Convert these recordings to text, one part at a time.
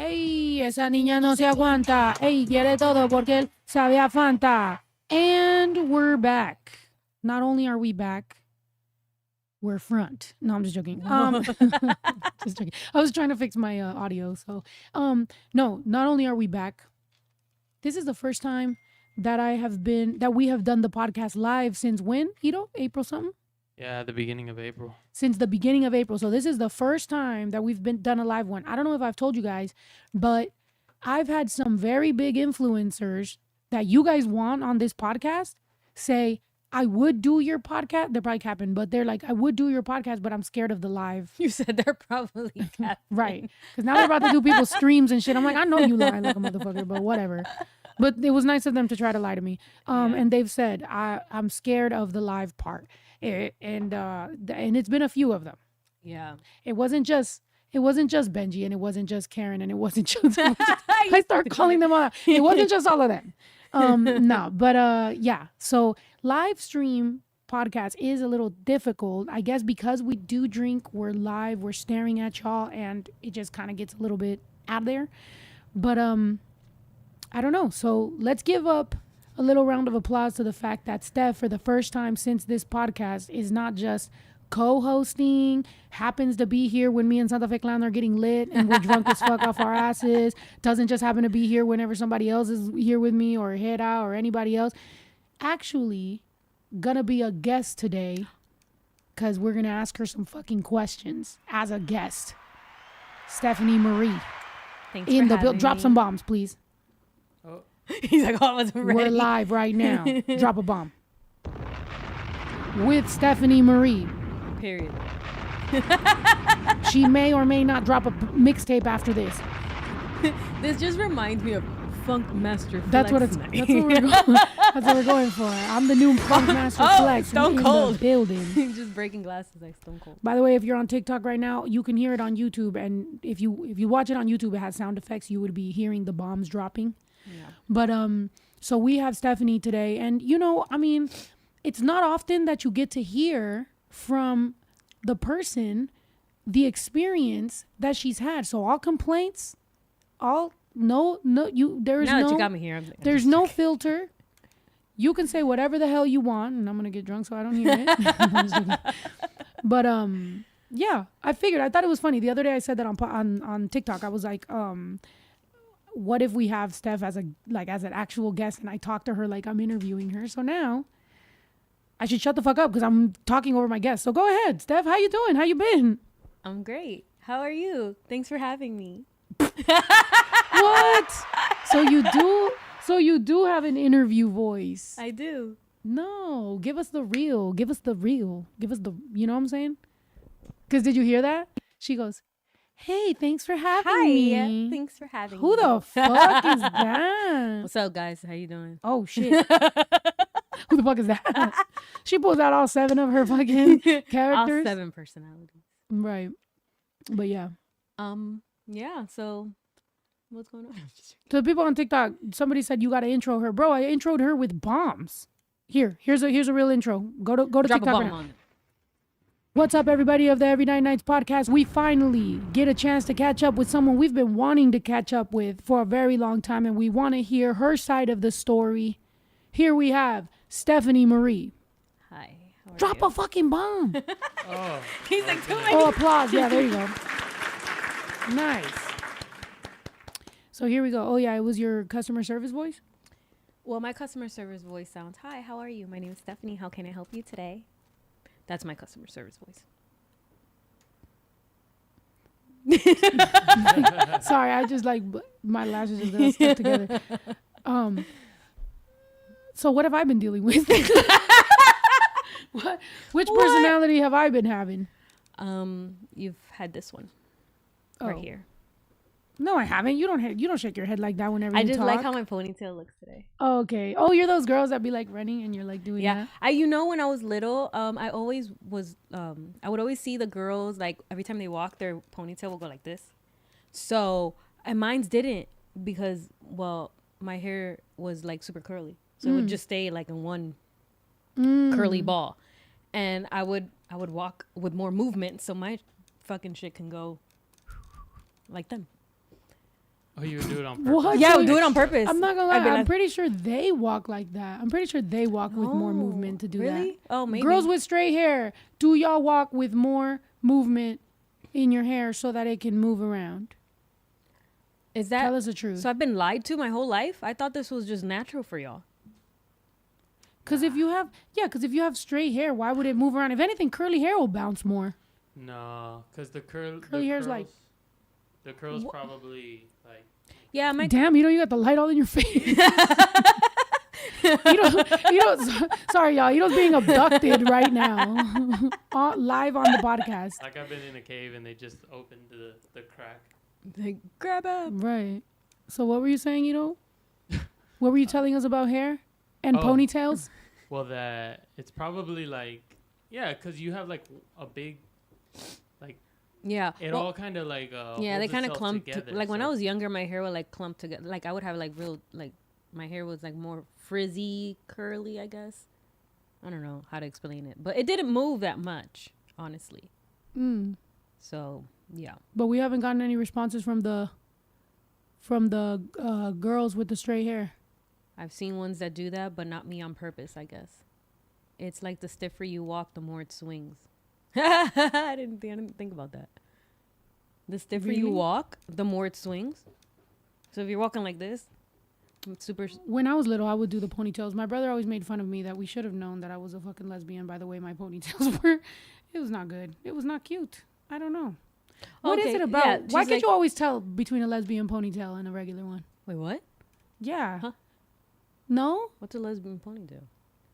Ey, esa niña no se aguanta. Ey, quiere todo porque él sabe a Fanta. And we're back. Not only are we back, we're front. No, I'm just joking. Just joking. I was trying to fix my audio. So, no, not only are we back, this is the first time that we have done the podcast live since when, Ito? April something? Yeah, the beginning of April. Since the beginning of April. So this is the first time that we've done a live one. I don't know if I've told you guys, but I've had some very big influencers that you guys want on this podcast say, I would do your podcast. They're probably capping, but they're like, I would do your podcast, but I'm scared of the live. You said they're probably capping. Right. Because now they're about to do people's streams and shit. I'm like, I know you lie like a motherfucker, but whatever. But it was nice of them to try to lie to me. And they've said, I'm scared of the live part. And it's been a few of them. Yeah. It wasn't just Benji, and it wasn't just Karen, and it wasn't just I start calling them all. It wasn't just all of them. No, but yeah. So live stream podcast is a little difficult, I guess, because we do drink, we're live, we're staring at y'all, and it just kind of gets a little bit out there. But I don't know. So let's give up a little round of applause to the fact that Steph, for the first time since this podcast, is not just co-hosting, happens to be here when me and Santa Fe Clan are getting lit and we're drunk as fuck off our asses, doesn't just happen to be here whenever somebody else is here with me or Hera or anybody else. Actually, gonna be a guest today because we're gonna ask her some fucking questions as a guest. Stephanie Marie. Thanks in the for having drop me. some bombs, please. Oh. He's like, oh, I wasn't ready. We're live right now. Drop a bomb. With Stephanie Marie. Period. She may or may not drop a mixtape after this. This just reminds me of Funk Master Flex. That's what we're going for. I'm the new Funk Master Flex Stone in Cold. the building. Just breaking glasses like Stone Cold. By the way, if you're on TikTok right now, you can hear it on YouTube, and if you watch it on YouTube, it has sound effects. You would be hearing the bombs dropping. Yeah. But so we have Stephanie today, and it's not often that you get to hear from the person the experience that she's had. So all complaints, there's Now that you got me here, there's no filter. You can say whatever the hell you want, and I'm gonna get drunk so I don't hear it. But yeah, I thought it was funny. The other day I said that on TikTok. I was like, what if we have Steph as an actual guest, and I talk to her like I'm interviewing her? So now I should shut the fuck up because I'm talking over my guest. So go ahead, Steph. How you doing? How you been? I'm great. How are you? Thanks for having me. What? So you do have an interview voice. I do. No, give us the real. Give us the, you know what I'm saying? Because did you hear that? She goes, hey, thanks for having me. Thanks for having Who me. the fuck is that? What's up, guys? How you doing? Oh, shit. Who the fuck is that? She pulls out all 7 of her fucking characters. All 7 personalities. Right. But yeah. Yeah, so what's going on? To the people on TikTok, somebody said you got to intro her. Bro, I introed her with bombs. Here's a real intro. Go to Drop TikTok a bomb right now. on it. What's up, everybody of the Everyday Nights podcast? We finally get a chance to catch up with someone we've been wanting to catch up with for a very long time, and we want to hear her side of the story. Here we have Stephanie Marie. Hi. How are Drop you? a fucking bomb. Oh. He's like, too many. Oh, applause. Yeah, there you go. Nice. So here we go. Oh, yeah, it was your customer service voice? Well, my customer service voice sounds, hi, how are you? My name is Stephanie. How can I help you today? That's my customer service voice. Sorry, I just my lashes just got stuck together. So what have I been dealing with? Which personality have I been having? You've had this one right here. No, I haven't. You don't shake your head like that whenever I you just talk. like how my ponytail looks today. Okay. Oh, you're those girls that be like running and you're like doing that? When I was little, I always was, I would always see the girls, like every time they walk, their ponytail will go like this. So, and mine's didn't because, well, my hair was like super curly. So it would just stay like in one curly ball. And I would walk with more movement so my fucking shit can go like them. Oh, you would do it on purpose? What? Yeah, I would do it on purpose. I'm not gonna I'd be lie. I'm like- pretty sure they walk like that. I'm pretty sure they walk with more No, movement to do really? that. Oh, maybe. Girls with straight hair, do y'all walk with more movement in your hair so that it can move around? Is Tell that us the truth. so? I've been lied to my whole life. I thought this was just natural for y'all. Because if you have straight hair, why would it move around? If anything, curly hair will bounce more. No, because the curly hair's curls, like- the curls probably like. Yeah, my Damn, you got the light all in your face. Sorry, y'all. You know being abducted right now, live on the podcast. Like I've been in a cave and they just opened the crack. like grab up. Right. So what were you saying? What were you telling us about hair and Oh. ponytails? Well, that it's probably like because you have like a big, like Yeah. it Well, all kind of like yeah, they holds kind of itself clump. together, Like when so- I was younger, my hair would like clump together. Like I would have like real like my hair was like more frizzy, curly. I guess. I don't know how to explain it, but it didn't move that much, honestly. Mm. So yeah. But we haven't gotten any responses from the girls with the straight hair. I've seen ones that do that, but not me on purpose, I guess. It's like the stiffer you walk, the more it swings. I didn't think about that. The stiffer you Really? walk, the more it swings. So if you're walking like this, it's super. When I was little, I would do the ponytails. My brother always made fun of me that we should have known that I was a fucking lesbian by the way my ponytails were. It was not good. It was not cute. I don't know. What is Okay, it about? yeah, Why she's can't you always tell between a lesbian ponytail and a regular one? Wait, what? Yeah. Huh? No? What's a lesbian ponytail?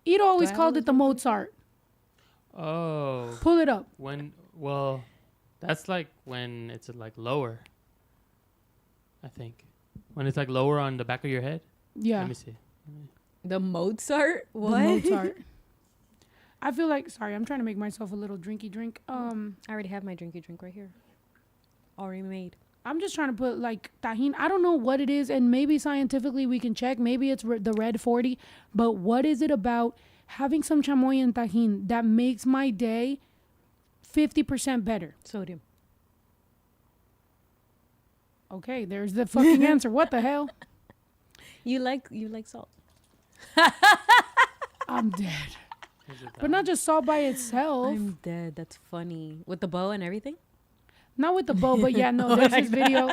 Ito always I have called a it the lesbian ponytail? Mozart. Oh, Pull it up. that's like when it's like lower. I think when it's like lower on the back of your head. Yeah. Let me see. The Mozart? The What? Mozart. I feel like, sorry, I'm trying to make myself a little drinky drink. I already have my drinky drink right here. Already made. I'm just trying to put like tajin. I don't know what it is, and maybe scientifically we can check. Maybe it's the red 40, but what is it about having some chamoy and tajin that makes my day 50% better? Sodium. Okay, there's the fucking answer. What the hell? You like salt. I'm dead. Is it But that not just salt by itself. I'm dead. That's funny. With the bow and everything? Not with the bow, but yeah, no, there's this video.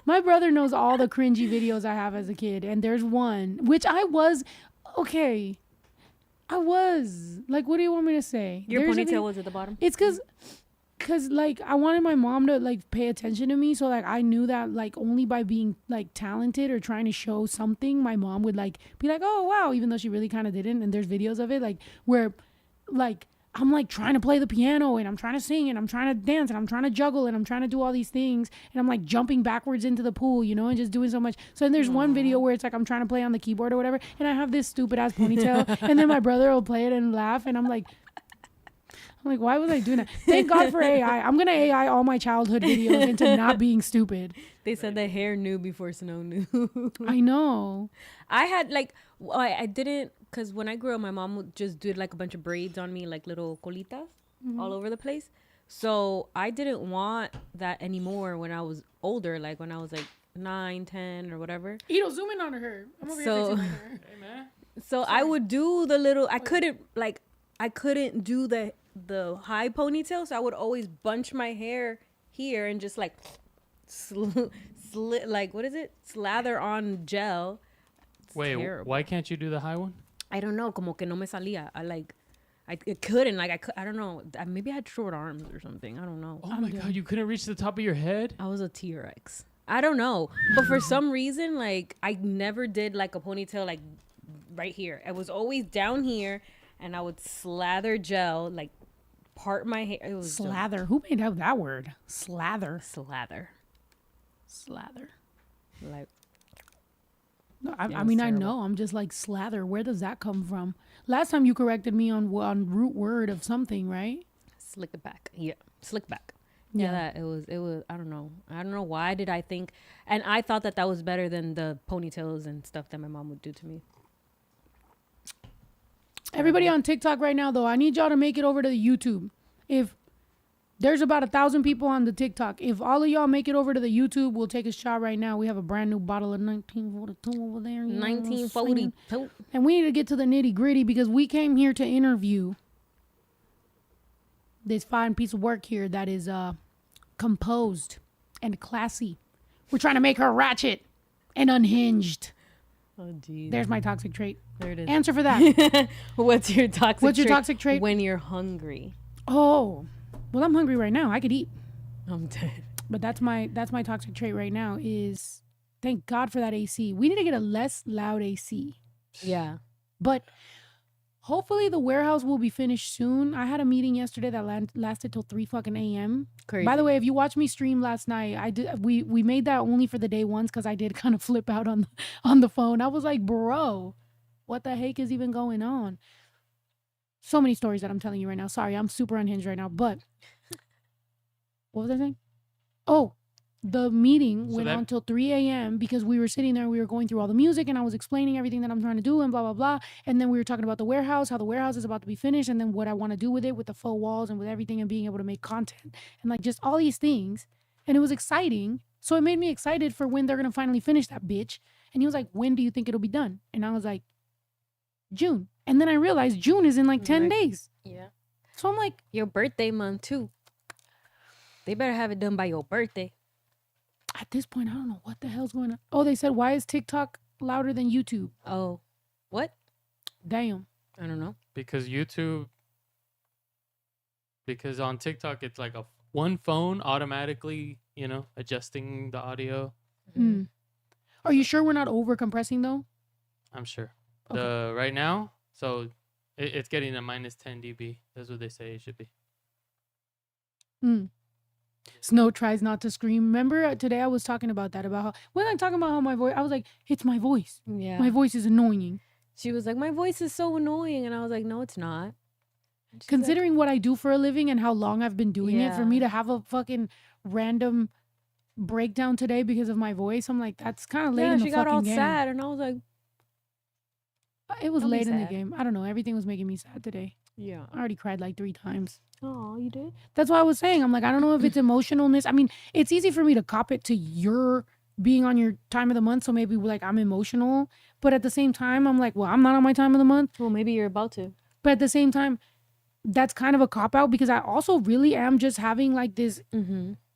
My brother knows all the cringy videos I have as a kid. And there's one, which I was, okay. I was. Like, what do you want me to say? Your There's a ponytail video- was at the bottom? It's cause like I wanted my mom to like pay attention to me, so like I knew that like only by being like talented or trying to show something, my mom would like be like, oh wow, even though she really kind of didn't. And there's videos of it like where like I'm like trying to play the piano and I'm trying to sing and I'm trying to dance and I'm trying to juggle and I'm trying to do all these things and I'm like jumping backwards into the pool, you know, and just doing so much. So then there's one video where it's like I'm trying to play on the keyboard or whatever, and I have this stupid ass ponytail, and then my brother will play it and laugh, and I'm like, why was I doing that? Thank God for AI. I'm going to AI all my childhood videos into not being stupid. They said the hair knew before snow knew. I know. I had like, I didn't, because when I grew up, my mom would just do like a bunch of braids on me, like little colitas all over the place. So I didn't want that anymore when I was older, like when I was like 9, 10 or whatever. Ito, zoom in on her. I'm over So- here fixing my hair. Hey man. So I would do the little, I couldn't do the high ponytail. So I would always bunch my hair here and just like like, what is it? Slather on gel. It's Wait, terrible. why can't you do the high one? I don't know, como que no me salía. I couldn't, like, I don't know. Maybe I had short arms or something. I don't know. Oh my god, you couldn't reach the top of your head? I was a T-Rex. I don't know. But for some reason, like, I never did, like, a ponytail, like, right here. It was always down here, and I would slather gel, like, part my hair. It was dumb. Slather. Who made up that word? Slather. Slather. Slather. Like, No, It I was mean, I terrible. know. I'm just like, slather. Where does that come from? Last time you corrected me on root word of something, right? slick it back. Yeah, slick back. Yeah, that it was. I don't know. I don't know why did I think, and I thought that was better than the ponytails and stuff that my mom would do to me. Everybody on TikTok right now, though, I need y'all to make it over to the YouTube. If There's about 1,000 people on the TikTok. If all of y'all make it over to the YouTube, we'll take a shot right now. We have a brand new bottle of 1942 over there. 1942. And we need to get to the nitty gritty because we came here to interview this fine piece of work here that is composed and classy. We're trying to make her ratchet and unhinged. Oh, geez. There's my toxic trait. There it is. Answer for that. What's your toxic trait? When you're hungry. Oh, well, I'm hungry right now. I could eat. I'm dead. But that's my toxic trait right now is thank God for that AC. We need to get a less loud AC. Yeah. But hopefully the warehouse will be finished soon. I had a meeting yesterday that lasted till 3 fucking a.m. Crazy. By the way, if you watched me stream last night, we made that only for the day ones because I did kind of flip out on the phone. I was like, bro, what the heck is even going on? So many stories that I'm telling you right now. Sorry, I'm super unhinged right now. But what was I saying? Oh, the meeting went on till 3 a.m. because we were sitting there, we were going through all the music and I was explaining everything that I'm trying to do and blah, blah, blah. And then we were talking about the warehouse, how the warehouse is about to be finished and then what I want to do with it, with the faux walls and with everything and being able to make content and like just all these things. And it was exciting. So it made me excited for when they're going to finally finish that bitch. And he was like, when do you think it'll be done? And I was like, June. And then I realized June is in like 10 days. Yeah. So I'm like, your birthday month too. They better have it done by your birthday. At this point, I don't know what the hell's going on. Oh, they said, why is TikTok louder than YouTube? Oh, what? Damn. I don't know. Because on TikTok, it's like one phone automatically, adjusting the audio. Mm. Are you sure we're not over compressing though? I'm sure. Okay. Right now, so it's getting a minus 10 dB. That's what they say it should be. Snow tries not to scream. Remember today I was talking about that, about how, when I'm talking about how my voice, I was like, it's my voice. Yeah. My voice is annoying. She was like, my voice is so annoying. And I was like, no, it's not. Considering what I do for a living and how long I've been doing it, for me to have a fucking random breakdown today because of my voice, I'm like, that's kind of late in the fucking game. She got all sad and I was like, it was late in the game. I don't know. Everything was making me sad today. Yeah. I already cried like 3 times. Oh, you did? That's what I was saying. I'm like, I don't know if it's emotionalness. I mean, it's easy for me to cop it to your being on your time of the month. So maybe like I'm emotional. But at the same time, I'm like, well, I'm not on my time of the month. Well, maybe you're about to. But at the same time, that's kind of a cop out because I also really am just having like this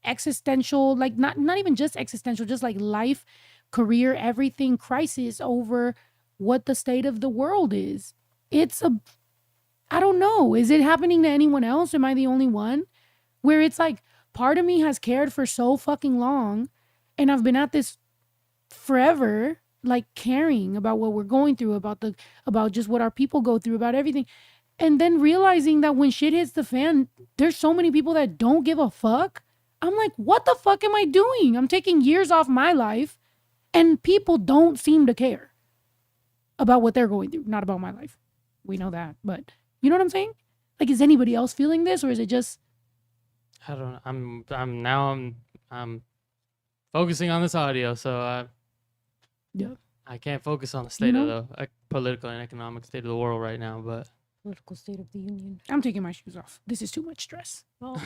existential, like not even just existential, just like life, career, everything crisis over what the state of the world is. I don't know. Is it happening to anyone else? Am I the only one? Where it's like part of me has cared for so fucking long and I've been at this forever, like caring about what we're going through, about just what our people go through, about everything. And then realizing that when shit hits the fan, there's so many people that don't give a fuck. I'm like, what the fuck am I doing? I'm taking years off my life and people don't seem to care about what they're going through. Not about my life. We know that, but you know what I'm saying? Like, is anybody else feeling this, or is it just? I don't know. I'm focusing on this audio, so I can't focus on the state of the political and economic state of the world right now. But political state of the union. I'm taking my shoes off. This is too much stress. Oh,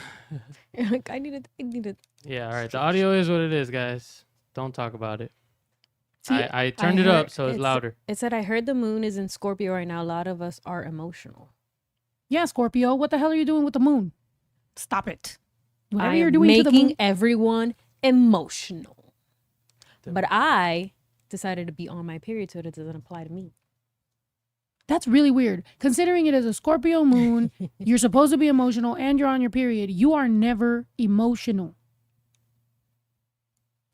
like I need it. Yeah, all right. The audio is what it is, guys. Don't talk about it. See, I turned it up so it's louder. It said I heard the moon is in Scorpio right now. A lot of us are emotional. Yeah, Scorpio. What the hell are you doing with the moon? Stop it. Whatever you're doing to the moon, making everyone emotional. But I decided to be on my period so that it doesn't apply to me. That's really weird. Considering it is a Scorpio moon, you're supposed to be emotional and you're on your period. You are never emotional.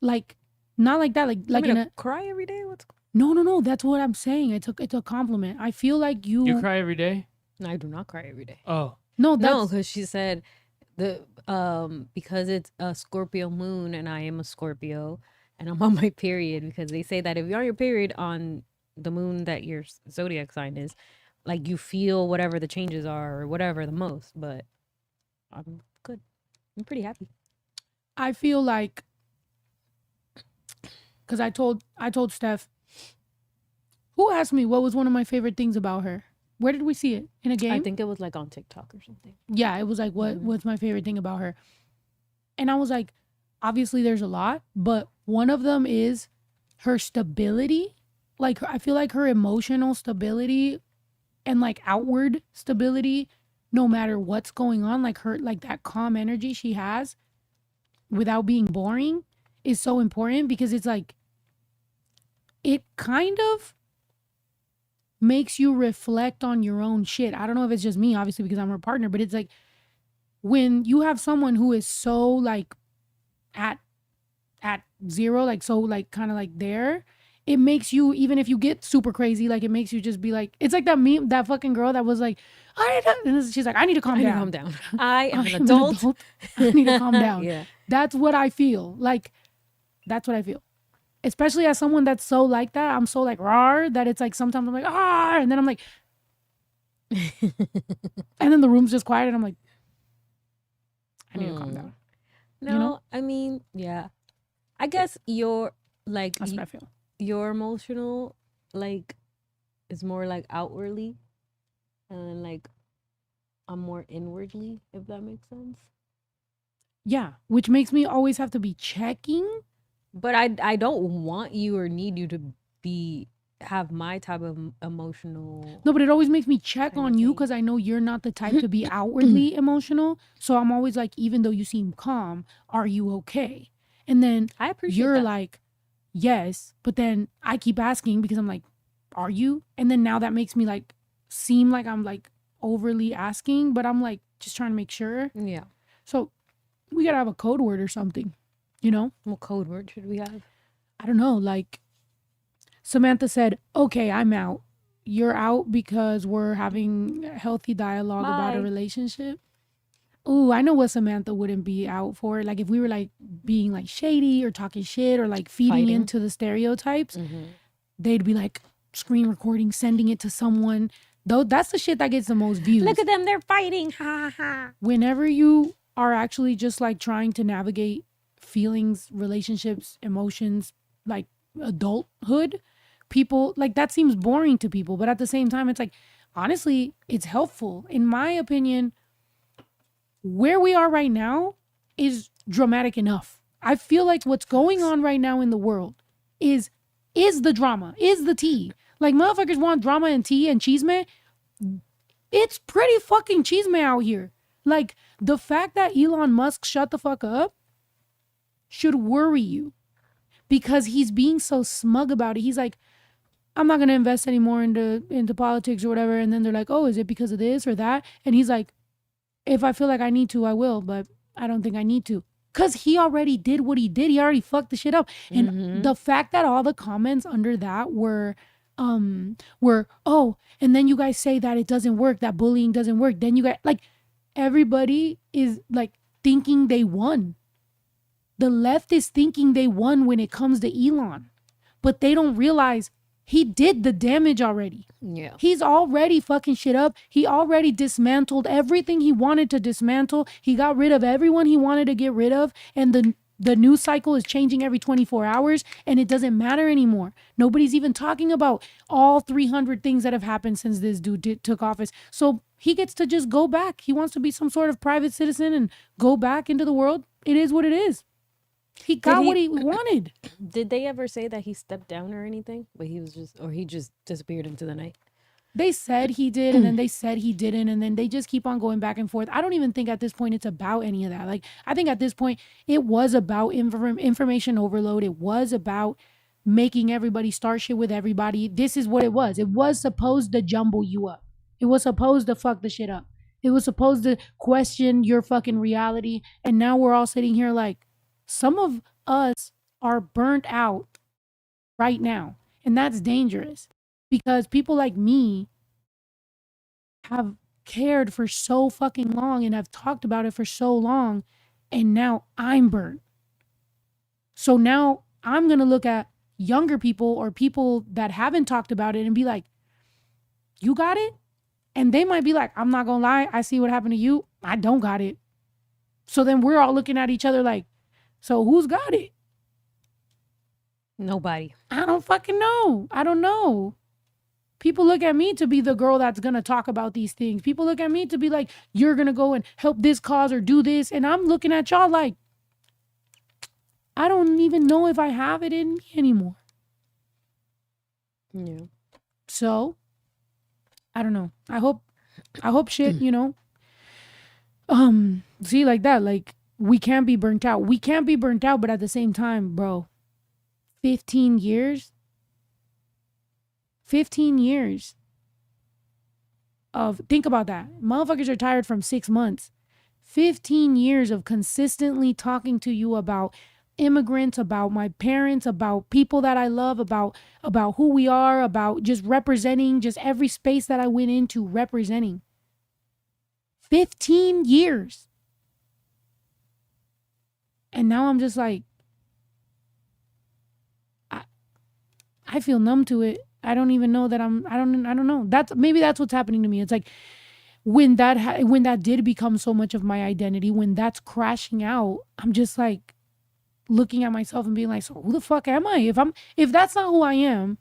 Like, not like that. Like in a cry every day? No. That's what I'm saying. It's a compliment. I feel like you cry every day? No, I do not cry every day. Oh. No, because she said because it's a Scorpio moon and I am a Scorpio and I'm on my period, because they say that if you're on your period on the moon that your zodiac sign is, like you feel whatever the changes are or whatever the most, but I'm good. I'm pretty happy. I feel like, because I told Steph, who asked me what was one of my favorite things about her? Where did we see it? In a game? I think it was like on TikTok or something. Yeah, it was like, what's my favorite thing about her? And I was like, obviously there's a lot, but one of them is her stability. Like, I feel like her emotional stability and like outward stability, no matter what's going on, like her, like that calm energy she has without being boring is so important, because it's like, it kind of makes you reflect on your own shit. I don't know if it's just me, obviously, because I'm her partner, but it's like, when you have someone who is so like at zero, like so like kind of like there, it makes you, even if you get super crazy, like it makes you just be like, it's like that meme, that fucking girl that was like, she's like, I need to calm down. I am an adult. I need to calm down. Yeah. That's what I feel. Like, that's what I feel. Especially as someone that's so like that, I'm so like rawr that it's like sometimes I'm like, and then I'm like, and then the room's just quiet and I'm like, I need to calm down. No, You know? I mean, yeah. I guess you're like, That's what I feel. your emotional, like, is more like outwardly, and like I'm more inwardly, if that makes sense. Yeah, which makes me always have to be checking. But I don't want you or need you to have my type of emotional. No, but it always makes me check Kinda on you thing. because I know you're not the type to be outwardly emotional. So I'm always like, even though you seem calm, are you okay? And then I appreciate you're that. like, yes, but then I keep asking because I'm like, are you? And then now that makes me like seem like I'm like overly asking, but I'm like just trying to make sure. Yeah. So we gotta have a code word or something, you know? What code word should we have? I don't know. Like Samantha said, okay, I'm out. You're out because we're having a healthy dialogue about a Bye. relationship. Ooh, I know what Samantha wouldn't be out for. Like if we were like being like shady or talking shit or like feeding Fighting. into the stereotypes, they'd be like screen recording, sending it to someone. Though that's the shit that gets the most views. Look at them, they're fighting. Ha ha. Whenever you are actually just like trying to navigate feelings, relationships, emotions, like adulthood, people like that seems boring to people. But at the same time, it's like, honestly, it's helpful. In my opinion, where we are right now is dramatic enough. I feel like what's going on right now in the world is the drama, is the tea. Like motherfuckers want drama and tea and chisme. It's pretty fucking chisme out here. Like the fact that Elon Musk shut the fuck up should worry you, because he's being so smug about it. He's like, I'm not gonna invest anymore into politics or whatever. And then they're like, oh, is it because of this or that? And he's like, if I feel like I need to, I will, but I don't think I need to. Because he already did what he did. He already fucked the shit up. And the fact that all the comments under that were, oh, and then you guys say that it doesn't work, that bullying doesn't work. Then you guys, like, everybody is, like, thinking they won. The left is thinking they won when it comes to Elon. But they don't realize he did the damage already. Yeah. He's already fucking shit up. He already dismantled everything he wanted to dismantle. He got rid of everyone he wanted to get rid of. And the news cycle is changing every 24 hours and it doesn't matter anymore. Nobody's even talking about all 300 things that have happened since this dude took office. So he gets to just go back. He wants to be some sort of private citizen and go back into the world. It is what it is. He got what he wanted. Did they ever say that he stepped down or anything? But he just disappeared into the night? They said he did, and then they said he didn't, and then they just keep on going back and forth. I don't even think at this point it's about any of that. Like, I think at this point it was about information overload. It was about making everybody start shit with everybody. This is what it was. It was supposed to jumble you up. It was supposed to fuck the shit up. It was supposed to question your fucking reality. And now we're all sitting here like, some of us are burnt out right now. And that's dangerous because people like me have cared for so fucking long and have talked about it for so long. And now I'm burnt. So now I'm going to look at younger people or people that haven't talked about it and be like, you got it? And they might be like, I'm not going to lie. I see what happened to you. I don't got it. So then we're all looking at each other like, so who's got it? Nobody. I don't fucking know. I don't know. People look at me to be the girl that's going to talk about these things. People look at me to be like, you're going to go and help this cause or do this. And I'm looking at y'all like, I don't even know if I have it in me anymore. Yeah. So, I don't know. I hope shit, see, like that, like, we can't be burnt out. We can't be burnt out, but at the same time, bro, 15 years of, think about that. Motherfuckers are tired from 6 months. 15 years of consistently talking to you about immigrants, about my parents, about people that I love, about who we are, about just representing, just every space that I went into representing. 15 years. And now I'm just like, I feel numb to it. I don't even know that I don't know. Maybe that's what's happening to me. It's like when that did become so much of my identity, when that's crashing out, I'm just like looking at myself and being like, so who the fuck am I? If that's not who I am,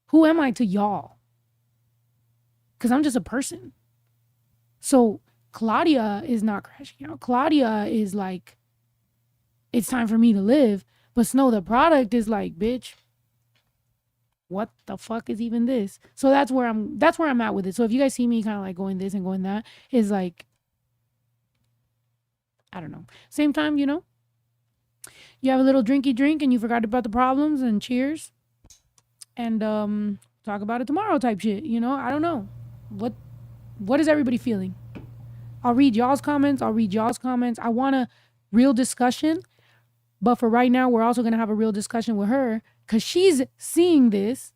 who am I to y'all? Because I'm just a person. So Claudia is not crashing out. Claudia is like, it's time for me to live. But Snow, the product, is like, bitch, what the fuck is even this? So that's where I'm at with it. So if you guys see me kind of like going this and going that, is like, I don't know. Same time, you have a little drinky drink and you forgot about the problems, and cheers. And talk about it tomorrow type shit, I don't know. What is everybody feeling? I'll read y'all's comments. I want a real discussion. But for right now, we're also going to have a real discussion with her because she's seeing this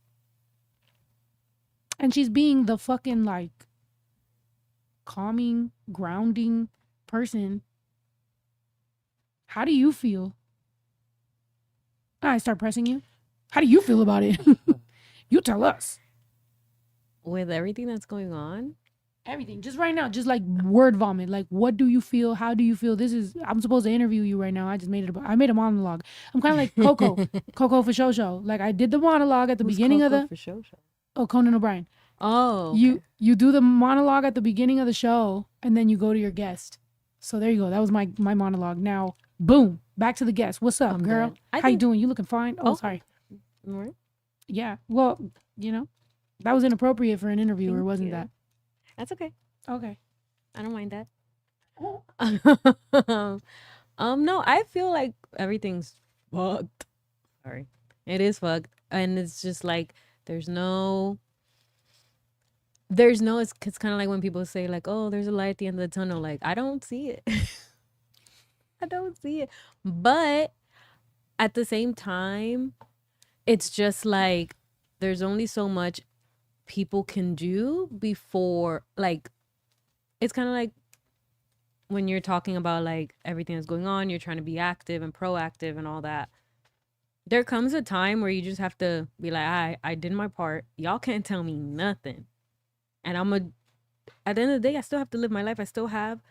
and she's being the fucking like calming, grounding person. How do you feel? I start pressing you. How do you feel about it? You tell us. With everything that's going on? Everything. Just right now. Just like word vomit. Like, what do you feel? How do you feel? I'm supposed to interview you right now. I made a monologue. I'm kind of like Coco. Coco for Show. Like, I did the monologue at the beginning Coco of the... for Show? Oh, Conan O'Brien. Oh. Okay. You do the monologue at the beginning of the show, and then you go to your guest. So there you go. That was my monologue. Now, boom. Back to the guest. What's up, girl? How you doing? You looking fine? Oh, sorry. Right. Yeah. Well, that was inappropriate for an interviewer, wasn't that? That's okay. Okay. I don't mind that. No, I feel like everything's fucked. Sorry. It is fucked. And it's just like it's kind of like when people say like, oh, there's a light at the end of the tunnel. Like, I don't see it. I don't see it. But at the same time, it's just like there's only so much people can do before, like, it's kind of like when you're talking about like everything that's going on, you're trying to be active and proactive and all that. There comes a time where you just have to be like, I did my part. Y'all can't tell me nothing. And at the end of the day, I still have to live my life. I still have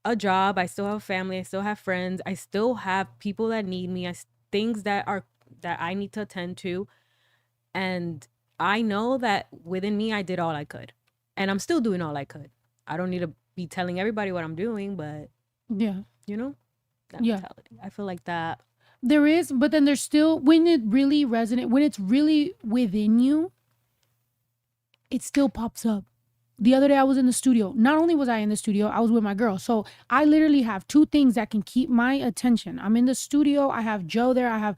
a job. I still have a family. I still have friends. I still have people that need me. Things that I need to attend to. And I know that within me, I did all I could. And I'm still doing all I could. I don't need to be telling everybody what I'm doing, but yeah, that mentality. I feel like that. There is, but then there's still, when it really resonates, when it's really within you, it still pops up. The other day I was in the studio. Not only was I in the studio, I was with my girl. So I literally have two things that can keep my attention. I'm in the studio. I have Joe there. I have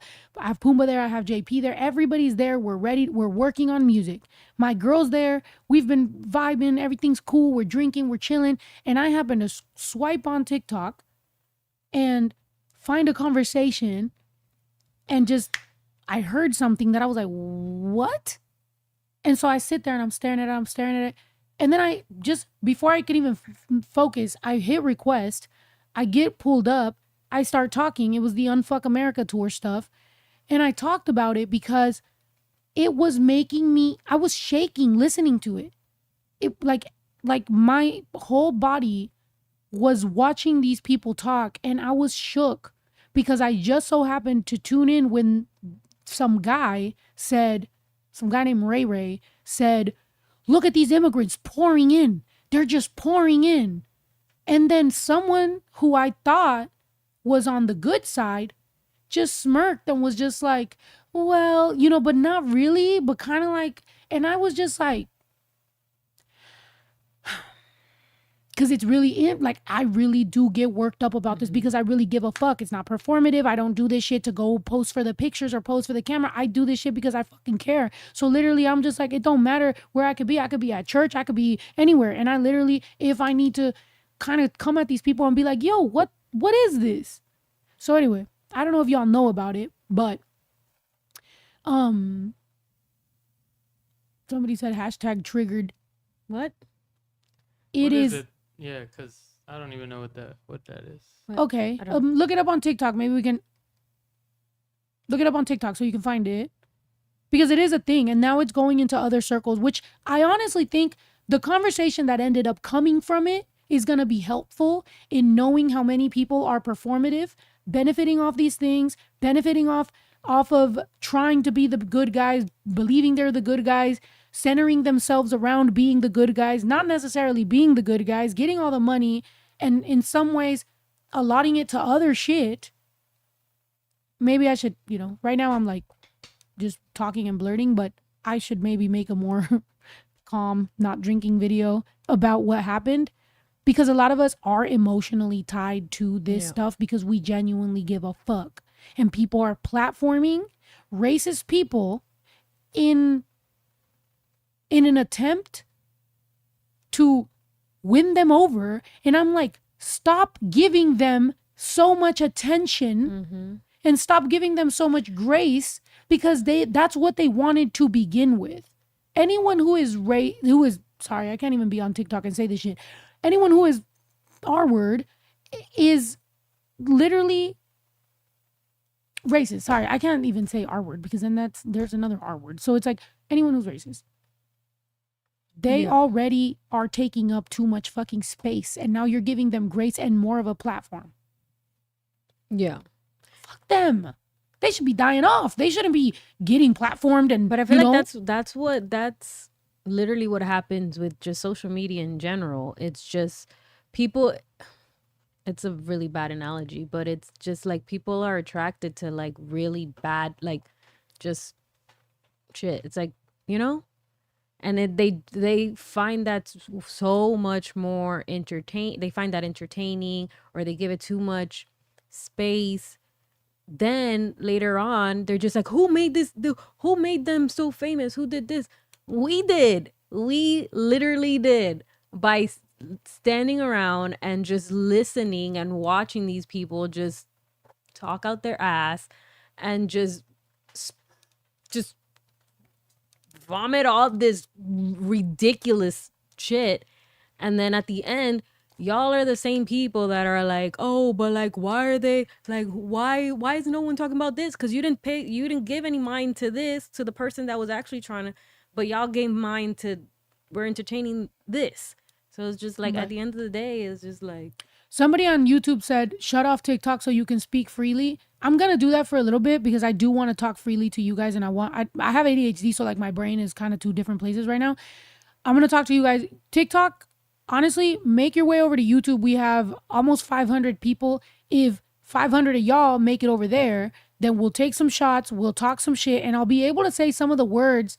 Pumbaa there. I have JP there. Everybody's there. We're ready. We're working on music. My girl's there. We've been vibing. Everything's cool. We're drinking. We're chilling. And I happen to swipe on TikTok and find a conversation, and just, I heard something that I was like, what? And so I sit there and I'm staring at it. And then I just, before I could even focus, I hit request. I get pulled up. I start talking. It was the Unfuck America tour stuff. And I talked about it because it was making me, I was shaking listening to it. It like my whole body was watching these people talk, and I was shook because I just so happened to tune in when some guy said some guy named Ray Ray said, look at these immigrants pouring in. They're just pouring in. And then someone who I thought was on the good side just smirked and was just like, well, you know, but not really, but kind of like, and I was just like, because it's really like, I really do get worked up about this because I really give a fuck. It's not performative. I don't do this shit to go post for the pictures or post for the camera. I do this shit because I fucking care. So literally, I'm just like, it don't matter where I could be. I could be at church. I could be anywhere. And I literally, if I need to kind of come at these people and be like, yo, what is this? So anyway, I don't know if y'all know about it, but somebody said hashtag triggered. What? It What is it? Yeah, because I don't even know what that is. What? okay. I don't- Look it up on TikTok. Maybe we can look it up on TikTok so you can find it, because it is a thing, and now it's going into other circles, which I honestly think the conversation that ended up coming from it is going to be helpful in knowing how many people are performative, benefiting off these things, benefiting off of trying to be the good guys, believing they're the good guys, centering themselves around being the good guys, not necessarily being the good guys, getting all the money, and in some ways allotting it to other shit. Maybe I should, you know, right now I'm like just talking and blurting, but I should maybe make a more calm, not drinking video about what happened, because a lot of us are emotionally tied to this stuff because we genuinely give a fuck. And people are platforming racist people in an attempt to win them over. And I'm like, stop giving them so much attention and stop giving them so much grace, because that's what they wanted to begin with. Anyone who is sorry, I can't even be on TikTok and say this shit. Anyone who is R-word is literally racist. Sorry, I can't even say R-word because then there's another R-word. So it's like anyone who's racist. They already are taking up too much fucking space, and now you're giving them grace and more of a platform. Yeah. Fuck them. They should be dying off. They shouldn't be getting platformed. And But I feel like that's literally what happens with just social media in general. It's just people, it's a really bad analogy, but it's just like people are attracted to like really bad, like just shit. It's like, you know, and they find that so much more they find that entertaining, or they give it too much space. Then later on, they're just like, who made this? Who made them so famous? Who did this? We did. We literally did, by standing around and just listening and watching these people just talk out their ass and just vomit all this ridiculous shit. And then at the end, y'all are the same people that are like, oh, but like, why are they like, why is no one talking about this? Because you didn't give any mind to this, to the person that was actually trying to, but y'all gave mind to, we're entertaining this. So it's just like, at the end of the day, it's just like. Somebody on YouTube said, shut off TikTok so you can speak freely. I'm going to do that for a little bit because I do want to talk freely to you guys. And I have ADHD, so like my brain is kind of two different places right now. I'm going to talk to you guys. TikTok, honestly, make your way over to YouTube. We have almost 500 people. If 500 of y'all make it over there, then we'll take some shots, we'll talk some shit, and I'll be able to say some of the words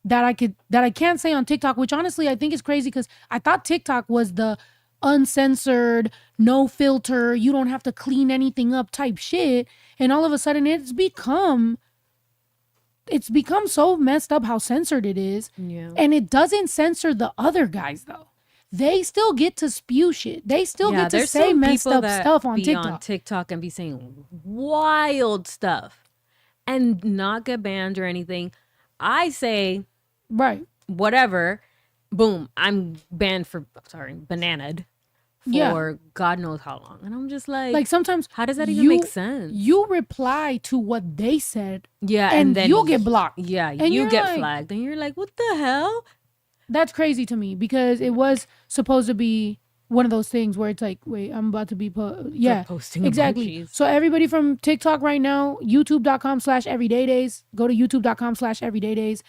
that I can't say on TikTok, which honestly I think is crazy because I thought TikTok was the uncensored, no filter, you don't have to clean anything up type shit. And all of a sudden it's become so messed up how censored it is. Yeah. And it doesn't censor the other guys though. They still get to spew shit. They still get to say messed up stuff on TikTok. On TikTok and be saying wild stuff and not get banned or anything. I say, right, whatever, boom, I'm banned for, bananaed for God knows how long. And I'm just like sometimes, how does that even make sense? You reply to what they said. Yeah. And then you'll get blocked. Yeah. And you get flagged. And you're like, what the hell? That's crazy to me because it was supposed to be one of those things where it's like, wait, I'm about to be yeah, posting exactly. emojis. So everybody from TikTok right now, youtube.com/everydaydays, go to youtube.com/everydaydays.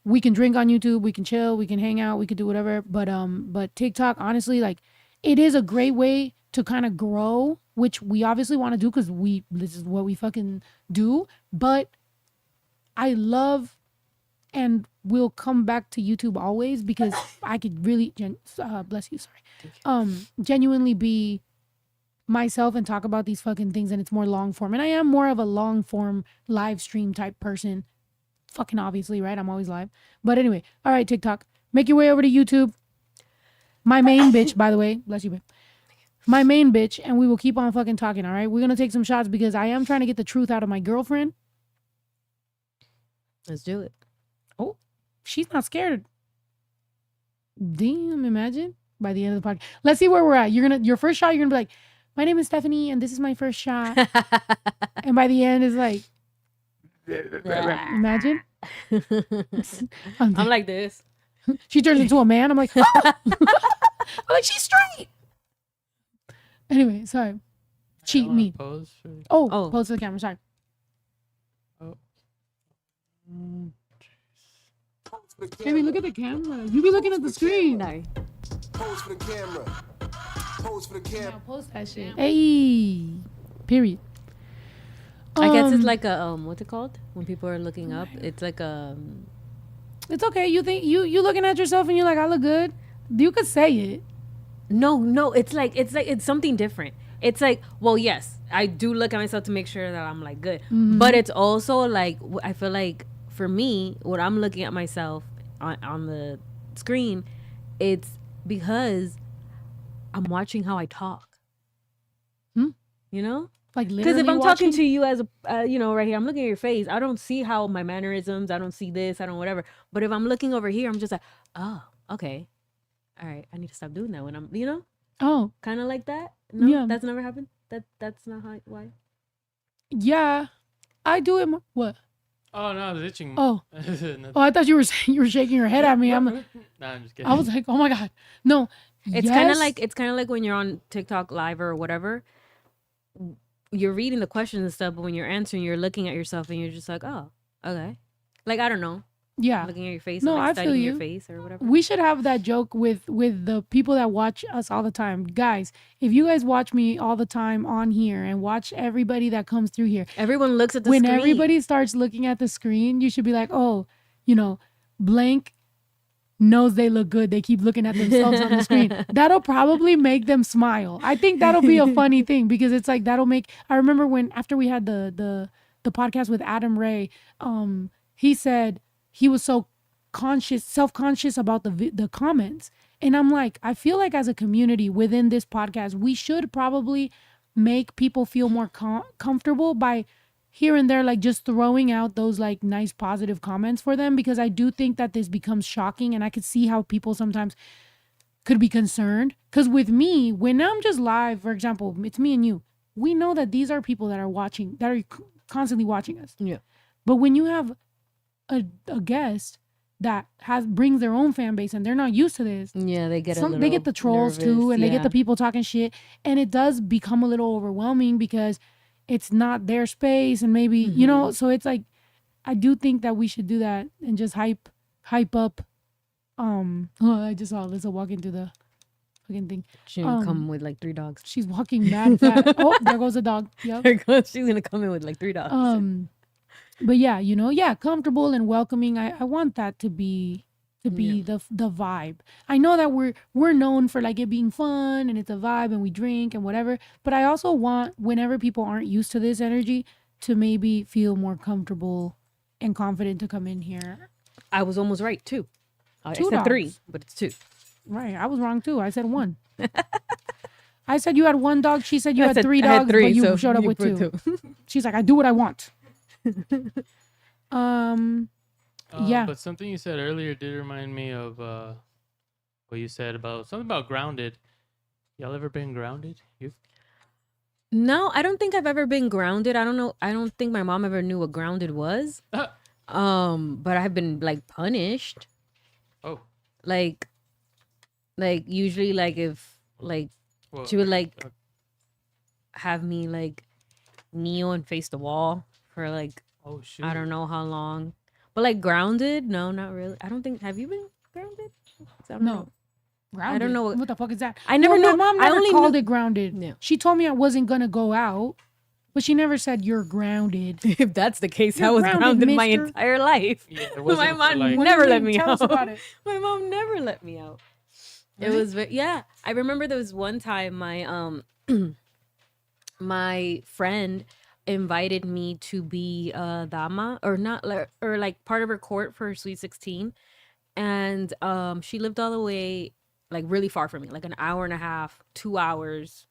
We can drink on YouTube, we can chill, we can hang out, we can do whatever. But TikTok, honestly, like, it is a great way to kind of grow, which we obviously want to do because this is what we fucking do. But I love and will come back to YouTube always because I could really bless you, sorry. Genuinely be myself and talk about these fucking things, and it's more long form. And I am more of a long form live stream type person. Fucking obviously, right? I'm always live. But anyway, all right, TikTok. Make your way over to YouTube. My main bitch, by the way. Bless you, babe. My main bitch, and we will keep on fucking talking, all right? We're going to take some shots because I am trying to get the truth out of my girlfriend. Let's do it. Oh, she's not scared. Damn, imagine. By the end of the podcast. Let's see where we're at. Your first shot, you're going to be like, my name is Stephanie, and this is my first shot. And by the end, it's like, imagine. I'm like this. She turns into a man. I'm like, oh! I'm like, she's straight. Anyway, sorry. Cheat me. Pose Oh, pose to the camera. Sorry. Oh. Baby, look at the camera. You be looking at the screen. No. Pose for the camera. Pose for the camera. Now post that shit. Hey. Period. I guess it's like a what's it called when people are looking up? It's like It's okay. You think you looking at yourself and you're like, I look good. You could say it. No. It's like it's something different. It's like, well, yes, I do look at myself to make sure that I'm like good, but it's also like I feel like for me, when I'm looking at myself on the screen, it's because I'm watching how I talk. You know. Like because if I'm talking to you as a right here, I'm looking at your face. I don't see how my mannerisms. I don't see this. I don't whatever. But if I'm looking over here, I'm just like, oh, okay, all right. I need to stop doing that when I'm kind of like that. No, yeah. That's never happened. That's not how. Why? Yeah, I do it. What? Oh no, I was itching. Oh, I thought you were shaking your head at me. No, I'm just kidding. I was like, oh my god, no. It's kind of like when you're on TikTok live or whatever. You're reading the questions and stuff, but when you're answering, you're looking at yourself and you're just like, oh, okay. Like, I don't know. Yeah. Looking at your face, no, or like I studying feel you. your face or whatever. We should have that joke with the people that watch us all the time. Guys, if you guys watch me all the time on here and watch everybody that comes through here. Everyone looks at the screen. screen. When everybody starts looking at the screen, you should be like, oh, blank knows they look good. They keep looking at themselves on the screen. That'll probably make them smile. I think that'll be a funny thing because it's like that'll make. I remember after we had the podcast with Adam Ray, he said he was so self-conscious about the comments, and I'm like, I feel like as a community within this podcast, we should probably make people feel more comfortable by here and there, like just throwing out those like nice positive comments for them, because I do think that this becomes shocking, and I could see how people sometimes could be concerned. Because with me, when I'm just live, for example, it's me and you, we know that these are people that are watching, that are constantly watching us. Yeah. But when you have a guest that brings their own fan base and they're not used to this, yeah, they get they get the trolls nervous, too, and they get the people talking shit, and it does become a little overwhelming because it's not their space, and maybe so it's like, I do think that we should do that and just hype up. I just saw Alyssa walking through the fucking thing. She's gonna come with like 3 dogs. She's walking mad fat. Oh, there goes a dog. Yep. She's gonna come in with like 3 dogs. But yeah, comfortable and welcoming. I want that to be the vibe. I know that we're known for like it being fun and it's a vibe and we drink and whatever, but I also want, whenever people aren't used to this energy, to maybe feel more comfortable and confident to come in here. I was almost right too. I 2 said dogs. 3, but it's 2. Right, I was wrong too. I said 1. I said you had 1 dog. She said you had 3 I had dogs, 3, but you so showed up you with put 2. She's like, I do what I want. Yeah. But something you said earlier did remind me of what you said about something about grounded. Y'all ever been grounded? You? No, I don't think I've ever been grounded. I don't know. I don't think my mom ever knew what grounded was. But I've been like punished. Oh. Like Like usually, like if like Well, she would like have me like kneel and face the wall for like oh shoot. I don't know how long, but like grounded. No, not really. I don't think. Have you been grounded? I don't No. know. Grounded. I don't know what the fuck is that. I never Well, know. my mom I never only called knew- it grounded. Yeah. She told me I wasn't gonna go out, but she never said you're grounded. If that's the case, You're I was grounded, grounded my mister. entire life. Yeah, it My wasn't mom like, What do never you let mean? me Tell out. us about it. My mom never let me out. It Really? was yeah. I remember there was one time my my friend invited me to be a dama or not or like part of her court for her sweet 16, and she lived all the way like really far from me, like an hour and a half, 2 hours,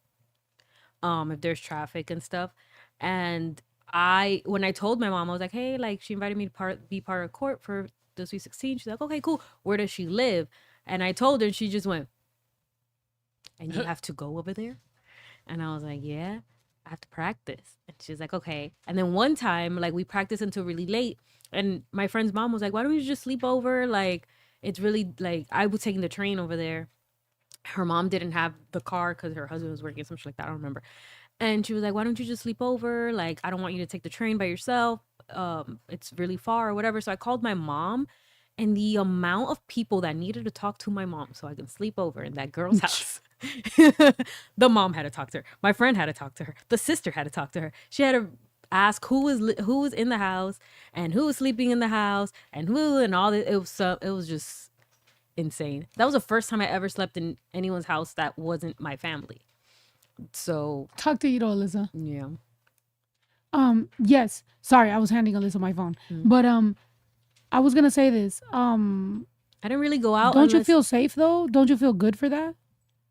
if there's traffic and stuff. And when I told my mom, I was like, hey, like she invited me to be part of court for the sweet 16. She's like, okay, cool. Where does she live? And I told her, and she just went, and you have to go over there? And I was like, yeah, I have to practice. And she's like, okay. And then one time, like we practiced until really late, and my friend's mom was like, why don't you just sleep over? Like it's really like I was taking the train over there. Her mom didn't have the car because her husband was working, some shit like that. I don't remember. And she was like, why don't you just sleep over? Like, I don't want you to take the train by yourself. It's really far or whatever. So I called my mom, and the amount of people that needed to talk to my mom so I can sleep over in that girl's house. The mom had to talk to her. My friend had to talk to her. The sister had to talk to her. She had to ask who was in the house and who was sleeping in the house and who and all that. It was just insane. That was the first time I ever slept in anyone's house that wasn't my family. So Talk to you, Alyssa. yeah. Yes. Sorry, I was handing Alyssa my phone. But I was gonna say this. I didn't really go out. Don't you feel safe though? Don't you feel good for that?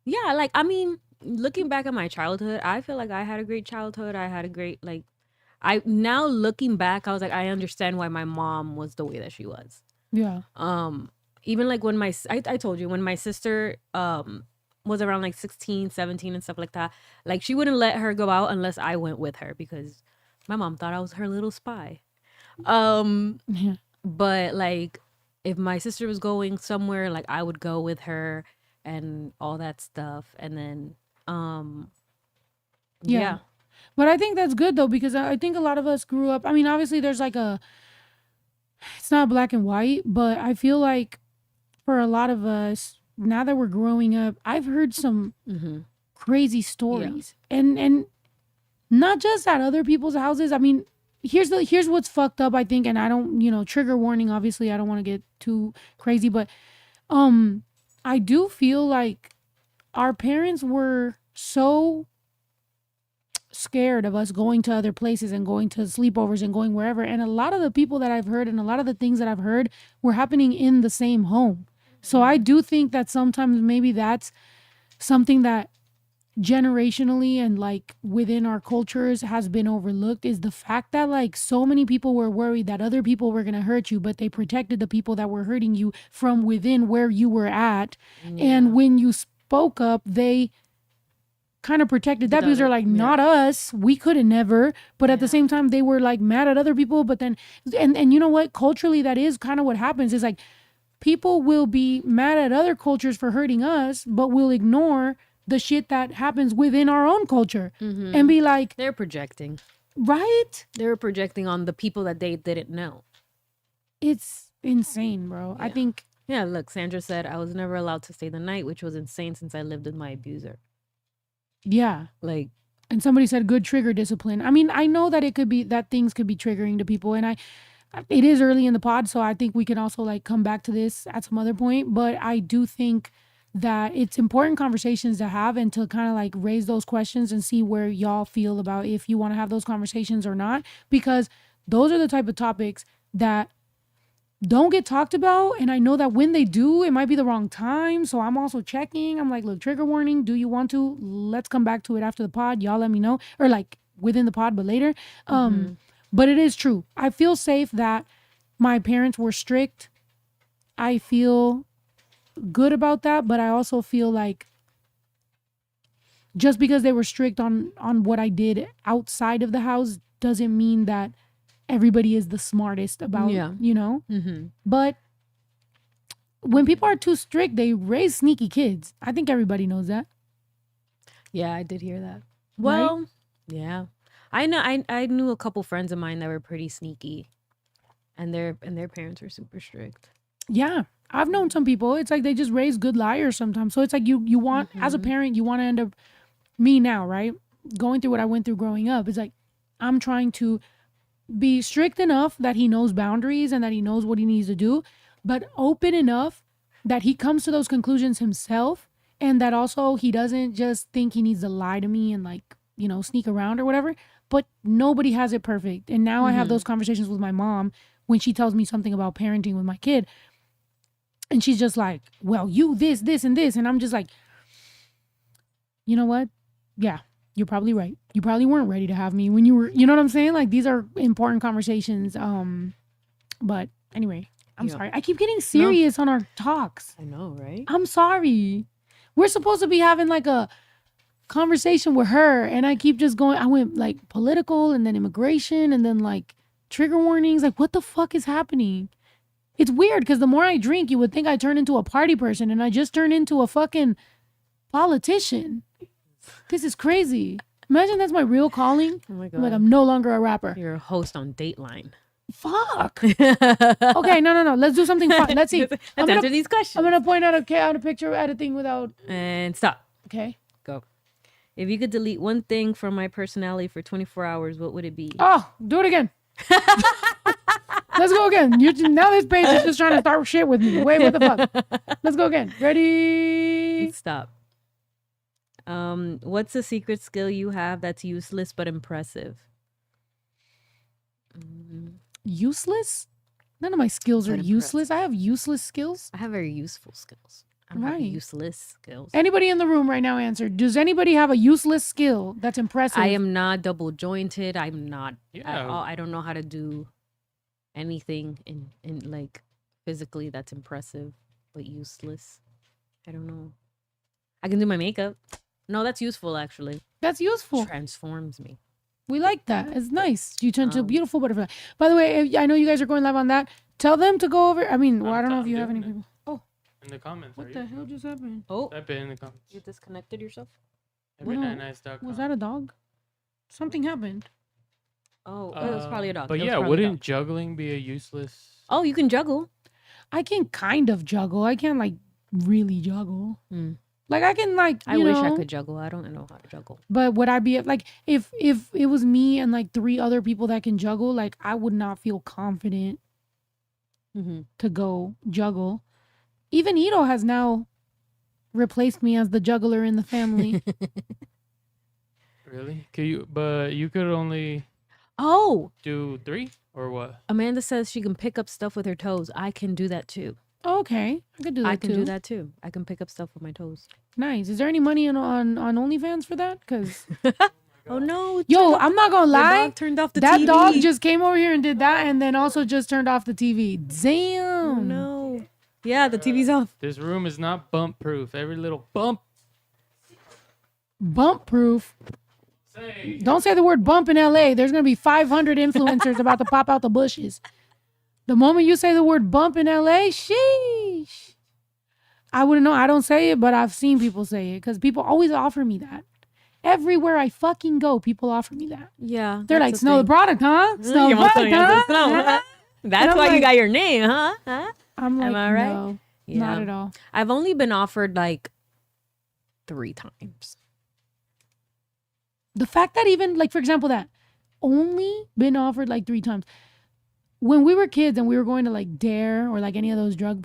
Yeah, like I mean, looking back at my childhood, I feel like I had a great childhood. I had a great I now looking back, I was like, I understand why my mom was the way that she was. Yeah. Even like when I told you when my sister was around like 16, 17 and stuff like that, like she wouldn't let her go out unless I went with her because my mom thought I was her little spy. Yeah. But like if my sister was going somewhere, like I would go with her and all that stuff. And then yeah. But I think that's good though, because I think a lot of us grew up. I mean, obviously there's like it's not black and white, but I feel like for a lot of us, now that we're growing up, I've heard some crazy stories. And not just at other people's houses. I mean, here's what's fucked up, I think, and I don't, trigger warning, obviously, I don't want to get too crazy, but I do feel like our parents were so scared of us going to other places and going to sleepovers and going wherever. And a lot of the people that I've heard and a lot of the things that I've heard were happening in the same home. So I do think that sometimes maybe that's something that generationally and like within our cultures has been overlooked, is the fact that like so many people were worried that other people were going to hurt you, but they protected the people that were hurting you from within where you were at. And when you spoke up, they kind of protected that because they're like, not us, we could have never. But at the same time, they were like mad at other people. But then and you know what, culturally that is kind of what happens, is like people will be mad at other cultures for hurting us, but will ignore the shit that happens within our own culture and be like, they're projecting, right? They're projecting on the people that they didn't know. It's insane, bro. I think. Yeah, look, Sandra said I was never allowed to stay the night, which was insane since I lived with my abuser. Yeah. Like, and somebody said good trigger discipline. I mean, I know that it could be that things could be triggering to people, and it is early in the pod, so I think we can also like come back to this at some other point. But I do think that it's important conversations to have and to kind of like raise those questions and see where y'all feel about if you want to have those conversations or not, because those are the type of topics that don't get talked about. And I know that when they do, it might be the wrong time. So I'm also checking. I'm like, look, trigger warning. Do you want to? Let's come back to it after the pod. Y'all let me know, or like within the pod, but later. But it is true. I feel safe that my parents were strict. I feel good about that, but I also feel like just because they were strict on what I did outside of the house doesn't mean that everybody is the smartest about, But when people are too strict, they raise sneaky kids. I think everybody knows that. Yeah, I did hear that. Well, yeah. I know I knew a couple friends of mine that were pretty sneaky. And their parents were super strict. Yeah. I've known some people. It's like they just raise good liars sometimes. So it's like you want, as a parent, you want to end up, me now, right? Going through what I went through growing up. It's like, I'm trying to be strict enough that he knows boundaries and that he knows what he needs to do, but open enough that he comes to those conclusions himself, and that also he doesn't just think he needs to lie to me and like, you know, sneak around or whatever. But nobody has it perfect. And now I have those conversations with my mom when she tells me something about parenting with my kid. And she's just like, well, you this, and this. And I'm just like, you know what? Yeah, you're probably right. You probably weren't ready to have me when you were, you know what I'm saying? Like, these are important conversations. But anyway, I'm sorry. I keep getting serious on our talks. I know, right? I'm sorry. We're supposed to be having like a conversation with her. And I keep just going, I went like political and then immigration and then like trigger warnings. Like, what the fuck is happening? It's weird because the more I drink, you would think I turn into a party person, and I just turn into a fucking politician. This is crazy. Imagine that's my real calling. Oh my God. I'm like, I'm no longer a rapper. You're a host on Dateline. Fuck. Okay, no. Let's do something fun. Let's see. Let's answer these questions. I'm going to point out a picture at a thing without... And stop. Okay. Go. If you could delete one thing from my personality for 24 hours, what would it be? Oh, do it again. Let's go again. Now this page is just trying to start shit with me. Wait, what the fuck? Let's go again. Ready? Stop. What's a secret skill you have that's useless but impressive? Useless? None of my skills are useless. I have useless skills. I have very useful skills. I don't have useless skills. Anybody in the room right now answer. Does anybody have a useless skill that's impressive? I am not double jointed. I'm not Yeah. at all. I don't know how to do anything in like physically that's impressive but useless. I don't know. I can do my makeup. No, that's useful actually. That's useful. Transforms me. We like that. It's nice. You turn to a beautiful butterfly. By the way, I know you guys are going live on that. Tell them to go over. I mean, well, I don't know if you have any people. Oh, in the comments. what the hell just happened? Oh, Type it in the comments. you disconnected yourself? EVERYNIGHTNIGHTS.com. Was that a dog? Something happened. Oh, it was probably a dog. But It was yeah, probably a wouldn't dog. juggling be a useless? Oh, you can juggle. I can kind of juggle. I can't like really juggle. Hmm. Like I can like. I wish I could juggle. I don't know how to juggle. But would I be like if it was me and like 3 other people that can juggle? Like I would not feel confident to go juggle. Even Ito has now replaced me as the juggler in the family. Really? But you could only Oh, do 3 or what? Amanda says she can pick up stuff with her toes. I can do that too. Okay, I could do that I can too. do that too. I can pick up stuff with my toes. Nice. Is there any money on OnlyFans for that? Because Oh no! yo, I'm not gonna Your lie. dog turned off the That TV. dog just came over here and did that, and then also just turned off the TV. Damn. Oh no! Yeah, the TV's off. This room is not bump proof. Every little bump. Bump proof. Don't say the word bump in LA. There's gonna be 500 influencers about to pop out the bushes. The moment you say the word bump in LA, sheesh. I wouldn't know. I don't say it, but I've seen people say it because people always offer me that. Everywhere I fucking go, people offer me that. Yeah, They're like, smell the product, huh? Smell the product, huh? That's why you got your name, huh? I'm like, Am I right? no, Yeah. not at all. I've only been offered like 3 times. The fact that even, like, for example, that only been offered like 3 times. When we were kids and we were going to like Dare or like any of those drug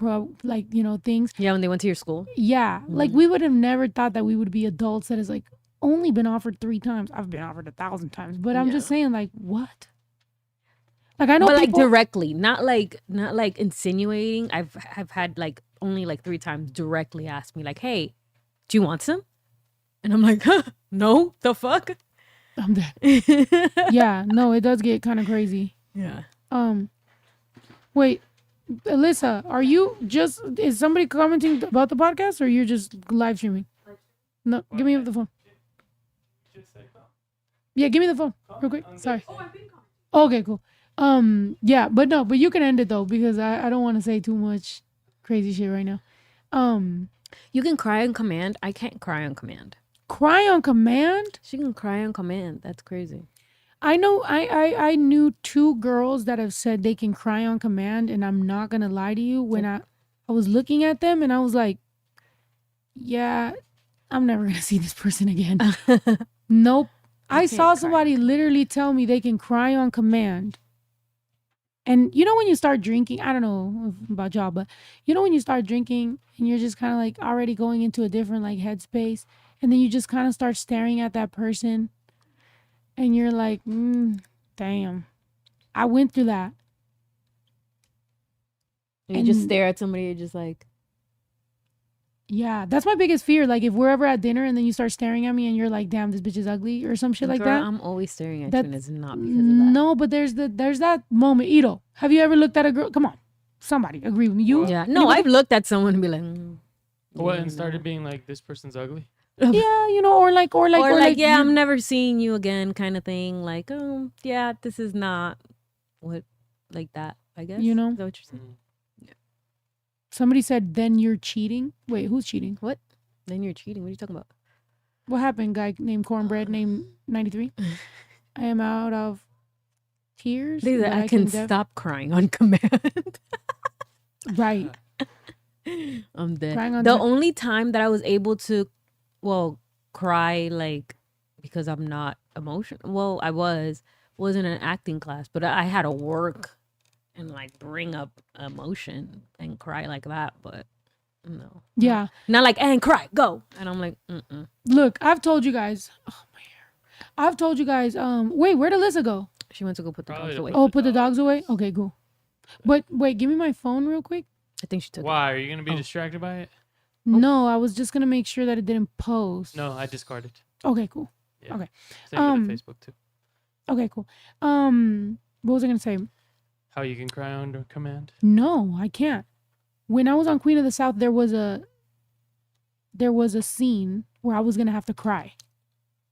things. Yeah, when they went to your school. Yeah. Like we would have never thought that we would be adults that is like only been offered 3 times. I've been offered 1,000 times, but I'm just saying like, what? Like I know But people, like directly, not like insinuating. I've had like only like 3 times directly ask me like, "Hey, do you want some?" And I'm like, "No, the fuck." I'm dead. Yeah, no, it does get kind of crazy. Yeah. Wait, Alyssa, is somebody commenting about the podcast or you're just live streaming? No, give me the phone. Yeah, give me the phone real quick. Sorry. Okay, cool. Yeah, but you can end it though because I don't want to say too much crazy shit right now. You can cry on command. I can't cry on command. Cry on command? She can cry on command. That's crazy. I know I knew 2 girls that have said they can cry on command, and I'm not gonna lie to you, when I was looking at them and I was like, yeah, I'm never gonna see this person again. Nope. I saw somebody literally tell me they can cry on command. And you know when you start drinking, I don't know about y'all, but you know when you start drinking and you're just kind of like already going into a different like headspace, and then you just kind of start staring at that person and you're like, damn, I went through that. You just stare at somebody, you're just like, yeah, that's my biggest fear. Like if we're ever at dinner and then you start staring at me and you're like, damn, this bitch is ugly or some shit like that. I'm always staring at you, and it's not because of that. No, but there's that moment. Ito, have you ever looked at a girl? Come on, somebody agree with me. You? Yeah. No, I've looked at someone and be like, what, and started being like, this person's ugly? Yeah, you know, or like, yeah, I'm never seeing you again, kind of thing. Like, oh, yeah, this is not what, like that. I guess. You know? Is that what you're saying? Somebody said, then you're cheating. Wait, who's cheating? What? Then you're cheating. What are you talking about? What happened? Guy named Cornbread, named 93. I am out of tears. I can stop crying on command. Right. I'm dead. The only time that I was able to, cry, like, because I'm not emotional. Well, I was in an acting class, but I had to work and like bring up emotion and cry like that, but no. Yeah. Not like, and cry, go. And I'm like, Look, I've told you guys. Oh, my hair. I've told you guys, wait, where'd Alyssa go? She went to go put the dogs away. Oh, put the dogs away? Okay, cool. But wait, give me my phone real quick. I think she took Why? Are you going to be distracted by it? No, I was just going to make sure that it didn't post. No, I discarded. Okay, cool. Yeah. Okay. Same to Facebook too. Okay, cool. What was I going to say? How you can cry under command? No, I can't. When I was on Queen of the South, there was a scene where I was going to have to cry.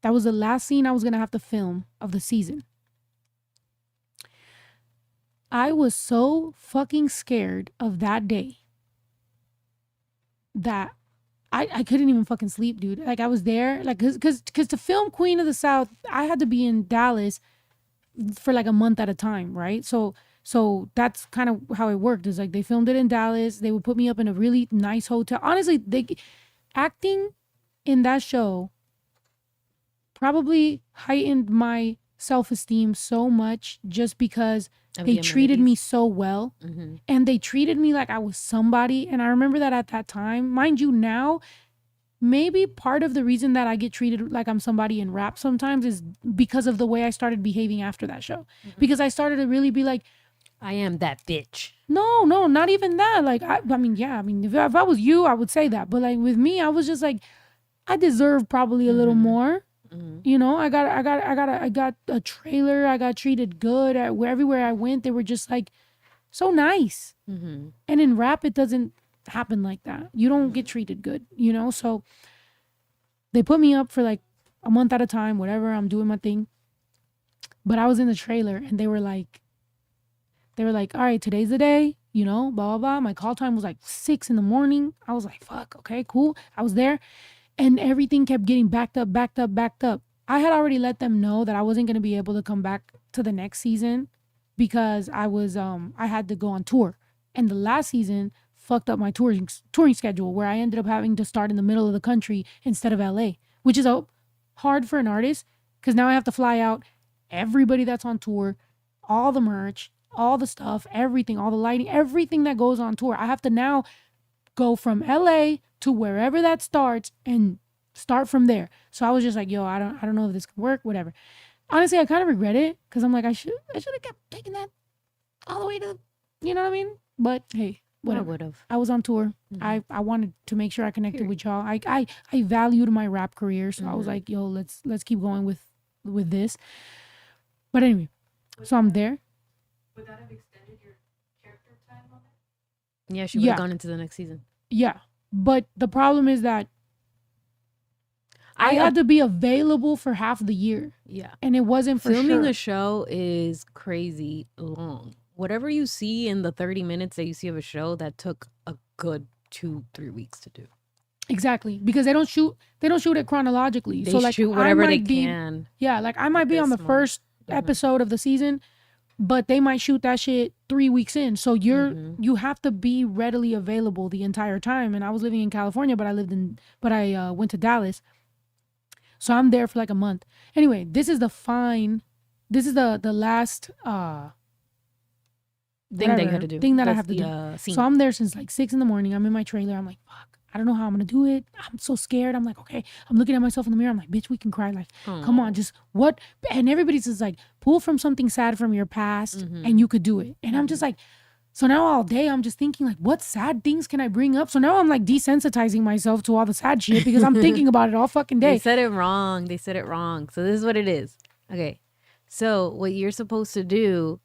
That was the last scene I was going to have to film of the season. I was so fucking scared of that day that I couldn't even fucking sleep, dude. Like I was there, like, cause to film Queen of the South, I had to be in Dallas for like a month at a time, right? So that's kind of how it worked. Is like they filmed it in Dallas. They would put me up in a really nice hotel. Honestly, acting in that show probably heightened my self-esteem so much just because they treated me so well. Mm-hmm. And they treated me like I was somebody. And I remember that at that time, mind you, now maybe part of the reason that I get treated like I'm somebody in rap sometimes is because of the way I started behaving after that show. Mm-hmm. Because I started to really be like, I am that bitch. No, not even that. Like, I mean, if I was you, I would say that. But like with me, I was just like, I deserve probably a little more. Mm-hmm. You know, I got a trailer. I got treated good everywhere I went. They were just like so nice. Mm-hmm. And in rap, it doesn't happen like that. You don't get treated good, you know? So they put me up for like a month at a time, whatever. I'm doing my thing. But I was in the trailer and they were like, all right, today's the day, you know, blah, blah, blah. My call time was like 6 a.m. I was like, fuck, okay, cool. I was there. And everything kept getting backed up. I had already let them know that I wasn't going to be able to come back to the next season because I had to go on tour. And the last season fucked up my touring schedule where I ended up having to start in the middle of the country instead of LA, which is hard for an artist because now I have to fly out everybody that's on tour, all the merch, all the stuff, everything, all the lighting, everything that goes on tour. I have to now go from LA to wherever that starts and start from there. So I was just like, yo, I don't know if this can work, whatever. Honestly, I kind of regret it because I'm like, I should have kept taking that all the way to, you know what I mean? But hey, whatever. I would have. I was on tour. Mm-hmm. I wanted to make sure I connected with y'all. I valued my rap career, so I was like, yo, let's keep going with this. But anyway, so I'm there. Would that have extended your character time on it? Yeah, she would have gone into the next season. Yeah. But the problem is that I had to be available for half the year. Yeah. And it wasn't for Filming sure. a show is crazy long. Whatever you see in the 30 minutes that you see of a show that took a good 2-3 weeks to do. Exactly, because they don't shoot it chronologically. They so like shoot whatever I they might be, can. yeah, like I might be on the this moment. first episode of the season, but they might shoot that shit 3 weeks in. So you have to be readily available the entire time. And I was living in California, but I went to Dallas. So I'm there for like a month. Anyway, this is the last Thing that you had to do. thing that I That's have to do. the scene. So I'm there since like 6 a.m. I'm in my trailer. I'm like, fuck, I don't know how I'm gonna do it. I'm so scared. I'm like, okay. I'm looking at myself in the mirror. I'm like, bitch, we can cry. Like, come on, just what? And everybody's just like, pull from something sad from your past, and you could do it. And I'm just like, so now all day I'm just thinking like, what sad things can I bring up? So now I'm like desensitizing myself to all the sad shit because I'm thinking about it all fucking day. They said it wrong. So this is what it is. Okay. So what you're supposed to do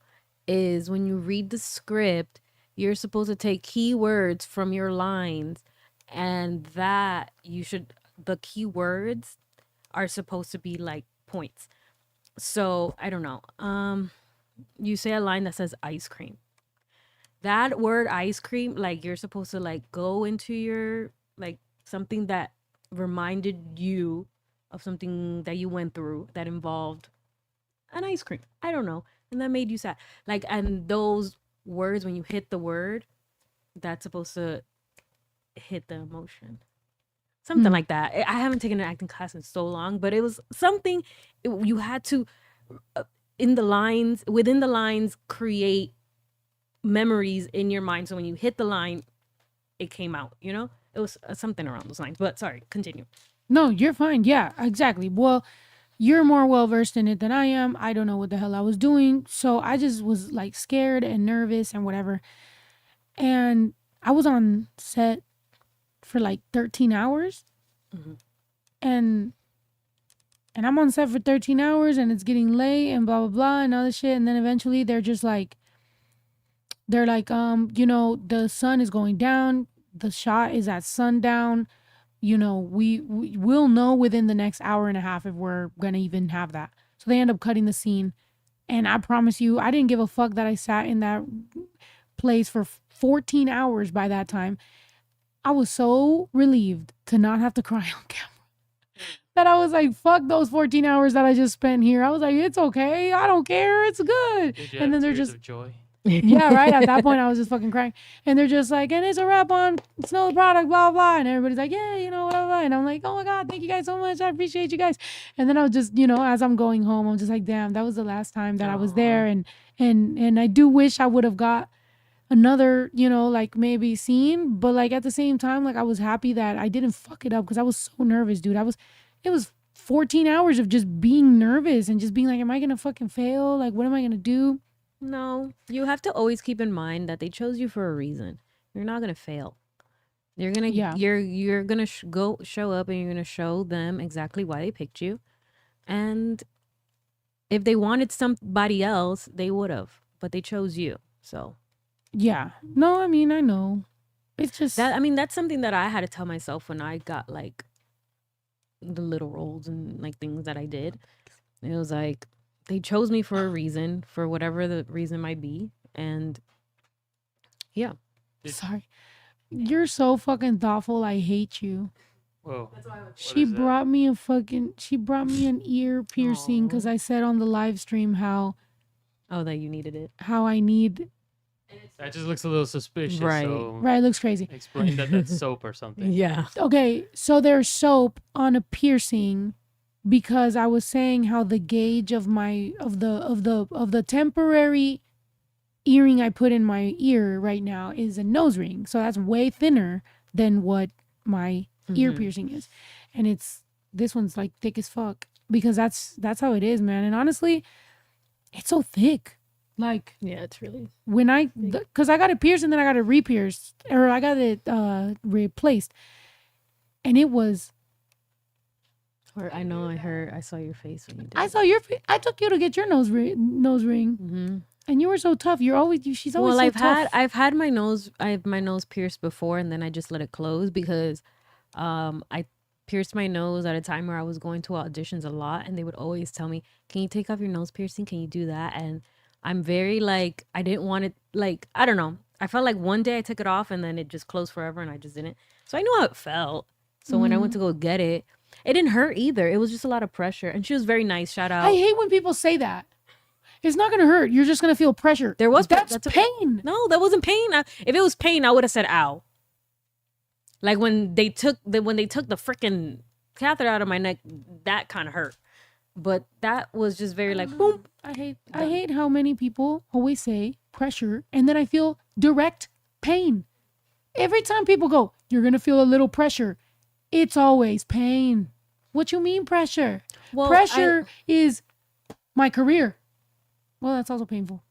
is when you read the script, you're supposed to take keywords from your lines, and the keywords are supposed to be like points. So I don't know. You say a line that says ice cream. That word ice cream, like you're supposed to like go into your like something that reminded you of something that you went through that involved an ice cream. I don't know. And that made you sad. Like, and those words, when you hit the word, that's supposed to hit the emotion. Something like that. I haven't taken an acting class in so long, but it was something you had to, within the lines, create memories in your mind. So when you hit the line, it came out, you know? It was something around those lines. But sorry, continue. No, you're fine. Yeah, exactly. Well, you're more well-versed in it than I am. I don't know what the hell I was doing. So I just was like scared and nervous and whatever. And I was on set for like 13 hours. And I'm on set for 13 hours and it's getting late and blah, blah, blah and all this shit. And then eventually they're like, you know, the sun is going down. The shot is at sundown. You know, we'll know within the next hour and a half if we're going to even have that. So they end up cutting the scene. And I promise you, I didn't give a fuck that I sat in that place for 14 hours by that time. I was so relieved to not have to cry on camera that I was like, fuck those 14 hours that I just spent here. I was like, it's okay. I don't care. It's good. And then they're just, of joy. yeah, right. At that point, I was just fucking crying. And they're just like, and it's a wrap on Snow the Product, blah, blah. And everybody's like, yeah, you know, blah, blah. And I'm like, oh my God, thank you guys so much. I appreciate you guys. And then I was just, you know, as I'm going home, I'm just like, damn, that was the last time that I was there. And I do wish I would have got another, you know, like maybe scene. But like at the same time, like I was happy that I didn't fuck it up because I was so nervous, dude. It was 14 hours of just being nervous and just being like, am I going to fucking fail? Like, what am I going to do? No, you have to always keep in mind that they chose you for a reason. You're not gonna fail. You're gonna you're gonna show up and you're gonna show them exactly why they picked you. And if they wanted somebody else, they would have, but they chose you. So yeah, no, I mean I know. It's just that. I mean that's something that I had to tell myself when I got like the little roles and like things that I did. It was like, they chose me for a reason, for whatever the reason might be. And yeah. Sorry. You're so fucking thoughtful. I hate you. Whoa. She brought me an ear piercing because I said on the live stream how that you needed it. How I need. That just looks a little suspicious. Right. So right. It looks crazy. Explain that's soap or something. Yeah. Okay. So there's soap on a piercing. Because I was saying how the gauge of the temporary earring I put in my ear right now is a nose ring. So that's way thinner than what my ear piercing is. And this one's like thick as fuck because that's how it is, man. And honestly, it's so thick. Like, yeah, it's really when because I got it pierced and then I got it re-pierced or I got it replaced. And it was. Or I know I saw your face when you did. I saw your face. I took you to get your nose ring, and you were so tough. She's always so tough. I've had my nose pierced before, and then I just let it close because, I pierced my nose at a time where I was going to auditions a lot, and they would always tell me, "Can you take off your nose piercing? Can you do that?" And I'm very like, I didn't want it. Like, I don't know. I felt like one day I took it off and then it just closed forever and I just didn't. So I knew how it felt. So when I went to go get it, it didn't hurt either. It was just a lot of pressure. And she was very nice. Shout out. I hate when people say that. It's not gonna hurt. You're just gonna feel pressure. There was that's that's pain. No, that wasn't pain. If it was pain, I would have said ow. Like when they took the freaking catheter out of my neck, that kind of hurt. But that was just very like boom. I hate how many people always say pressure and then I feel direct pain. Every time people go, you're gonna feel a little pressure. It's always pain. What you mean pressure? Well, pressure is my career. Well, that's also painful.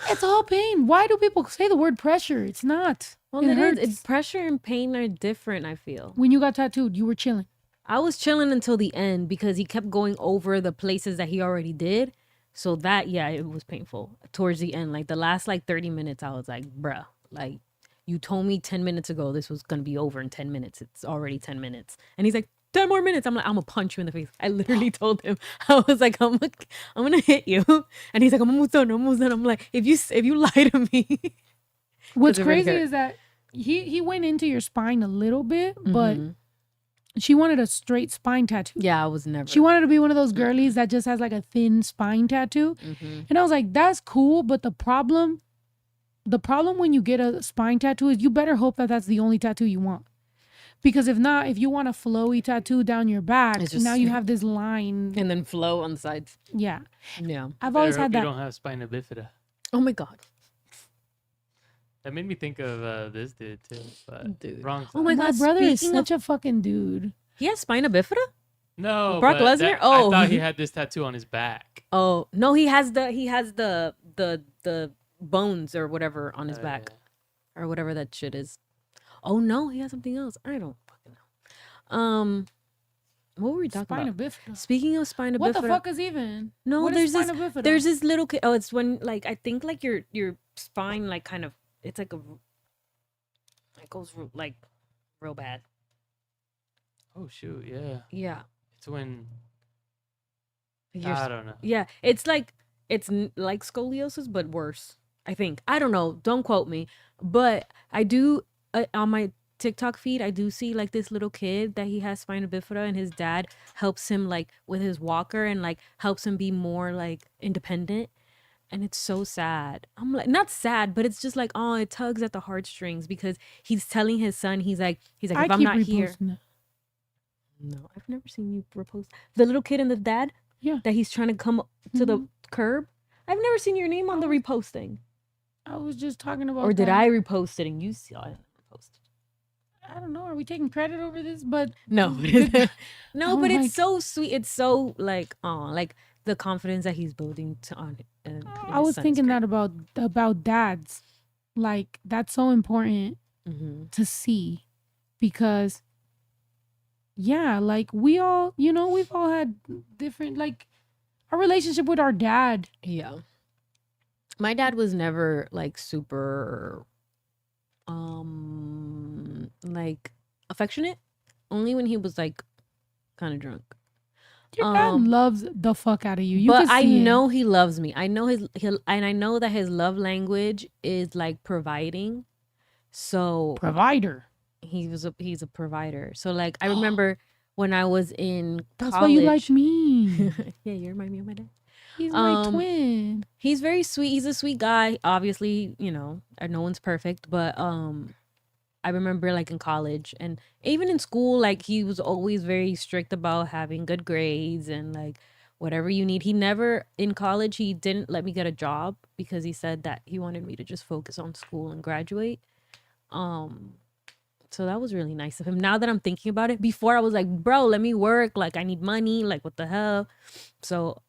It's all pain. Why do people say the word pressure? It's not. Well, it hurts. It's pressure and pain are different, I feel. When you got tattooed, you were chilling. I was chilling until the end because he kept going over the places that he already did. So that, yeah, it was painful towards the end. Like the last 30 minutes, I was like, bruh, like you told me 10 minutes ago this was going to be over in 10 minutes. It's already 10 minutes. And he's like, 10 more minutes. I'm like, I'm going to punch you in the face. I literally told him, I was like, I'm going to hit you. And he's like, I'm almost done. I'm like, if you lie to me. What's crazy is that he went into your spine a little bit, but she wanted a straight spine tattoo. Yeah, I was never. She wanted to be one of those girlies that just has like a thin spine tattoo. And I was like, that's cool. But the problem when you get a spine tattoo is you better hope that that's the only tattoo you want. Because if not, if you want a flowy tattoo down your back, now you have this line. And then flow on the sides. Yeah. Yeah. I've always had that. You don't have spina bifida. Oh my God. That made me think of this dude too. But Dude. wrong. Oh my My God. brother is speaking such a fucking dude. He has spina bifida? No, Brock but Lesnar? I Oh. thought he had this tattoo on his back. Oh, no, he has the bones or whatever on his back. Yeah. Or whatever that shit is. Oh no, he has something else. I don't fucking know. What were we talking Spina about? bifida. Speaking of spina What bifida. the fuck is even? No, What is spina bifida? there's this little kid. Oh, it's when I think your spine kind of it's like it goes real bad. Oh shoot, yeah. Yeah. It's when Your I don't know. Yeah, it's like scoliosis but worse. I think. I don't know. Don't quote me. But I do on my TikTok feed, I do see this little kid that he has spina bifida and his dad helps him with his walker and helps him be more independent. And it's so sad. I'm not sad, but it's just oh, it tugs at the heartstrings because he's telling his son, he's like, if I'm not here. Reposting it. No, I've never seen you repost the little kid and the dad. Yeah. That he's trying to come to the curb. I've never seen your name on the reposting. I was just talking about. Or did that. I repost it and you saw it reposted? I don't know. Are we taking credit over this? But No, no, Oh but my- it's so sweet. It's so the confidence that he's building on. I was thinking that about dads. That's so important to see because yeah, we all, we've all had different our relationship with our dad. Yeah. My dad was never super affectionate. Only when he was kind of drunk. Your dad loves the fuck out of you. But can I see it. know he loves me. I know and I know that his love language is providing. So provider. he's a provider. So I remember when I was in That's college. why you like me. Yeah, you remind me of my dad. He's my twin. He's very sweet. He's a sweet guy. Obviously, no one's perfect, but I remember in college and even in school, he was always very strict about having good grades and whatever you need. He never in college, he didn't let me get a job because he said that he wanted me to just focus on school and graduate. So that was really nice of him. Now that I'm thinking about it, before I was like, bro, let me work. I need money. What the hell? So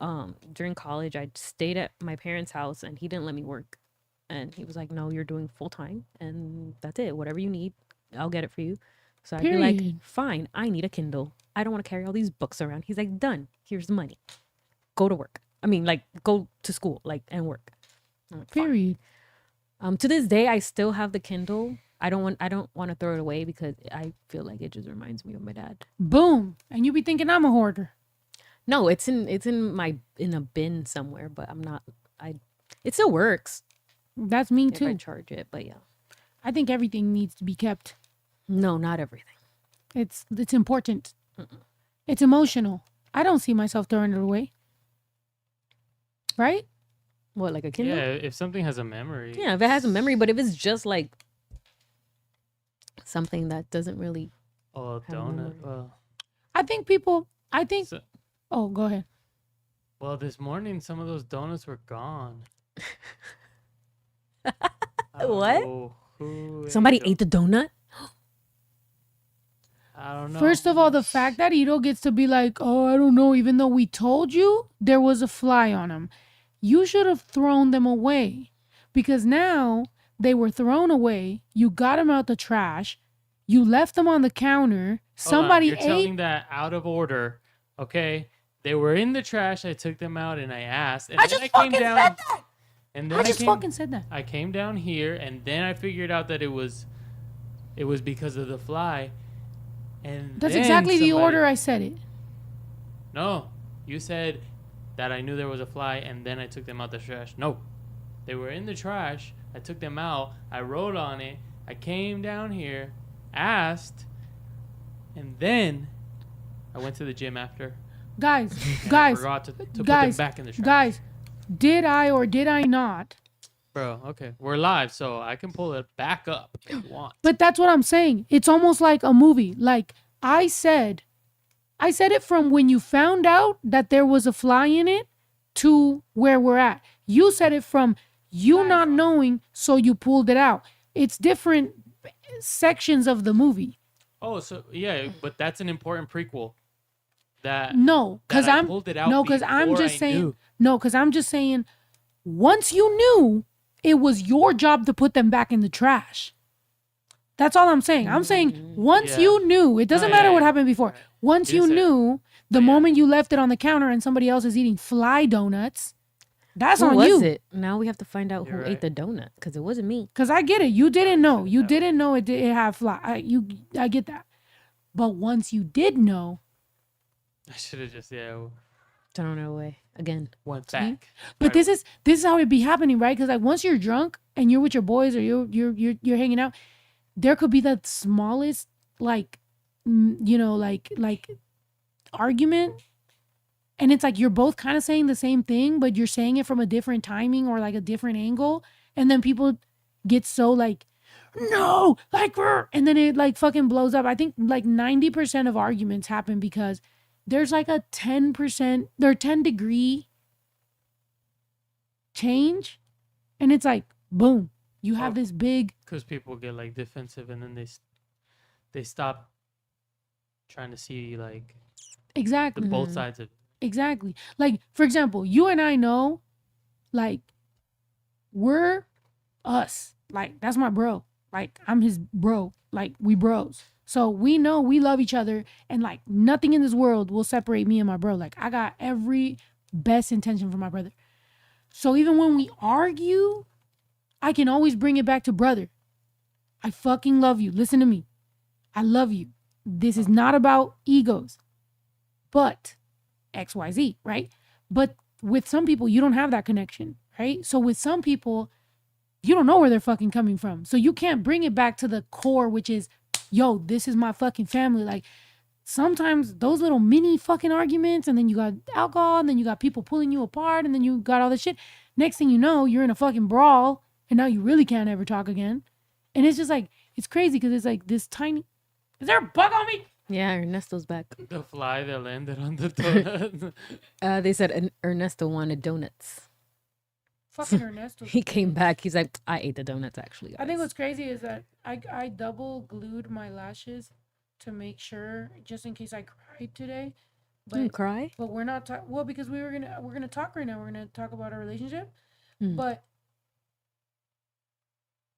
during college, I stayed at my parents' house and he didn't let me work. And he was like, no, you're doing full time. And that's it. Whatever you need, I'll get it for you. So I'd be like, Period. fine, I need a Kindle. I don't want to carry all these books around. He's like, done. Here's the money. Go to work. I mean, go to school, and work. I'm like, fine. Period. To this day, I still have the Kindle. I don't want to throw it away because I feel like it just reminds me of my dad. Boom. And you be thinking I'm a hoarder. No, it's in a bin somewhere, but I'm not. It still works. That's me if I too. charge it. But yeah, I think everything needs to be kept. no, not everything. It's important. It's emotional. I don't see myself throwing it away. Right? What, like a Kindle? Yeah, if something has a memory. Yeah, if it has a memory, but if it's just like something that doesn't really, Oh, a Have a memory. donut. Well, I think people. I think. so, Oh, go ahead. well, this morning some of those donuts were gone. I don't What? know who somebody ate 'em. ate the donut. I don't know. First of all, the fact that Ito gets to be like, oh, I don't know, even though we told you there was a fly on them, you should have thrown them away because now they were thrown away. You got them out the trash. You left them on the counter. Hold on, Somebody you're telling ate. that out of order. Okay, they were in the trash. I took them out and I asked. And I then just I came fucking down. said that. And then I just fucking said that. I came down here and then I figured out that it was because of the fly. And That's then exactly the somebody- order I said it. No, you said that I knew there was a fly and then I took them out the trash. No, they were in the trash. I took them out. I wrote on it. I came down here, asked, and then I went to the gym after. Guys, And I guys, forgot to put them guys, back in the trash. guys, did I or did I not? Bro, okay, we're live, so I can pull it back up if you want. But that's what I'm saying. It's almost like a movie. Like I said it from when you found out that there was a fly in it to where we're at. You said it from you not knowing, so you pulled it out. It's different sections of the movie. Oh, so yeah, but that's an important prequel. That No, because that I I'm pulled it out no, because I'm before just I saying knew. no, because I'm just saying once you knew, it was your job to put them back in the trash. That's all I'm saying. I'm saying once Yeah. you knew, it doesn't No, matter yeah, what yeah. happened before. Right. Once You you said- knew, the yeah. moment you left it on the counter and somebody else is eating fly donuts, that's Who on was you. it? Now we have to find out You're who right. ate the donut because it wasn't me. Because I get it. You didn't know. said it You that way. didn't know it had fly. I get that. But once you did know, I should have just Thrown it away again. went See? back. but Right. this is how it be happening, right? Because like once you're drunk and you're with your boys or you're hanging out, there could be the smallest like like argument, and it's like you're both kind of saying the same thing, but you're saying it from a different timing or like a different angle, and then people get so like no like and then it like fucking blows up. I think like 90% of arguments happen because there's like a 10% or 10-degree change, and it's like boom, you have Oh. this big Because people get like defensive and then they stop trying to see like exactly the both Mhm. sides of exactly like for example, you and I know like we're us, like that's my bro, like I'm his bro, like we bros, so we know we love each other, and like nothing in this world will separate me and my bro. Like I got every best intention for my brother, so even when we argue, I can always bring it back to brother. I fucking love you. Listen to me. I love you. This is not about egos, but XYZ, right? But with some people, you don't have that connection, right? So with some people, you don't know where they're fucking coming from. So you can't bring it back to the core, which is, yo, this is my fucking family. Like sometimes those little mini fucking arguments, and then you got alcohol, and then you got people pulling you apart, and then you got all this shit. Next thing you know, you're in a fucking brawl, and now you really can't ever talk again. And it's just like, it's crazy because it's like this tiny. Is there a bug on me? Yeah, Ernesto's back. the fly that landed on the donut. They said Ernesto wanted donuts. Fucking Ernesto. He came back. He's like, I ate the donuts actually. I think guys." what's crazy is that I double glued my lashes to make sure, just in case I cried today. You didn't But cry. but we're not well, because we're gonna talk right now. We're gonna talk about our relationship. Mm.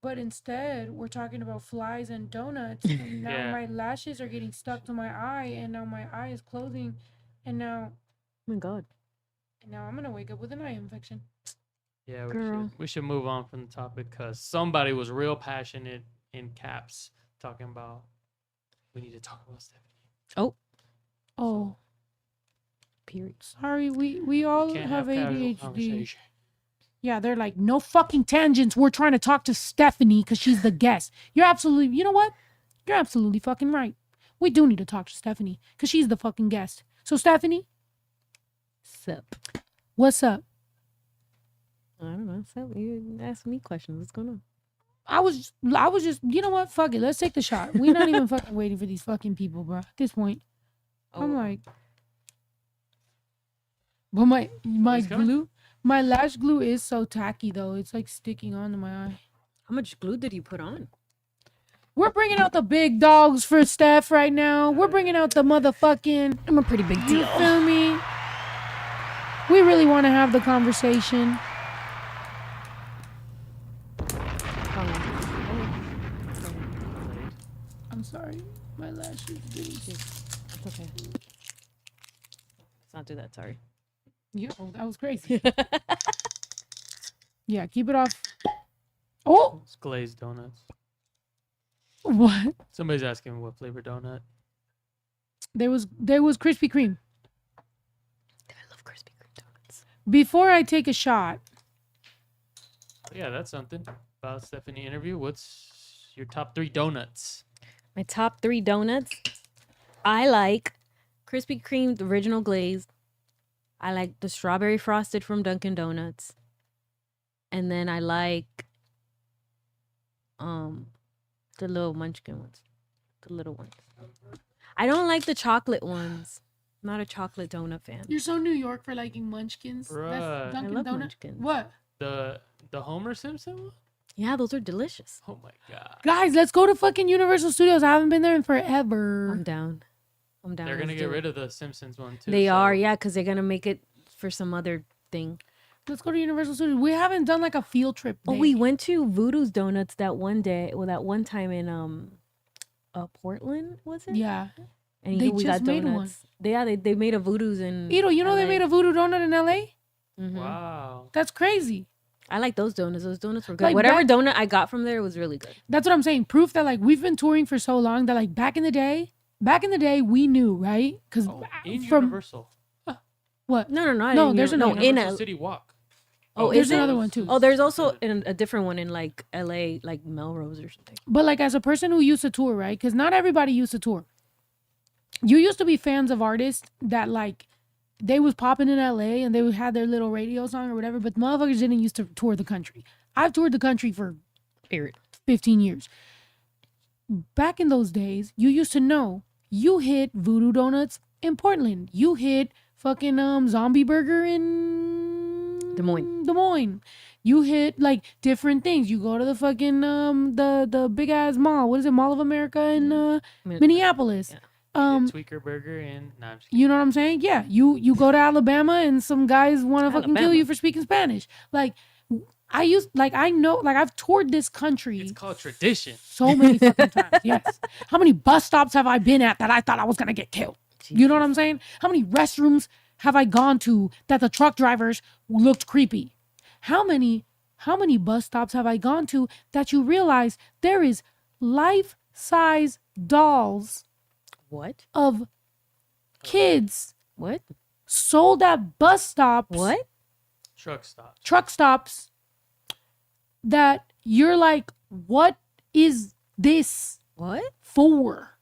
But instead we're talking about flies and donuts, and now Yeah. my lashes are getting stuck to my eye, and now my eye is closing, and now Oh my god. I'm gonna wake up with an eye infection. Yeah, Girl. we should move on from the topic because somebody was real passionate in caps talking about we need to talk about Stephanie. Oh, Period. sorry, we all Can't have casual ADHD. conversation. Yeah, they're like, no fucking tangents. We're trying to talk to Stephanie because she's the guest. You're absolutely, you know what? You're absolutely fucking right. We do need to talk to Stephanie because she's the fucking guest. So, Stephanie, Sup? what's up? I don't know. So you ask me questions. What's going on? I was just, you know what? Fuck it. Let's take the shot. We're not even fucking waiting for these fucking people, bro. At this point, I'm like, but my He's coming? glue, my lash glue is so tacky though. It's like sticking onto my eye. How much glue did you put on? We're bringing out the big dogs for Steph right now. We're bringing out the motherfucking. I'm a pretty big You deal. feel me? We really want to have the conversation. I'm sorry. My lash is getting. It's okay. Let's not do that. Sorry. Yo, that was crazy. Yeah, keep it off. Oh, It's glazed donuts. what? Somebody's asking what flavor donut. There was Krispy Kreme. I love Krispy Kreme donuts. Before I take a shot, Oh, yeah, that's something about Stephanie interview. What's your top 3 donuts? My top 3 donuts. I like Krispy Kreme the original glazed. I like the strawberry frosted from Dunkin' Donuts. And then I like the little munchkin ones. The little ones. I don't like the chocolate ones. I'm not a chocolate donut fan. you're so New York for liking munchkins. Bruh. That's Dunkin' I love Donut. munchkins. What? The Homer Simpson one? Yeah, those are delicious. Oh my god. Guys, let's go to fucking Universal Studios. I haven't been there in forever. I'm down. I'm down. They're gonna Let's get do it. rid of the Simpsons one too. They so- are, yeah, because they're gonna make it for some other thing. Let's go to Universal Studios. We haven't done like a field trip. Oh, day. we went to Voodoo's Donuts that one day. Well, that one time in Portland, was it? Yeah. And They we just got made donuts. They made a Voodoo's in. Ito, you know they LA. made a voodoo donut in LA? Mhm. Wow. That's crazy. I like those donuts. Those donuts were good. Like Whatever back- donut I got from there was really good. That's what I'm saying. Proof that like we've been touring for so long that like back in the day we knew, right? Because Oh, in from Universal. what? No, No, there's no another in Universal a. City Walk. Oh, there's is it? another one too. Oh, there's also a different one in like LA, like Melrose or something. But like as a person who used to tour, right? Because not everybody used to tour. You used to be fans of artists that like they was popping in LA and they had their little radio song or whatever, but motherfuckers didn't used to tour the country. I've toured the country for Period. 15 years. Back in those days, you used to know you hit Voodoo Donuts in Portland. You hit fucking Zombie Burger in Des Moines. Des Moines. You hit like different things. You go to the fucking the big ass mall. What is it? Mall of America in Minneapolis. Yeah. Tweaker Burger and nah, I'm just kidding. You know what I'm saying? Yeah. You go to Alabama and some guys want to fucking kill Alabama. you for speaking Spanish. Like I know I've toured this country It's called tradition. so many fucking times. Yes. How many bus stops have I been at that I thought I was gonna get killed? You know what I'm saying? How many restrooms have I gone to that the truck drivers looked creepy? How many bus stops have I gone to that you realize there is life-size dolls What? of kids What? sold at bus stops, What? Truck stop. truck stops, that you're like, what is this What? for?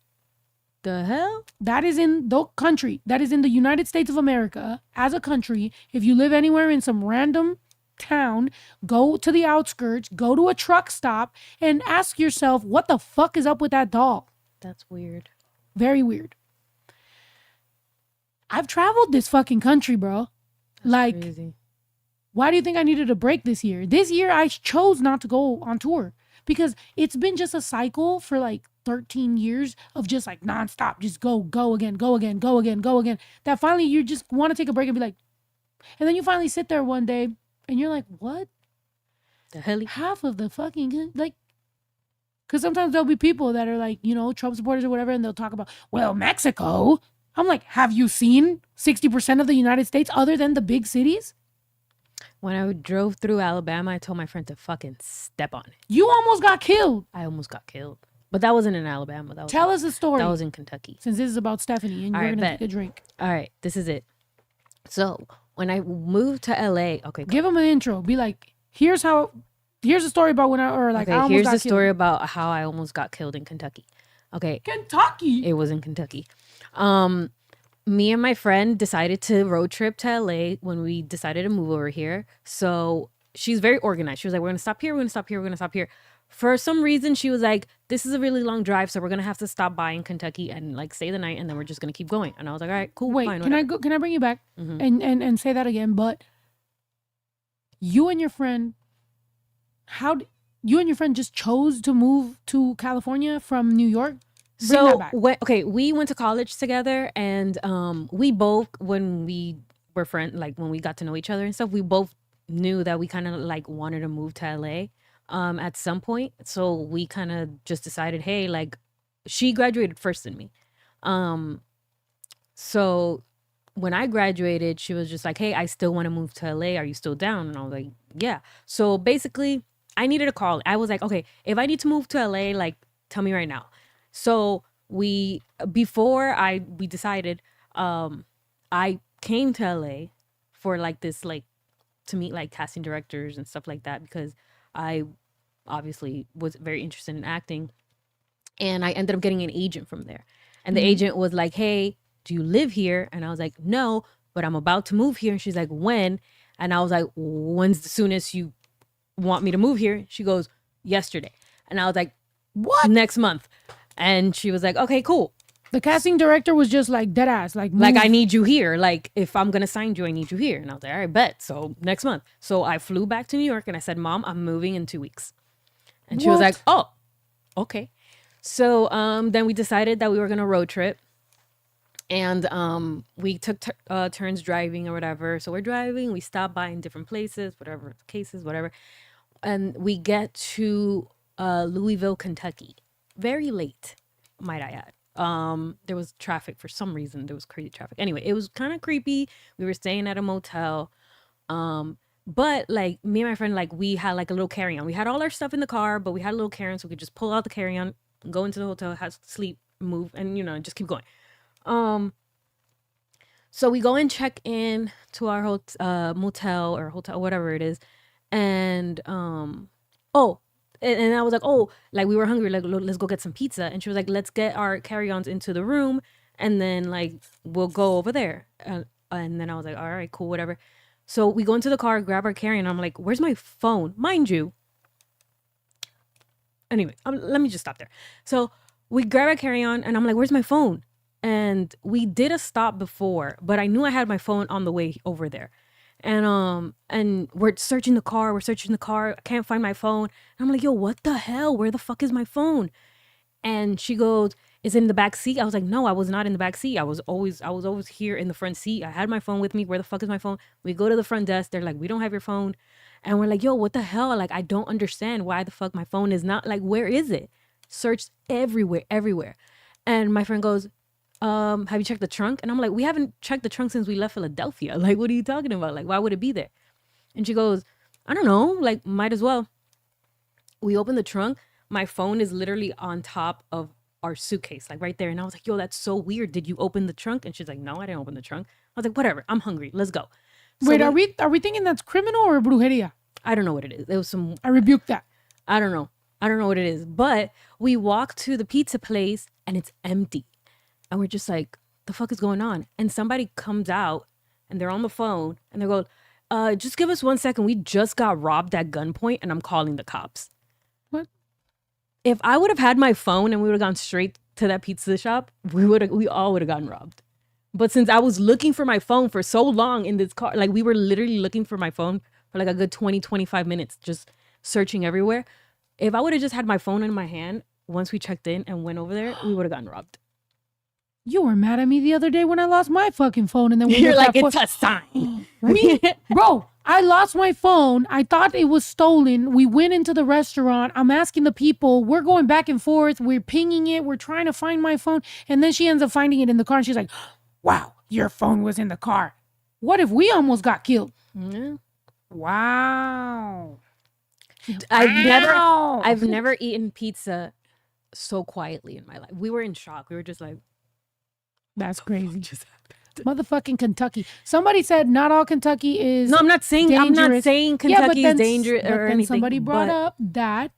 The hell? That is in the country. That is in the United States of America as a country. If you live anywhere in some random town, go to the outskirts, go to a truck stop, and ask yourself, what the fuck is up with that doll? That's weird. Very weird. I've traveled this fucking country, bro. Like, Crazy. why do you think I needed a break this year? This year, I chose not to go on tour because it's been just a cycle for like 13 years of just like nonstop, just go again, go again, go again, go again. That finally you just want to take a break and be like, and then you finally sit there one day and you're like, what? The hell? Half of the fucking, like, because sometimes there'll be people that are like, you know, Trump supporters or whatever, and they'll talk about, well, Mexico. I'm like, have you seen 60% of the United States other than the big cities? When I drove through Alabama, I told my friend to fucking step on it. You almost got killed. I almost got killed. But that wasn't in Alabama. That was Tell us the story. That was in Kentucky. Since this is about Stephanie and All you're right, going to bet. take a drink. All right, this is it. So when I moved to LA, okay, go. Give him an intro. Be like, Here's a story about when I almost here's got the story killed. about how I almost got killed in Kentucky. Okay, Kentucky. it was in Kentucky. Me and my friend decided to road trip to LA when we decided to move over here. So she's very organized. She was like, we're gonna stop here, we're gonna stop here, we're gonna stop here. For some reason, she was like, this is a really long drive, so we're gonna have to stop by in Kentucky and like stay the night, and then we're just gonna keep going. And I was like, all right, cool, Wait, fine, can I whatever. go? Can I bring you back Mhm. and say that again? But you and your friend, you and your friend just chose to move to California from New York? Bring that back. We went to college together, and we both, when we were friends, like when we got to know each other and stuff, we both knew that we kind of like wanted to move to LA at some point. So we kind of just decided, hey, like she graduated first than me. So when I graduated, she was just like, hey, I still want to move to LA. Are you still down? And I was like, yeah. So basically, I needed a call. I was like, okay, if I need to move to LA, like tell me right now. So we decided, I came to LA for like this, like to meet like casting directors and stuff like that, because I obviously was very interested in acting, and I ended up getting an agent from there. And the agent was like, hey, do you live here? And I was like, no, but I'm about to move here. And she's like, when? And I was like, when's the soonest you want me to move here? She goes, yesterday. And I was like, what? Next month. And she was like, okay, cool. The casting director was just like dead ass, like Like, move. I need you here. Like, if I'm gonna sign you, I need you here. And I was like, all right, bet. So next month. So I flew back to New York and I said, Mom, I'm moving in 2 weeks. And she was What? like, oh, okay. So then we decided that we were gonna road trip. And we took turns driving or whatever. So we're driving, we stop by in different places, whatever cases, whatever. And we get to Louisville, Kentucky. Very late, might I add. There was traffic for some reason. There was crazy traffic. Anyway, it was kind of creepy. We were staying at a motel. But like me and my friend, like we had like a little carry-on. We had all our stuff in the car, but we had a little carry-on, so we could just pull out the carry-on, go into the hotel, have sleep, move, and just keep going. So we go and check in to our motel or hotel, whatever it is, and and I was like, oh, like we were hungry, like let's go get some pizza. And she was like, let's get our carry-ons into the room, and then like we'll go over there. And then I was like, all right, cool, whatever. So we go into the car, grab our carry-on. I'm like, where's my phone? Mind you. Anyway, let me just stop there. So we grab our carry-on, and I'm like, where's my phone? And we did a stop before, but I knew I had my phone on the way over there. And we're searching the car. I can't find my phone. And I'm like, yo, what the hell? Where the fuck is my phone? And she goes, is it in the back seat? I was like, no, I was not in the back seat. I was always here in the front seat. I had my phone with me. Where the fuck is my phone? We go to the front desk. They're like, we don't have your phone. And we're like, yo, what the hell? Like, I don't understand why the fuck my phone is not, like, where is it? Searched everywhere. And my friend goes, have you checked the trunk? And I'm like, we haven't checked the trunk since we left Philadelphia. Like, what are you talking about? Like, why would it be there? And she goes, I don't know, like, might as well. We open the trunk. My phone is literally on top of our suitcase, like right there. And I was like, yo, that's so weird. Did you open the trunk? And she's like, no, I didn't open the trunk. I was like, whatever, I'm hungry. Let's go. So Wait, are we thinking that's criminal or brujeria? I don't know what it is. It was some, I rebuke that. I don't know what it is. But we walk to the pizza place and it's empty. And we're just like, the fuck is going on? And somebody comes out and they're on the phone and they go, just give us 1 second. We just got robbed at gunpoint and I'm calling the cops. What? If I would have had my phone and we would have gone straight to that pizza shop, we all would have gotten robbed. But since I was looking for my phone for so long in this car, like we were literally looking for my phone for like a good 20-25 minutes, just searching everywhere. If I would have just had my phone in my hand, once we checked in and went over there, we would have gotten robbed. You were mad at me the other day when I lost my fucking phone, and then You're like, it's a sign. Bro, I lost my phone. I thought it was stolen. We went into the restaurant. I'm asking the people. We're going back and forth. We're pinging it. We're trying to find my phone. And then she ends up finding it in the car. And she's like, wow, your phone was in the car. What if we almost got killed? Yeah. Wow. I've never eaten pizza so quietly in my life. We were in shock. We were just like, that's crazy. Motherfucking Kentucky. Somebody said not all Kentucky is No, I'm not saying dangerous. Kentucky is dangerous or anything. Somebody brought up that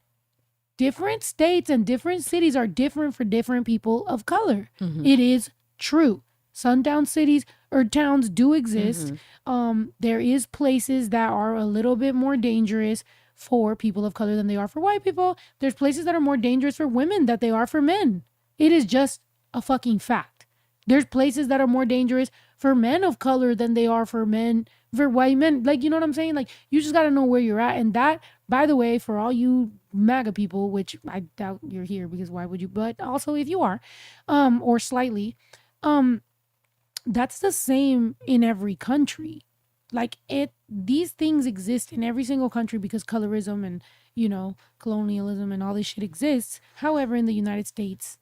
different states and different cities are different for different people of color. It is true. Sundown cities or towns do exist. There is places that are a little bit more dangerous for people of color than they are for white people. There's places that are more dangerous for women than they are for men. It is just a fucking fact. There's places that are more dangerous for men of color than they are for white men. Like, you know what I'm saying? Like, you just got to know where you're at. And that, by the way, for all you MAGA people, which I doubt you're here because why would you? But also if you are, or slightly, that's the same in every country. Like these things exist in every single country because colorism and, you know, colonialism and all this shit exists. However, in the United States,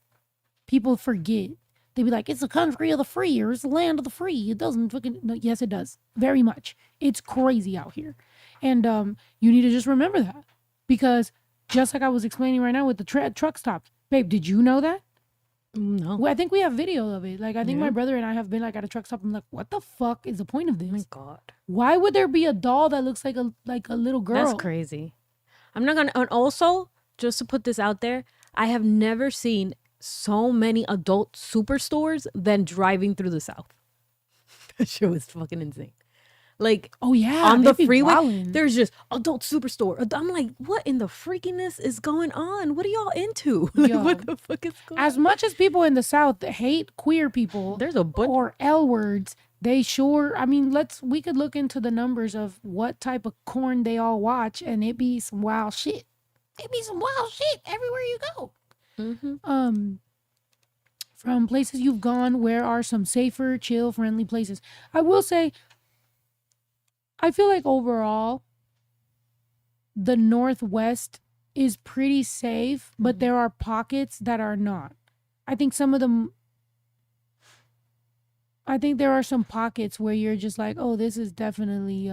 people forget. They be like, it's the country of the free or it's the land of the free. It doesn't fucking, no, yes, it does. Very much. It's crazy out here. And you need to just remember that. Because just like I was explaining right now with the truck stops. Babe, did you know that? No. Well, I think we have video of it. Like, I think my brother and I have been like at a truck stop. I'm like, what the fuck is the point of this? Oh my God. Why would there be a doll that looks like a little girl? That's crazy. I'm not gonna. And also, just to put this out there, I have never seen so many adult superstores than driving through the South. That shit was fucking insane. Like, oh yeah, on the be freeway, wildin'. there's just adult superstore. I'm like, what in the freakiness is going on? What are y'all into? Like, Yo, what the fuck is going on? As much as people in the South hate queer people, There's a bunch or L words, they sure. I mean, we could look into the numbers of what type of corn they all watch, and it be some wild shit. It be some wild shit everywhere you go. From places you've gone, where are some safer, chill, friendly places? I will say, I feel like overall, the Northwest is pretty safe, but there are pockets that are not. I think there are some pockets where you're just like, oh, this is definitely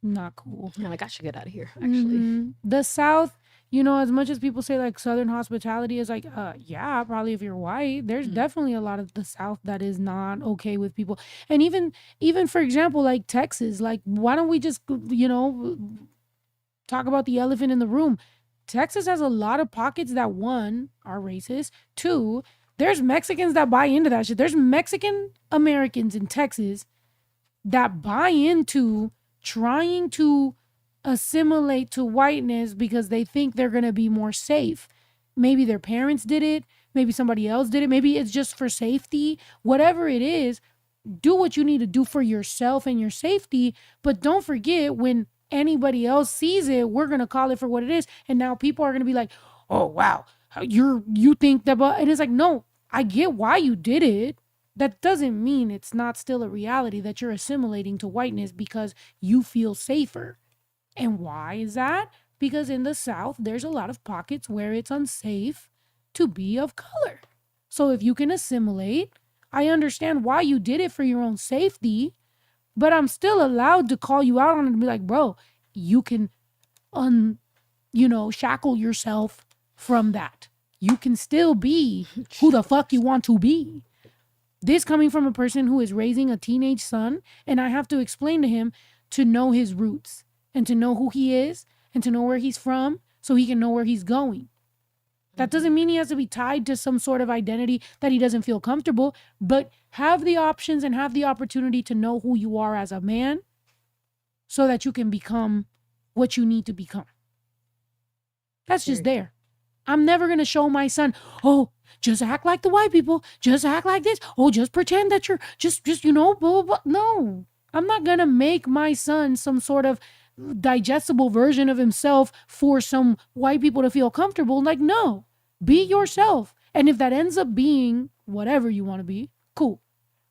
not cool. Yeah, like I should get out of here, actually. The South, you know, as much as people say like Southern hospitality is like, yeah, probably if you're white, there's definitely a lot of the South that is not okay with people. And even for example, like Texas, like why don't we just, you know, talk about the elephant in the room? Texas has a lot of pockets that, one, are racist. Two, there's Mexicans that buy into that shit. There's Mexican Americans in Texas that buy into trying to assimilate to whiteness because they think they're going to be more safe. Maybe their parents did it. Maybe somebody else did it. Maybe it's just for safety. Whatever it is, do what you need to do for yourself and your safety. But don't forget, when anybody else sees it, we're going to call it for what it is. And now people are going to be like, oh, wow, you think that, but, and it's like, no, I get why you did it. That doesn't mean it's not still a reality that you're assimilating to whiteness because you feel safer. And why is that? Because in the South, there's a lot of pockets where it's unsafe to be of color. So if you can assimilate, I understand why you did it for your own safety, but I'm still allowed to call you out on it and be like, bro, you can, shackle yourself from that. You can still be who the fuck you want to be. This coming from a person who is raising a teenage son, and I have to explain to him to know his roots and to know who he is and to know where he's from so he can know where he's going. That doesn't mean he has to be tied to some sort of identity that he doesn't feel comfortable, but have the options and have the opportunity to know who you are as a man so that you can become what you need to become. That's just there. I'm never going to show my son, oh, just act like the white people. Just act like this. Oh, just pretend that you're just blah, blah, blah. No, I'm not going to make my son some sort of digestible version of himself for some white people to feel comfortable. Like, no, be yourself. And if that ends up being whatever you want to be, cool.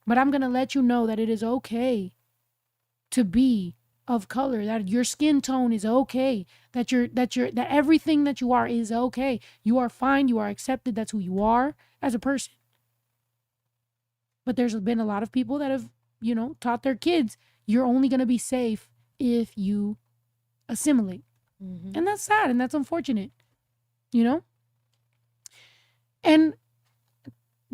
But I'm going to let you know that it is okay to be of color, that your skin tone is okay, that everything that you are is okay. You are fine. You are accepted. That's who you are as a person. But there's been a lot of people that have, taught their kids, you're only going to be safe if you assimilate. And that's sad and that's unfortunate, And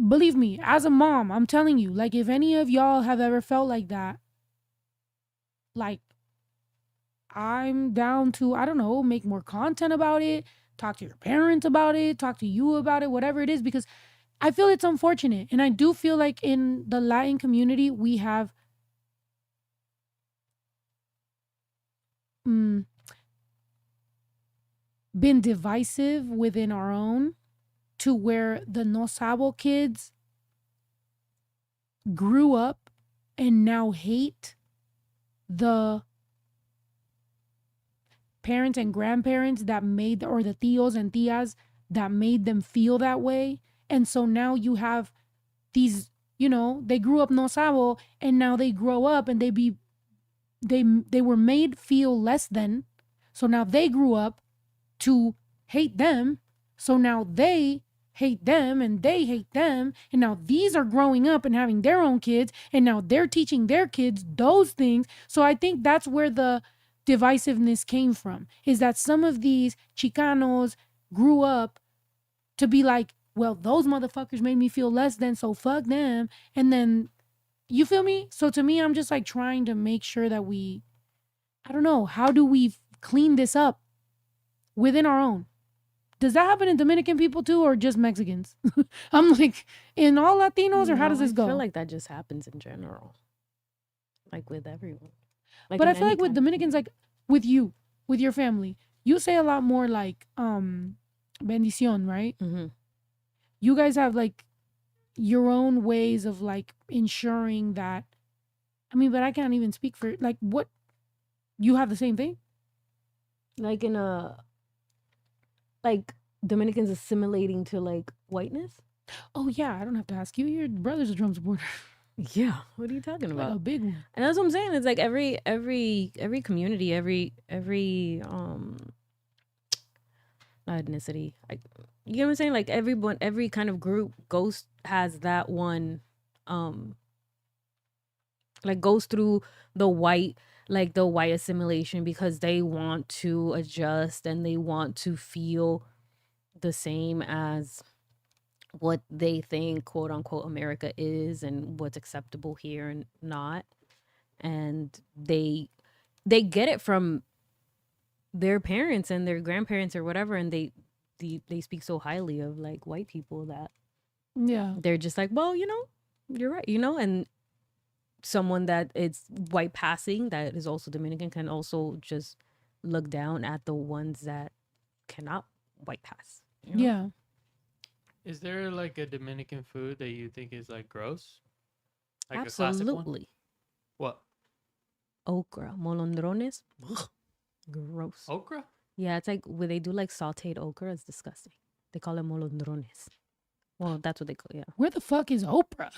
believe me, as a mom, I'm telling you, like, if any of y'all have ever felt like that, like, I'm down to, I don't know, make more content about it, talk to your parents about it, talk to you about it, whatever it is, because I feel it's unfortunate. And I do feel like in the Latin community, we have been divisive within our own, to where the no sabo kids grew up and now hate the parents and grandparents that made, or the tios and tias that made them feel that way. And so now you have these, they grew up no sabo, and now they grow up and they were made feel less than. So now they grew up to hate them. So now they hate them and they hate them. And now these are growing up and having their own kids, and now they're teaching their kids those things. So I think that's where the divisiveness came from, is that some of these Chicanos grew up to be like, well, those motherfuckers made me feel less than, so fuck them. And then, you feel me? So to me, I'm just like trying to make sure that I don't know, how do we clean this up within our own? Does that happen in Dominican people too, or just Mexicans? I'm like, in all Latinos, or how does this go? I feel like that just happens in general, like with everyone. Like, but I feel like with Dominicans, like with you, with your family, you say a lot more like bendición, right? Mm-hmm. You guys have like your own ways of like ensuring that. I mean, but I can't even speak for, like, what, you have the same thing? Like like Dominicans assimilating to like whiteness. Oh yeah, I don't have to ask you. Your brother's a drum supporter. Yeah, what are you talking about? Like a big one. And that's what I'm saying. It's like every community, every not ethnicity. Like, you know what I'm saying? Like every kind of group has that one, like goes through the white assimilation because they want to adjust and they want to feel the same as what they think quote unquote America is and what's acceptable here and not. And they get it from their parents and their grandparents or whatever, and they speak so highly of like white people that they're just like, well, you're right, and someone that is white passing that is also Dominican can also just look down at the ones that cannot white pass. Yeah. Is there like a Dominican food that you think is like gross? Like a classic one? Absolutely. What? Okra, molondrones. Ugh, gross. Okra? Yeah, it's like where they do like sauteed okra. It's disgusting. They call it molondrones. Well, that's what they call. Yeah. Where the fuck is Oprah?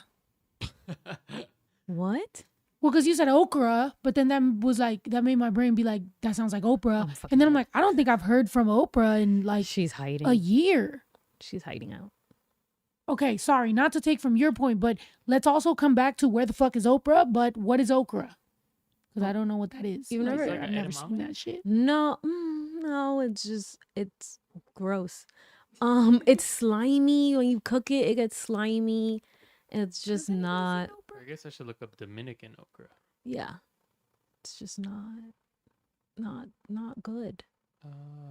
What? Well, because you said okra, but then that made my brain be like, that sounds like Oprah. And then I'm like, I don't think I've heard from Oprah in like she's hiding a year. She's hiding out. Okay, sorry, not to take from your point, but let's also come back to where the fuck is Oprah, but what is okra? Because I don't know what that is. You've never, like I've an never edamame? seen that shit. No, it's gross. It's slimy when you cook it. It gets slimy. It's just not. I guess I should look up Dominican okra. Yeah, it's just not good.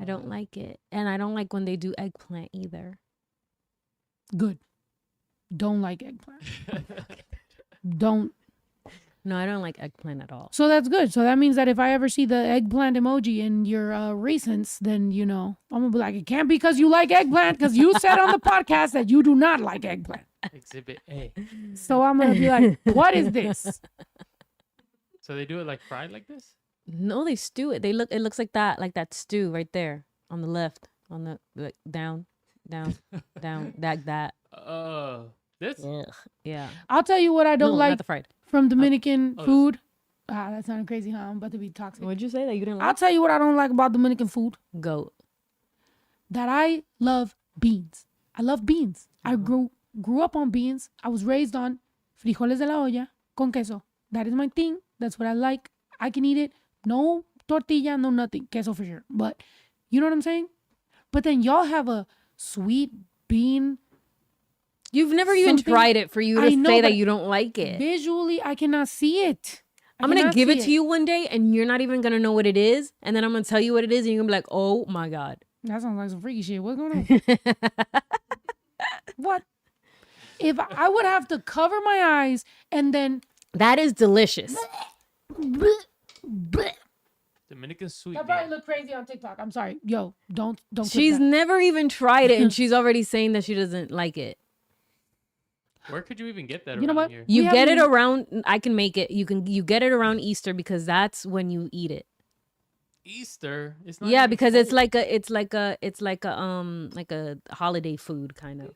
I don't like it, and I don't like when they do eggplant either. Good. Don't like eggplant. Don't. No, I don't like eggplant at all. So that's good. So that means that if I ever see the eggplant emoji in your recents, then, I'm going to be like, it can't be because you like eggplant, because you said on the podcast that you do not like eggplant. Exhibit A. So I'm going to be like, what is this? So they do it like fried like this? No, they stew it. It looks like that stew right there on the left, on the like, down, that. This? Ugh, yeah. I'll tell you what I don't No, like not the fried. from Dominican this. food. That sounded crazy, huh? I'm about to be toxic. What'd you say that you didn't I'll like? tell you what I don't like about Dominican food. Goat. That I love beans. I love beans. I grew up on beans. I was raised on frijoles de la olla con queso. That is my thing. That's what I like. I can eat it. No tortilla, no nothing. Queso for sure. But you know what I'm saying? But then y'all have a sweet bean You've never even something- tried it for you to I know, say that but you don't like it. Visually, I cannot see it. I'm going to give it to you one day and you're not even going to know what it is. And then I'm going to tell you what it is and you're going to be like, oh my God. That sounds like some freaky shit. What's going on? What? If I would have to cover my eyes and then That is delicious. Dominican sweet that bean. probably look crazy on TikTok. I'm sorry. Yo, don't clip She's that. never even tried it and she's already saying that she doesn't like it. Where could you even get that You know around what? here? You We get it haven't- around, I can make it. You get it around Easter because that's when you eat it. Easter? It's not Yeah, even because it's cold. like a holiday food kind of.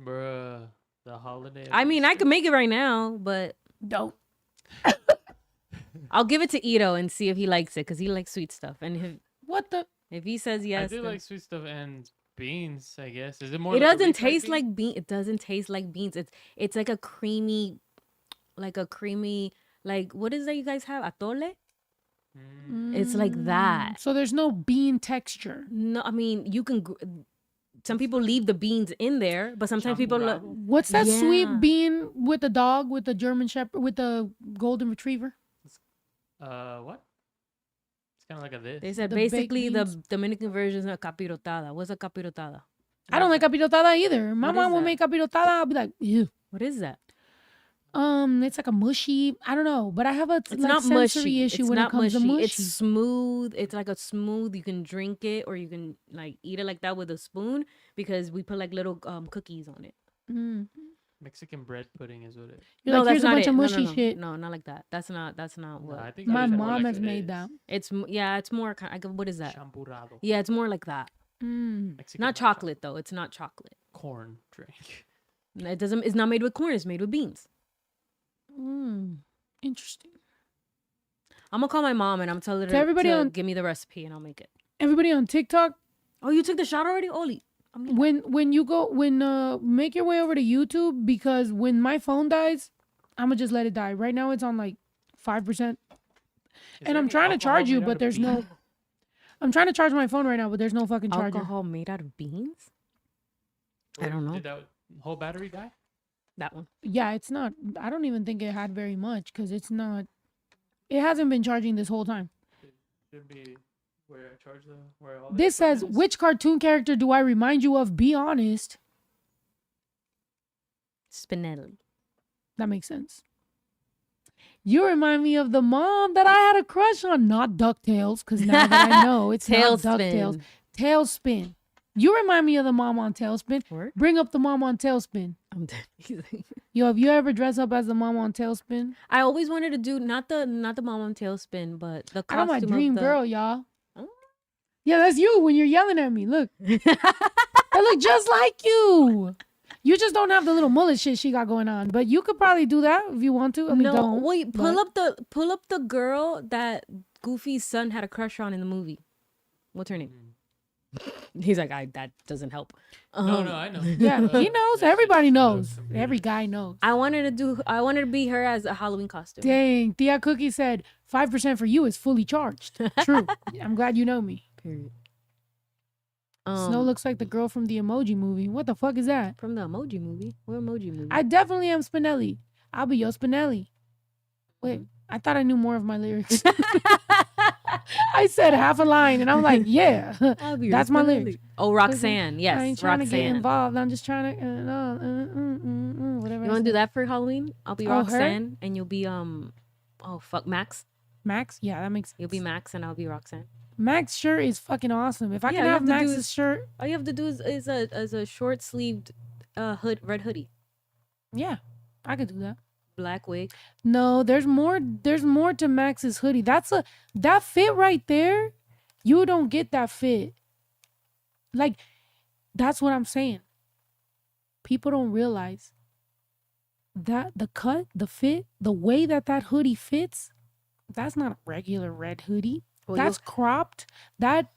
Bruh, the holiday. of I mean, I Easter? could make it right now, but Don't. I'll give it to Ito and see if he likes it because he likes sweet stuff. And What the? if he says I yes, do then- like sweet stuff and beans, I guess. Is it more it like a doesn't refried taste bean? like bean. It doesn't taste like beans. It's like a creamy, like what is that you guys have? Atole? It's like that. So there's no bean texture. No, I mean you can. Some people leave the beans in there, but sometimes people. Chamurrado? What's that Yeah. sweet bean with the dog, with the German Shepherd, with the golden retriever? What? It's kind of like a this. They said The baked basically the beans? Dominican version of capirotada. What's a capirotada? I don't like capirotada either. My What mom is will that? make capirotada. I'll be like, ew. What is that? It's like a mushy. I don't know, but I have a It's like not sensory mushy. issue It's when not it comes mushy. to mushy. It's smooth. It's like a smooth. You can drink it or you can like eat it like that with a spoon because we put like little cookies on it. Mm. Mexican bread pudding is what it. You're like, here's a bunch of mushy no, shit. No, not like that. That's not No, what. I think My that is more mom like has it made is. that. It's it's more kind. What is that? Champurrado. Yeah, it's more like that. Mexican Not chocolate though. It's not chocolate. corn drink. It doesn't. It's not made with corn. It's made with beans. Interesting. I'm gonna call my mom and I'm telling her To everybody to on- give me the recipe and I'll make it. Everybody on TikTok, Oh, you took the shot already, Oli? when you go make your way over to YouTube, because when my phone dies, I'm gonna just let it die. Right now it's on like 5%. And I'm trying to charge you, but there's no. I'm trying to charge my phone right now, but there's no fucking charger. Alcohol made out of beans? I don't know. Did that whole battery die? That one. Yeah, it's not. I don't even think it had very much because it's not. It hasn't been charging this whole time. Should be where I charge the where all. This says, which cartoon character do I remind you of? Be honest. Spinelli. That makes sense. You remind me of the mom that I had a crush on, not DuckTales, because now that I know it's not DuckTales. Tailspin. You remind me of the mom on Tailspin. Word? Bring up the mom on Tailspin. I'm dead. Yo, have you ever dressed up as the mom on Tailspin? I always wanted to do not the mom on Tailspin, but the I got costume my dream of the... girl, y'all. Oh. Yeah, that's you when you're yelling at me. Look. I look just like you. You just don't have the little mullet shit she got going on. But you could probably do that if you want to. I mean, no, don't. wait, but- pull up the girl that Goofy's son had a crush on in the movie. What's her name? He's like, that doesn't help. No, I know. Yeah, he knows. Everybody knows. Every guy knows. I wanted to be her as a Halloween costume. Dang, Tia Cookie said 5% for you is fully charged. True. I'm glad you know me. Period. Snow looks like the girl from the Emoji Movie. What the fuck is that? From the Emoji Movie. What Emoji Movie? I definitely am Spinelli. I'll be your Spinelli. Wait, I thought I knew more of my lyrics. I said half a line and I'm like, yeah, I'll be your that's my Spinelli. lyrics. Oh, Roxanne. Yes, I ain't trying to get Roxanne. involved. I'm just trying to, whatever. You want to do that for Halloween? I'll be Oh, her? Roxanne and you'll be Max. Max? Yeah, that makes sense. You'll be Max and I'll be Roxanne. Max shirt is fucking awesome. If I Yeah, can you have have to do Max's is- shirt, All you have to do is a short sleeved red hoodie, yeah, I could do that. black wig. No, there's more to Max's hoodie. That fit right there. You don't get that fit. Like, that's what I'm saying. People don't realize that the cut, the fit, the way that hoodie fits, that's not a regular red hoodie. Well, That's cropped. That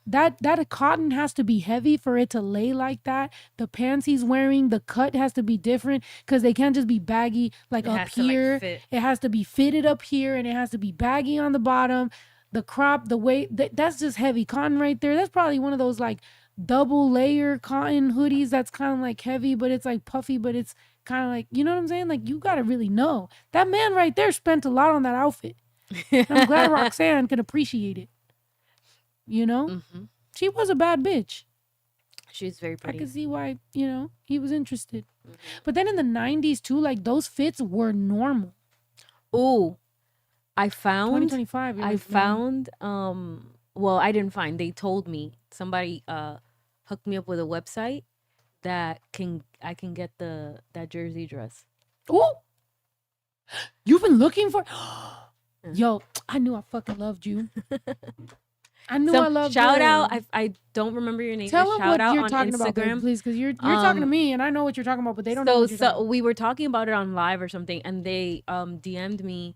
cotton has to be heavy for it to lay like that. The pants he's wearing, the cut has to be different because they can't just be baggy like It up has to, like, here. fit. It has to be fitted up here and it has to be baggy on the bottom. The crop, the weight, that's just heavy cotton right there. That's probably one of those like double layer cotton hoodies that's kind of like heavy, but it's like puffy, but it's kind of like, you know what I'm saying? Like, you got to really know. That man right there spent a lot on that outfit. And I'm glad Roxanne could appreciate it. You know? Mm-hmm. She was a bad bitch. She's very pretty. I could see why, you know, he was interested. Mm-hmm. But then in the 90s too, like those fits were normal. Ooh, I found 2025. I found well, I didn't find. They told me somebody hooked me up with a website that I can get that jersey dress. Ooh. You've been looking for Yo, I knew I fucking loved you. I knew I loved shout her. out. I don't remember your name. Tell them shout what out you're on talking Instagram. about, babe, please, because you're talking to me and I know what you're talking about, but they don't know what you're talking about. We were talking about it on live or something, and they DM'd me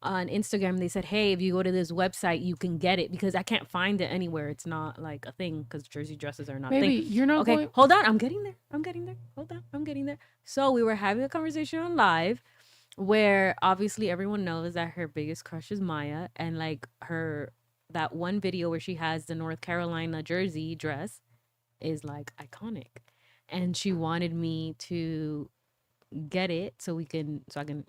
on Instagram. They said, "Hey, if you go to this website, you can get it because I can't find it anywhere. It's not like a thing because jersey dresses are not a Baby, thing." you're not okay. going. Hold on, I'm getting there. Hold on, I'm getting there. So we were having a conversation on live, where obviously everyone knows that her biggest crush is Maya, and like that one video where she has the North Carolina jersey dress is like iconic, and she wanted me to get it so I can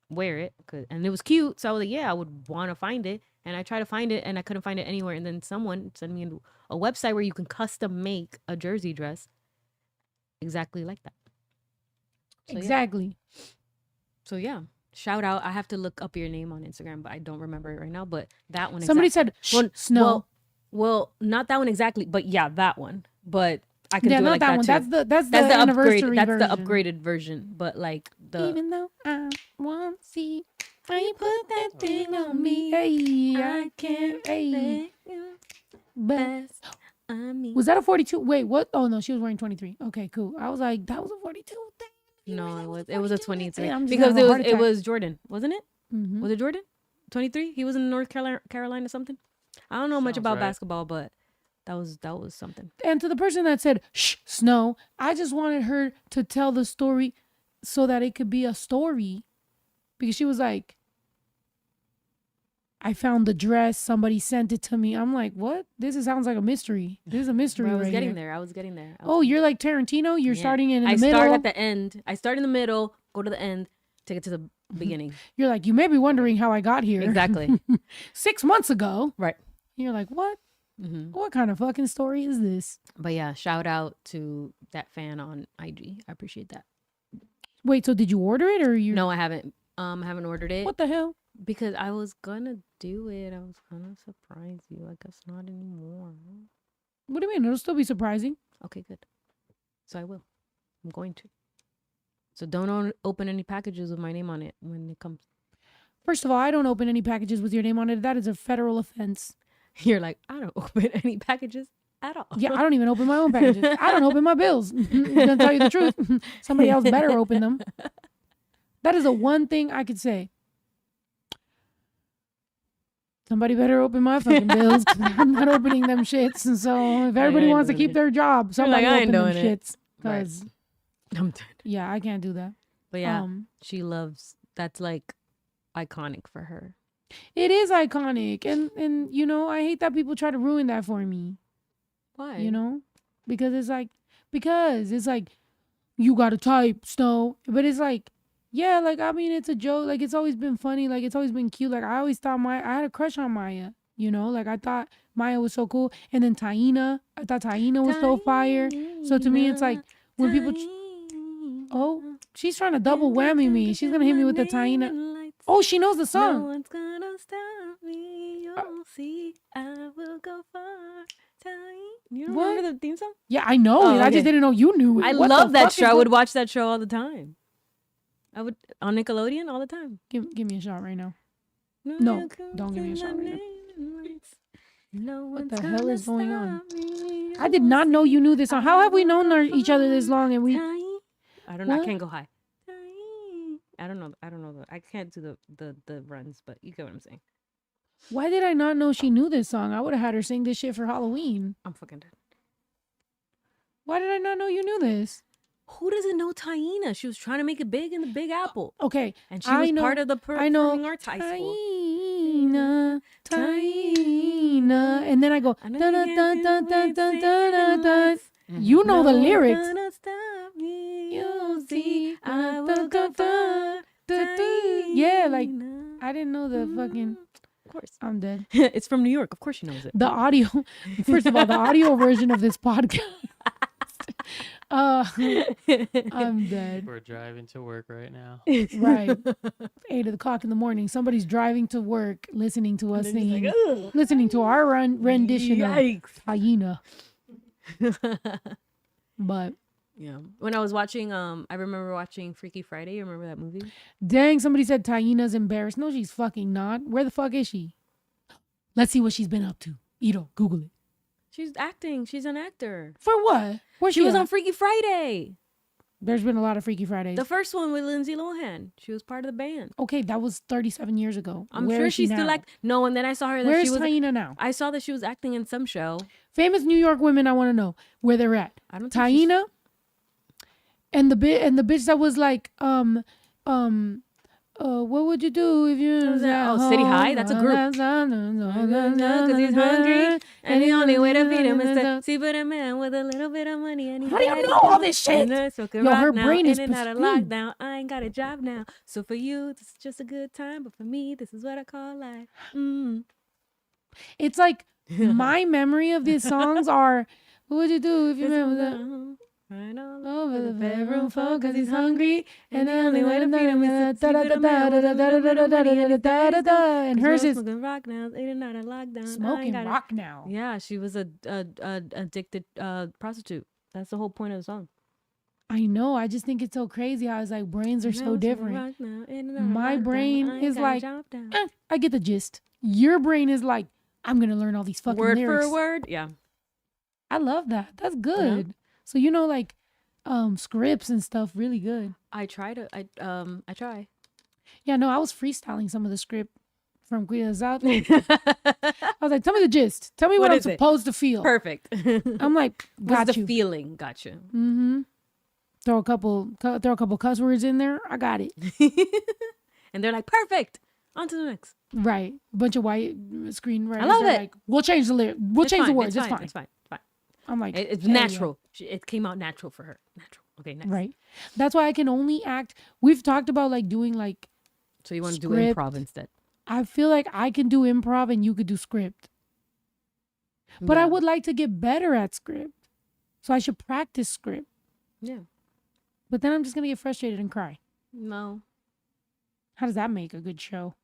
wear it, and it was cute. So I was like, yeah, I would want to find it, and I tried to find it, and I couldn't find it anywhere. And then someone sent me a website where you can custom make a jersey dress exactly like that. So, exactly. Yeah. So yeah. Shout out. I have to look up your name on Instagram, but I don't remember it right now. But that one. Somebody said Snow. Well, not that one exactly, but yeah, that one. But I can do it not like that that one. too. That's the anniversary upgrade. That's version. the upgraded version. But like even though I want to see how you put that thing on me, hey, I can't. Hey, best. Was that a 42? Wait, what? Oh no, she was wearing 23. Okay, cool. I was like, that was a 42 thing. No, it was a 23 Yeah, because it was Jordan, wasn't it? Mm-hmm. Was it Jordan? 23? He was in North Carolina something. I don't know much about basketball, but that was something. And to the person that said shh, Snow, I just wanted her to tell the story so that it could be a story, because she was like, I found the dress, somebody sent it to me. I'm like, what? Sounds like a mystery. This is a mystery. I was right getting here. there. I was getting there. Oh, you're like Tarantino? You're starting in the middle? I start at the end. I start in the middle, go to the end, take it to the beginning. You're like, you may be wondering how I got here. Exactly. 6 months ago. Right. You're like, what? Mm-hmm. What kind of fucking story is this? But yeah, shout out to that fan on IG. I appreciate that. Wait, so did you order it or you? No, I haven't. I haven't ordered it. What the hell? Because I was gonna do it. I was gonna surprise you. I guess not anymore. What do you mean? It'll still be surprising. Okay, good. So I will. I'm going to. So don't open any packages with my name on it when it comes. First of all, I don't open any packages with your name on it. That is a federal offense. You're like, I don't open any packages at all. Yeah, I don't even open my own packages. I don't open my bills. I'm gonna tell you the truth. Somebody else better open them. That is the one thing I could say. Somebody better open my fucking bills, because I'm not opening them shits. And so if everybody wants to keep their job, somebody open them shits. Because I'm done. Yeah, I can't do that. But yeah, she loves, that's like iconic for her. It is iconic. And you know, I hate that people try to ruin that for me. Why? You know? Because it's like, you gotta type, Snow. But it's like, yeah, like, I mean, it's a joke. Like, it's always been funny. Like, it's always been cute. Like, I always thought I had a crush on Maya, you know? Like, I thought Maya was so cool. And then Taina, I thought Taina was so fire. So to me, it's like, when people... Oh, she's trying to double whammy me. She's going to hit me with the Taina. Oh, she knows the song. No one's gonna stop me. You'll see. I will go far. You don't remember the theme song? Yeah, I know it. Okay. I just didn't know you knew it. I love that show. I would watch that show all the time. I would on Nickelodeon all the time. Give me a shot right now. No, don't give me a shot right now. What the hell is going on? I did not know you knew this song. How have we known each other this long? And we? I don't know. I can't go high. I don't know. I can't do the runs, but you get what I'm saying. Why did I not know she knew this song? I would have had her sing this shit for Halloween. I'm fucking dead. Why did I not know you knew this? Who doesn't know Taina? She was trying to make it big in the Big Apple. Okay. And she was part of the performing arts high school. Taina. Taina, and then I go. I know Dun, you dun, can't dun, do dun, it, dun, dun, sing dun. it You know the No lyrics. one's gonna stop me. You'll You'll see, I will Dun, go dun, dun, far. dun, dun. Yeah, like Taina. I didn't know the fucking. Of course. I'm dead. It's from New York. Of course she knows it. The audio. First of all, the audio version of this podcast. I'm dead. We're driving to work right now. Right. 8 o'clock in the morning. Somebody's driving to work, listening to us And then singing, just like, listening to our rendition yikes. of Hyena. But Yeah. When I was watching, I remember watching Freaky Friday. You remember that movie? dang, somebody said Taina's embarrassed. No, she's fucking not. Where the fuck is she? Let's see what she's been up to. Ito, Google it. She's acting. She's an actor. For what? Where She was at? on Freaky Friday. There's been a lot of Freaky Fridays. The first one with Lindsay Lohan. She was part of the band. Okay, that was 37 years ago. I'm Where sure is she she's still now? like no. And then I saw her that Where's she was. Taina now? I saw that she was acting in some show. Famous New York women. I want to know where they're at. I don't think she's- Taina and the bitch that was like what would you do if you was at Oh, City High? home? That's a group. Because he's hungry, and the only way to feed him is to see but a man with a little bit of money. And How do you know all this shit? Yo, her brain is in and out of pristine. lockdown. I ain't got a job now, so for you this is just a good time, but for me this is what I call life. It's like my memory of these songs are what would you do if you remember that? Right all Over the bedroom phone because he's hungry and the only way to feed him is da da da da da da da da da da da da. And hers is smoking rock now, in and out of lockdown. I smoking ain't got a- rock now. Yeah, she was a addicted prostitute. That's the whole point of the song. I know. I just think it's so crazy how it's like brains are so different. My brain is like, I get the gist. Your brain is like, I'm gonna learn all these fucking word lyrics. for word. Yeah. I love that. That's good. So you know, like, scripts and stuff, really good. I try. Yeah, no, I was freestyling some of the script from Guida's out. I was like, tell me the gist. Tell me what I'm is it? supposed to feel. Perfect. I'm like, got What's you. the feeling? Gotcha. Mm-hmm. Throw a couple cuss words in there. I got it. And they're like, perfect. On to the next. Right. A bunch of white screenwriters. I love are it. Like, we'll change the lyrics. We'll It's change the fine, words. It's It's fine. fine. It's fine. It's fine. I'm like, It's hell yeah. natural. It came out natural for her. Natural. Okay, next. Right. That's why I can only act. We've talked about like doing like, So you want to do Script. improv instead. I feel like I can do improv and you could do script. But I Yeah. would like to get better at script. So I should practice script. Yeah. But then I'm just going to get frustrated and cry. No. How does that make a good show?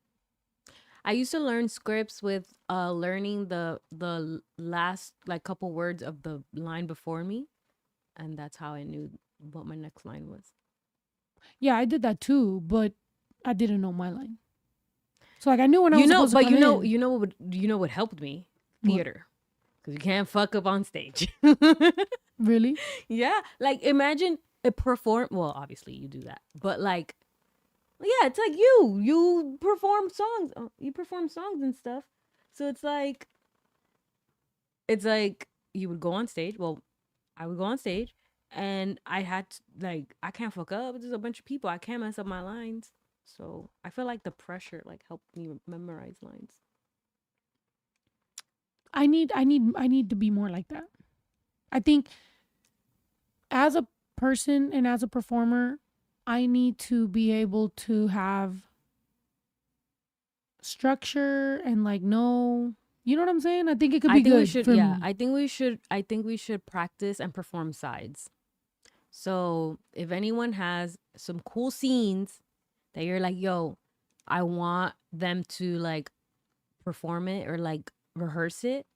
I used to learn scripts with learning the last like couple words of the line before me, and that's how I knew what my next line was. Yeah, I did that too, but I didn't know my line. So like I knew when I was You know, supposed but to come in. you know what helped me? What? Theater, because you can't fuck up on stage. Really? Yeah, like imagine a perform. Well, obviously you do that, but like, yeah, it's like you perform songs, and stuff. So it's like you would go on stage. Well, I would go on stage, and I had to, like, I can't fuck up. There's a bunch of people. I can't mess up my lines. So I feel like the pressure like helped me memorize lines. I need to be more like that. I think as a person and as a performer, I need to be able to have structure and like know, you know what I'm saying? I think it could be good for me. I think we should practice and perform sides. So if anyone has some cool scenes that you're like, yo, I want them to like perform it or like rehearse it,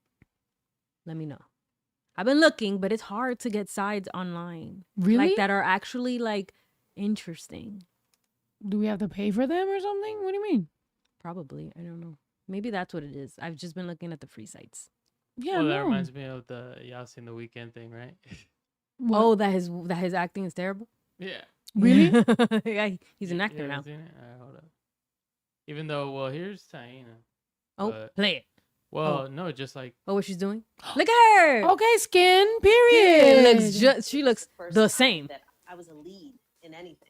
let me know. I've been looking, but it's hard to get sides online. Really? Like that are actually like interesting. Do we have to pay for them or something? What do you mean? Probably. I don't know. Maybe that's what it is. I've just been looking at the free sites. Yeah, Well, that no. reminds me of the y'all seen the weekend thing, right? What? Oh, that his acting is terrible. Yeah. Really? Yeah, he's an actor You now. haven't seen it? All right, hold up. Even though, well, here's Taina. Oh, But- play it. Well, no, just like Oh, what she's doing? Look at her. Okay, skin, It period. looks just. She looks first the time same. that I was a lead in anything,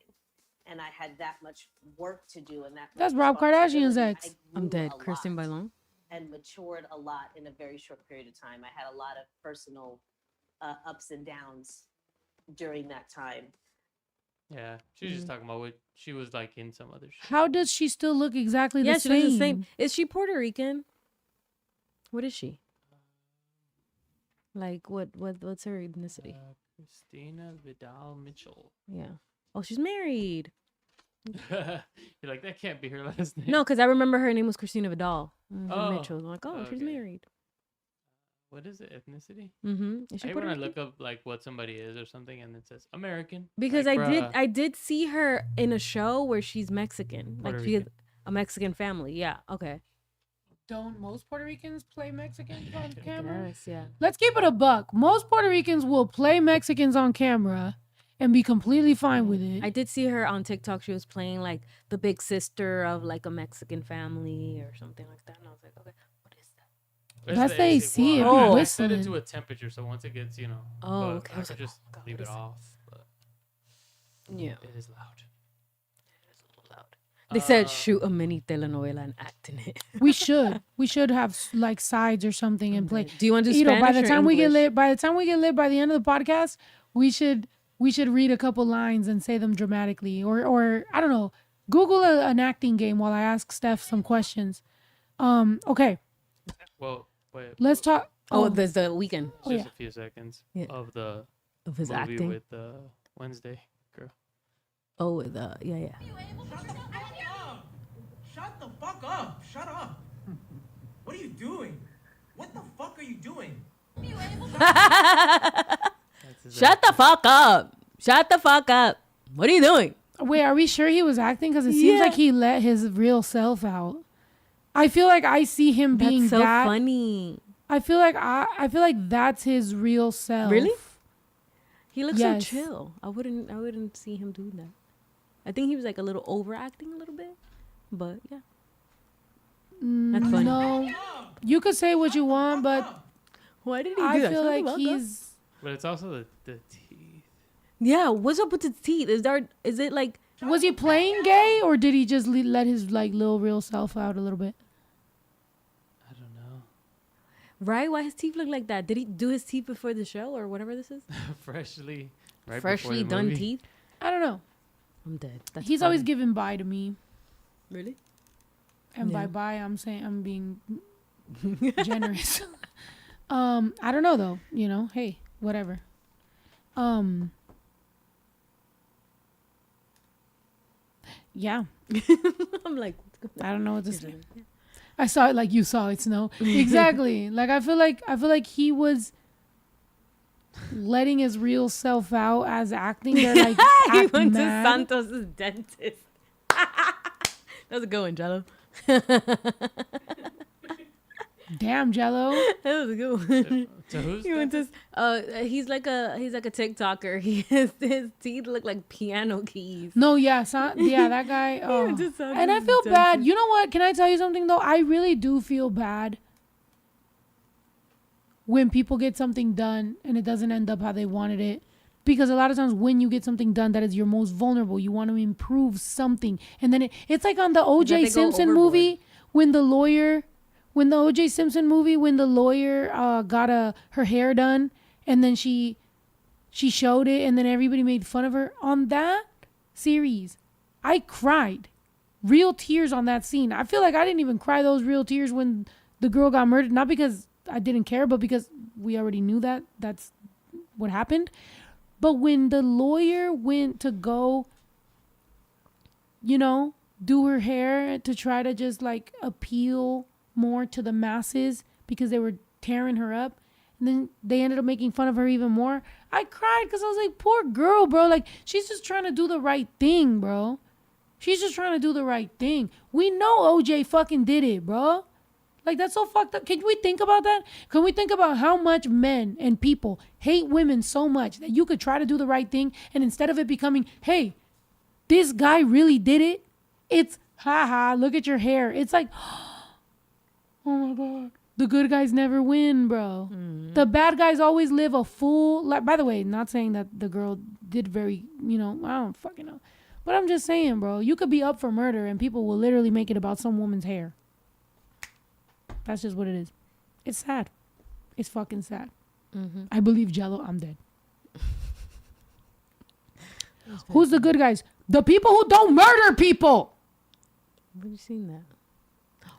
and I had that much work to do and that. That's much Rob Kardashian's responsibility. ex. I I'm grew dead. a Kirsten lot. Bailon. and matured a lot in a very short period of time. I had a lot of personal ups and downs during that time. Yeah, she was just talking about what she was like in some other shit. How does she still look exactly Yeah, the she same? looks the same. Is she Puerto Rican? What is she? Like what's her ethnicity? Christina Vidal Mitchell. Yeah. Oh, she's married. You're like, that can't be her last name. No, because I remember her name was Christina Vidal. Oh, Mitchell. I'm like, she's okay. married. What is it? Ethnicity? Mm-hmm. Is she I hate Puerto when I Rican? look up like what somebody is or something and it says American. Because like, I did see her in a show where she's Mexican. Puerto Like she has Rican. a Mexican family. Yeah. Okay. Don't most Puerto Ricans play Mexicans on camera? Yes. Yeah. Let's keep it a buck. Most Puerto Ricans will play Mexicans on camera and be completely fine with it. I did see her on TikTok. She was playing like the big sister of like a Mexican family or something like that. And I was like, okay, what is that? It's That's the the AC, Well, it I was set it to whistling. a temperature, so once it gets, Oh, but okay. I I was could like, just oh, God, leave what it is that? off. But Yeah. it is loud. They said shoot a mini telenovela and act in it. We should. We should have like sides or something and play. Do you want to do You know, Spanish by the or time we get English? lit, by the end of the podcast, we should read a couple lines and say them dramatically, or I don't know. Google an acting game while I ask Steph some questions. Okay, Well, wait. let's talk. Oh, there's the weekend Just yeah. a few seconds Yeah. of the of his movie acting. with Wednesday girl. Oh, with yeah. Shut the fuck up! Shut up! What are you doing? What the fuck are you doing? Shut the fuck up! Shut the fuck up! What are you doing? Wait, are we sure he was acting? Because it seems Yeah. like he let his real self out. I feel like I see him being That's so that. funny. I feel like that's his real self. Really? He looks Yes. so chill. I wouldn't see him doing that. I think he was like a little overacting a little bit, but yeah. That's funny. No, you could say what you want, but Why did he do I that? feel Shut the like fuck up. he's. But it's also the teeth. Yeah, what's up with his teeth? Is it like Was he playing gay or did he just let his like little real self out a little bit? I don't know. right? Why his teeth look like that? Did he do his teeth before the show or whatever this is? Freshly Freshly before the done movie. teeth? I don't know. I'm dead. That's He's always funny. giving bye to me, Really? and Yeah. by bye I'm saying I'm being generous. I don't know though. You know, hey, whatever. Yeah, I'm like, I don't know what to say. I saw it like you saw it, Snow. Exactly. Like I feel like he was letting his real self out as acting. They're like he act went mad. to Santos' dentist. That was a good one, Jello. Damn, Jello. That was a good one. So who's He went that? to he's like a TikToker. His teeth look like piano keys. No, yeah, that guy. Oh. went to Santos' And I feel bad. dentist. You know what? Can I tell you something though? I really do feel bad when people get something done and it doesn't end up how they wanted it. Because a lot of times when you get something done that is your most vulnerable, you want to improve something. And then it's like on the they O.J. go Simpson overboard. movie when the lawyer got her hair done and then she showed it and then everybody made fun of her. On that series, I cried. Real tears on that scene. I feel like I didn't even cry those real tears when the girl got murdered. Not because I didn't care, but because we already knew that that's what happened. But when the lawyer went to go, do her hair to try to just like appeal more to the masses because they were tearing her up, and then they ended up making fun of her even more, I cried because I was like, poor girl, bro. Like, she's just trying to do the right thing, bro. She's just trying to do the right thing. We know OJ fucking did it, bro. Like, that's so fucked up. Can we think about that? Can we think about how much men and people hate women so much that you could try to do the right thing, and instead of it becoming, hey, this guy really did it, it's, haha, look at your hair. It's like, oh my God. The good guys never win, bro. The bad guys always live a full life. By the way, not saying that the girl did very, I don't fucking know. But I'm just saying, bro, you could be up for murder and people will literally make it about some woman's hair. That's just what it is. It's sad. It's fucking sad. Mm-hmm. I believe Jello. I'm dead. Who's the good guys? The people who don't murder people. Have you seen that?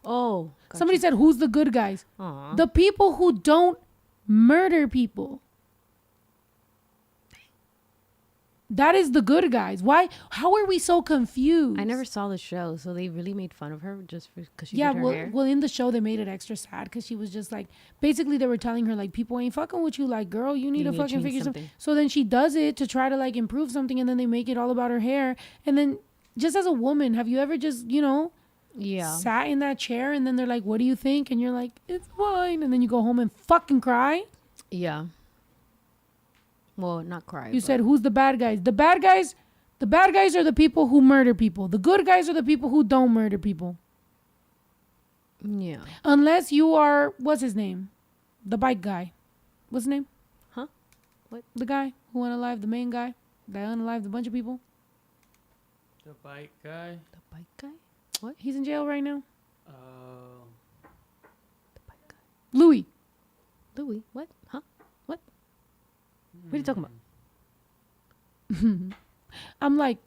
Oh, gotcha. Somebody said, who's the good guys? Aw. The people who don't murder people. That is the good guys. Why? How are we so confused? I never saw the show, so they really made fun of her just because she Yeah, did her hair. well, in the show they made it extra sad because she was just like, basically they were telling her like, people ain't fucking with you, like, girl, you need to fucking change figure something. something. So then she does it to try to like improve something, and then they make it all about her hair. And then, just as a woman, have you ever just Yeah. sat in that chair and then they're like, what do you think? And you're like, it's fine. And then you go home and fucking cry. Yeah. Well, not cry. You said, who's the bad guys? The bad guys are the people who murder people. The good guys are the people who don't murder people. Yeah. Unless you are, what's his name? The bike guy. What's his name? Huh? What? The guy who unalived, the main guy that unalived a bunch of people. The bike guy. The bike guy? He's in jail right now. Oh. The bike guy. Louis. Louis? What? Huh? What? What are you talking about? I'm like,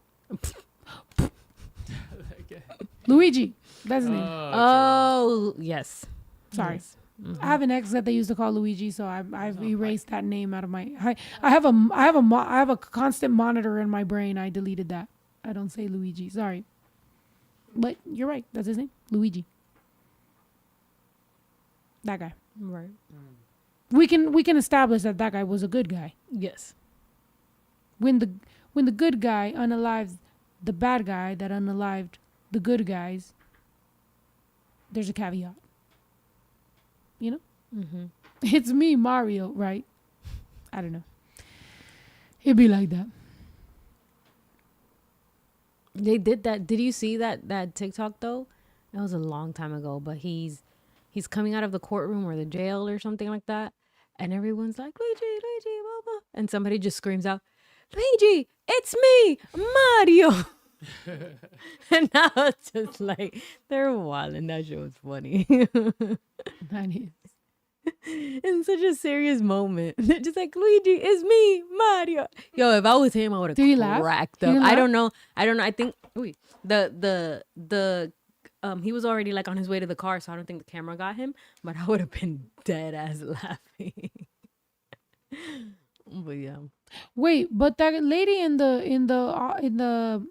That guy. Luigi. That's his name. Oh, yes. Sorry. Yes. I have an ex that they used to call Luigi, so I've erased that name out of my. I have a constant monitor in my brain. I deleted that. I don't say Luigi. Sorry, but you're right. That's his name, Luigi. That guy. Right. We can establish that guy was a good guy. Yes. When the good guy unalived the bad guy that unalived the good guys, there's a caveat. You know? Mm-hmm. It's me, Mario, right? I don't know. It'd be like that. They did that. Did you see that TikTok though? That was a long time ago, but he's coming out of the courtroom or the jail or something like that, and everyone's like, Luigi, blah, blah. And somebody just screams out, Luigi, it's me, Mario. And now it's just like they're wilding. That show was funny. That is. In such a serious moment. They're just like, Luigi, it's me, Mario. Yo, if I was him, I would Did he have laugh? cracked Did he up. laugh? I don't know. I think the he was already like on his way to the car, so I don't think the camera got him. But I would have been dead ass laughing. But yeah. Wait, but that lady in the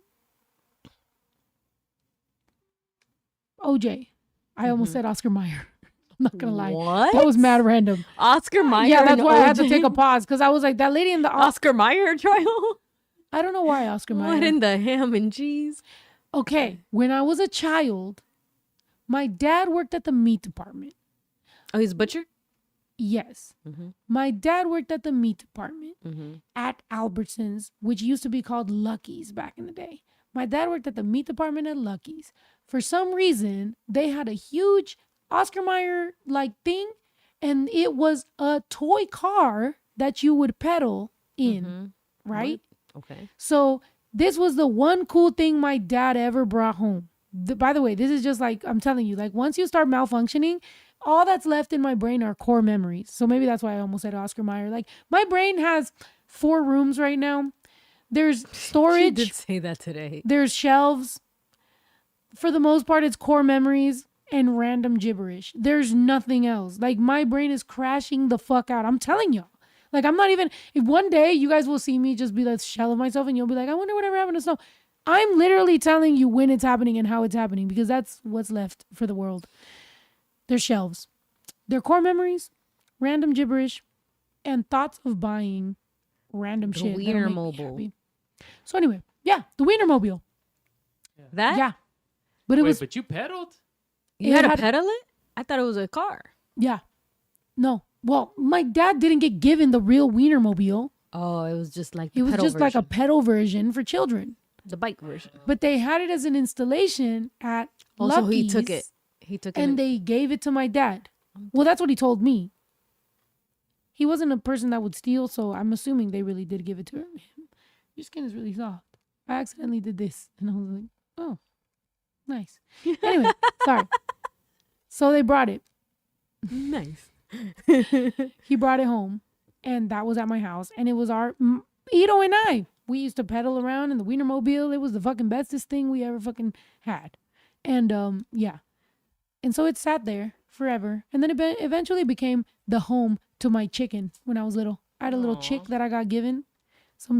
OJ, I almost said Oscar Mayer. I'm not gonna lie. What? That was mad random. Oscar Mayer. Yeah, that's and why I had to OJ? take a pause because I was like, that lady in the Oscar Mayer trial. I don't know why Oscar Mayer. What in the ham and cheese? Okay, when I was a child, my dad worked at the meat department. Oh, he's a butcher. Yes, my dad worked at the meat department at Albertsons, which used to be called Lucky's back in the day. My dad worked at the meat department at Lucky's. For some reason, they had a huge Oscar Mayer like thing, and it was a toy car that you would pedal in, right? Okay. So this was the one cool thing my dad ever brought home. By the way, this is just like, I'm telling you, like once you start malfunctioning, all that's left in my brain are core memories. So maybe that's why I almost said Oscar Mayer. Like my brain has 4 rooms right now. There's storage. She did say that today. There's shelves. For the most part, it's core memories and random gibberish. There's nothing else. Like my brain is crashing the fuck out. I'm telling y'all. Like I'm not even, if one day you guys will see me just be like shell of myself and you'll be like, I wonder whatever happened to snow. I'm literally telling you when it's happening and how it's happening because that's what's left for the world. They're shelves. They're core memories, random gibberish, and thoughts of buying random The shit. that'll make me Wienermobile. happy. So anyway, yeah, the Wienermobile. That? Yeah. But it Wait, was, but you pedaled? You It had to had- pedal it? I thought it was a car. yeah. No. Well, my dad didn't get given the real Wienermobile. Oh, it was just like the It was pedal just like a version. pedal version for children. The bike version. But they had it as an installation at Also, he Lucky's, took it. He took it. and they gave it to my dad. Well, that's what he told me. He wasn't a person that would steal, so I'm assuming they really did give it to him. Your skin is really soft. I accidentally did this, and I was like, oh, nice. Anyway, sorry. So they brought it. Nice. He brought it home, and that was at my house, and it was Ito and I. We used to pedal around in the Wienermobile. It was the fucking bestest thing we ever fucking had. And yeah. And so it sat there forever. And then it eventually became the home to my chicken when I was little. I had a little chick that I got given. Some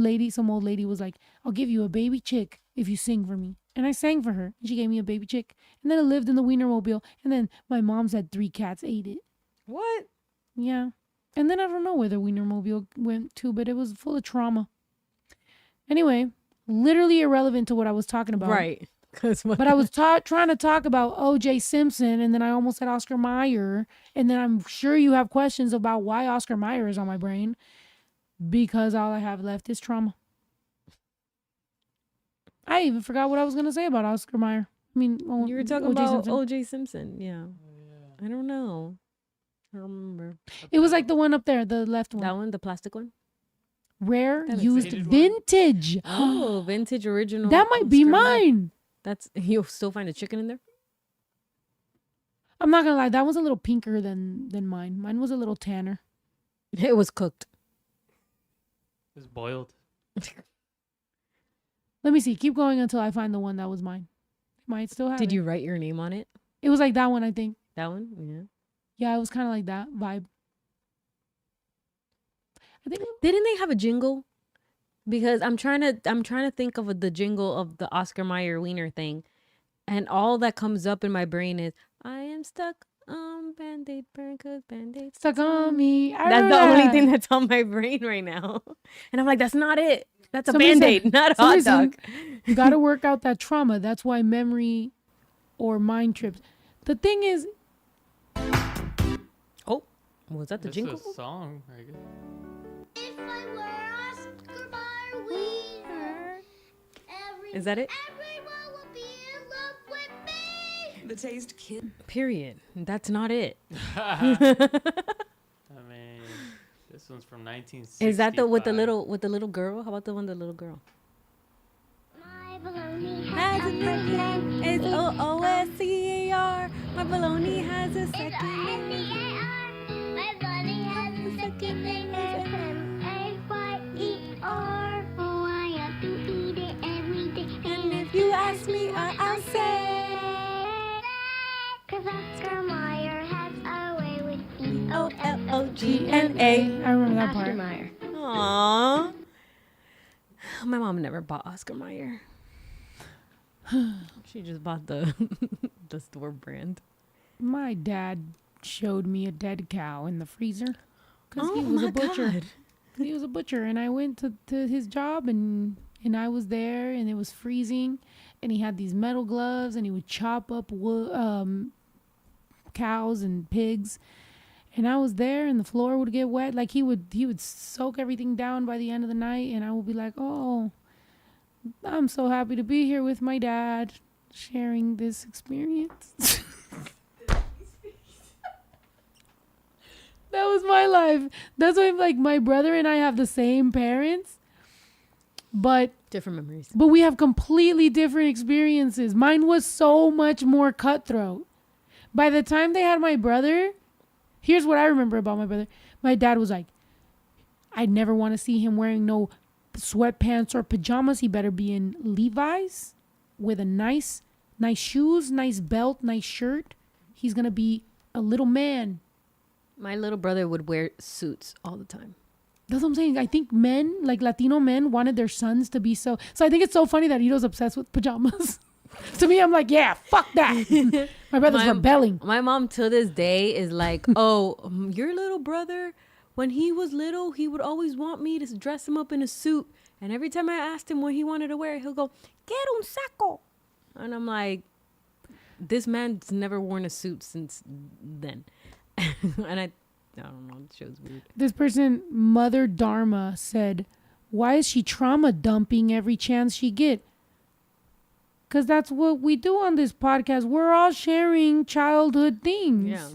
old lady was like, I'll give you a baby chick if you sing for me. And I sang for her. And she gave me a baby chick. And then it lived in the Wienermobile. And then my mom's had 3 cats ate it. What? Yeah. And then I don't know where the Wienermobile went to, but it was full of trauma. Anyway, literally irrelevant to what I was talking about. Right. But I was trying to talk about O.J. Simpson, and then I almost said Oscar Mayer. And then I'm sure you have questions about why Oscar Mayer is on my brain, because all I have left is trauma. I even forgot what I was going to say about Oscar Mayer. I mean, you were talking about O.J. Simpson. Yeah. I don't know. I don't remember. It was like the one up there, the left one. That one, the plastic one? Rare, That used, faded one? vintage. Oh, vintage original. That might be Oscar Mayer. mine. You'll still find a chicken in there? I'm not gonna lie, that was a little pinker than mine. Mine was a little tanner. It was cooked. It's boiled. Let me see. Keep going until I find the one that was mine. Might still have Did it. you write your name on it? It was like that one, I think. That one? Yeah. Yeah, it was kind of like that vibe. I think Didn't they have a jingle? Because I'm trying to think of the jingle of the Oscar Mayer Wiener thing, and all that comes up in my brain is I am stuck on Band-Aid burn 'cause Band-Aid stuck on me. I That's the remember only that. thing that's on my brain right now. And I'm like, that's not it. That's a Somebody said- Band-Aid, not a hot somebody dog. said, You got to work out that trauma. That's why memory or mind trips. The thing is, Oh, was that the This jingle? is a song, I guess. If I were Oscar Mayer Wiener, Is that it? everyone would be in love with me. The taste kid. Period. That's not it. I mean, this one's from 1960. Is that the with the little girl? How about the one with the little girl? My baloney Has a nickname. It's OOSCAR. My baloney has a second name. My baloney has a second name. It's MAYER. Oh, I have to eat it every day. And if you ask me, I'll say 'Cause Oscar Mayer has a way with OLOGNA. I remember that Oscar part. Mayer. Aww. My mom never bought Oscar Mayer. She just bought the the store brand. My dad showed me a dead cow in the freezer because he Oh was my a butcher. God. He was a butcher, and I went to his job, and I was there, and it was freezing, and he had these metal gloves, and he would chop up cows and pigs, and I was there, and the floor would get wet. Like he would soak everything down by the end of the night, and I would be like, oh, I'm so happy to be here with my dad, sharing this experience. That was my life. That's why, like, my brother and I have the same parents, but Different memories. we have completely different experiences. Mine was so much more cutthroat. By the time they had my brother, here's what I remember about my brother. My dad was like, I'd never want to see him wearing no sweatpants or pajamas. He better be in Levi's with a nice shoes, nice belt, nice shirt. He's going to be a little man. My little brother would wear suits all the time. That's what I'm saying. I think men, like Latino men, wanted their sons to be so. So I think it's so funny that Ito's obsessed with pajamas. To me, I'm like, yeah, fuck that. My brother's rebelling. My mom to this day is like, oh, your little brother, when he was little, he would always want me to dress him up in a suit. And every time I asked him what he wanted to wear, he'll go, get un saco. And I'm like, this man's never worn a suit since then. And I don't know, it shows weird. This person, Mother Dharma, said, why is she trauma dumping every chance she get? Because that's what we do on this podcast. We're all sharing childhood things. Yeah.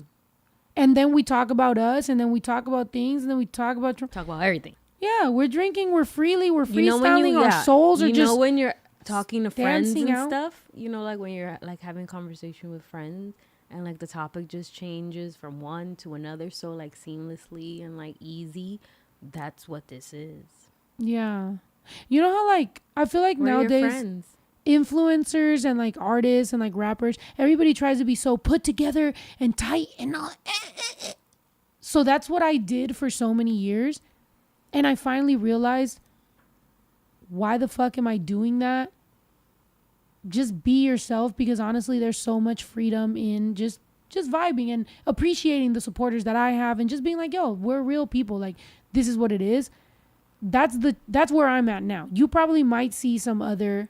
And then we talk about us, and then we talk about things, and then we talk about... Talk about everything. Yeah, we're drinking, we're freely, we're freestyling, You know when you, our souls are you just... know when you're talking to friends dancing and out. stuff, you know, like when you're like having conversation with friends and like the topic just changes from one to another so like seamlessly and like easy. That's what this is. Yeah. You know how like I feel like We're your nowadays friends. influencers and like artists and like rappers, everybody tries to be so put together and tight and all. So that's what I did for so many years. And I finally realized, why the fuck am I doing that? Just be yourself, because honestly, there's so much freedom in just vibing and appreciating the supporters that I have and just being like, yo, we're real people. Like, this is what it is. That's where I'm at now. You probably might see some other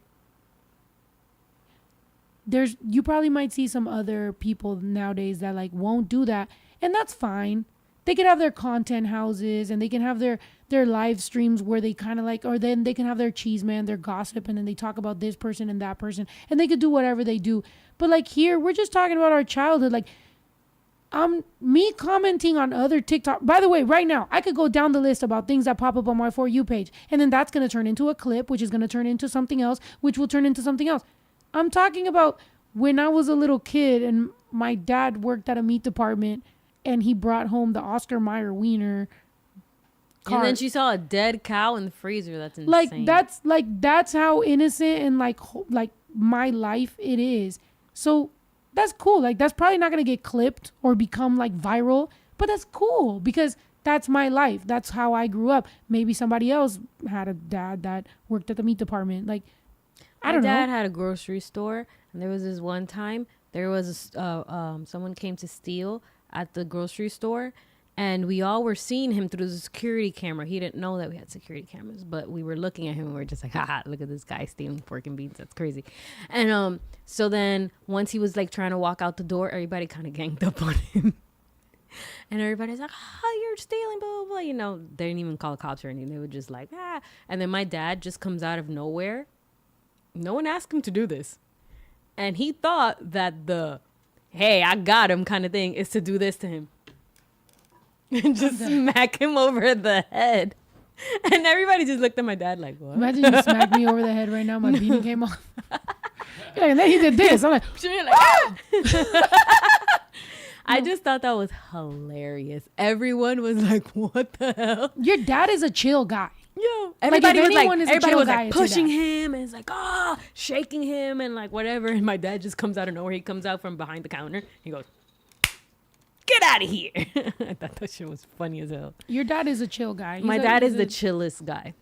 people nowadays that like won't do that, and that's fine. They can have their content houses and they can have their live streams where they kind of like, or then they can have their cheese man, their gossip, and then they talk about this person and that person, and they could do whatever they do. But like here, we're just talking about our childhood. Like, me commenting on other TikTok. By the way, right now, I could go down the list about things that pop up on my For You page, and then that's going to turn into a clip, which is going to turn into something else, which will turn into something else. I'm talking about when I was a little kid and my dad worked at a meat department and he brought home the Oscar Mayer wiener cart. And then she saw a dead cow in the freezer. That's insane. That's how innocent and like my life it is. So that's cool. Like, that's probably not going to get clipped or become like viral, but that's cool because that's my life. That's how I grew up. Maybe somebody else had a dad that worked at the meat department. Like, I don't know. My dad had a grocery store, and there was this one time there was someone came to steal at the grocery store, and we all were seeing him through the security camera. He didn't know that we had security cameras, but we were looking at him and we were just like, haha, look at this guy stealing pork and beans. That's crazy. And so then once he was like trying to walk out the door, everybody kind of ganged up on him. And everybody's like, you're stealing, blah, blah, blah. You know, they didn't even call the cops or anything. They were just like, ah. And then my dad just comes out of nowhere. No one asked him to do this. And he thought that the, hey, I got him kind of thing is to do this to him. And just smack him over the head. And everybody just looked at my dad like, what? Imagine you smack me over the head right now. My beanie came off. Like, and then he did this. I'm like, ah! I just thought that was hilarious. Everyone was like, what the hell? Your dad is a chill guy. Yo, everybody was like it's pushing him and it's like, shaking him and like whatever. And my dad just comes out of nowhere. He comes out from behind the counter. He goes, get out of here. I thought that shit was funny as hell. Your dad is a chill guy. My dad is the chillest guy.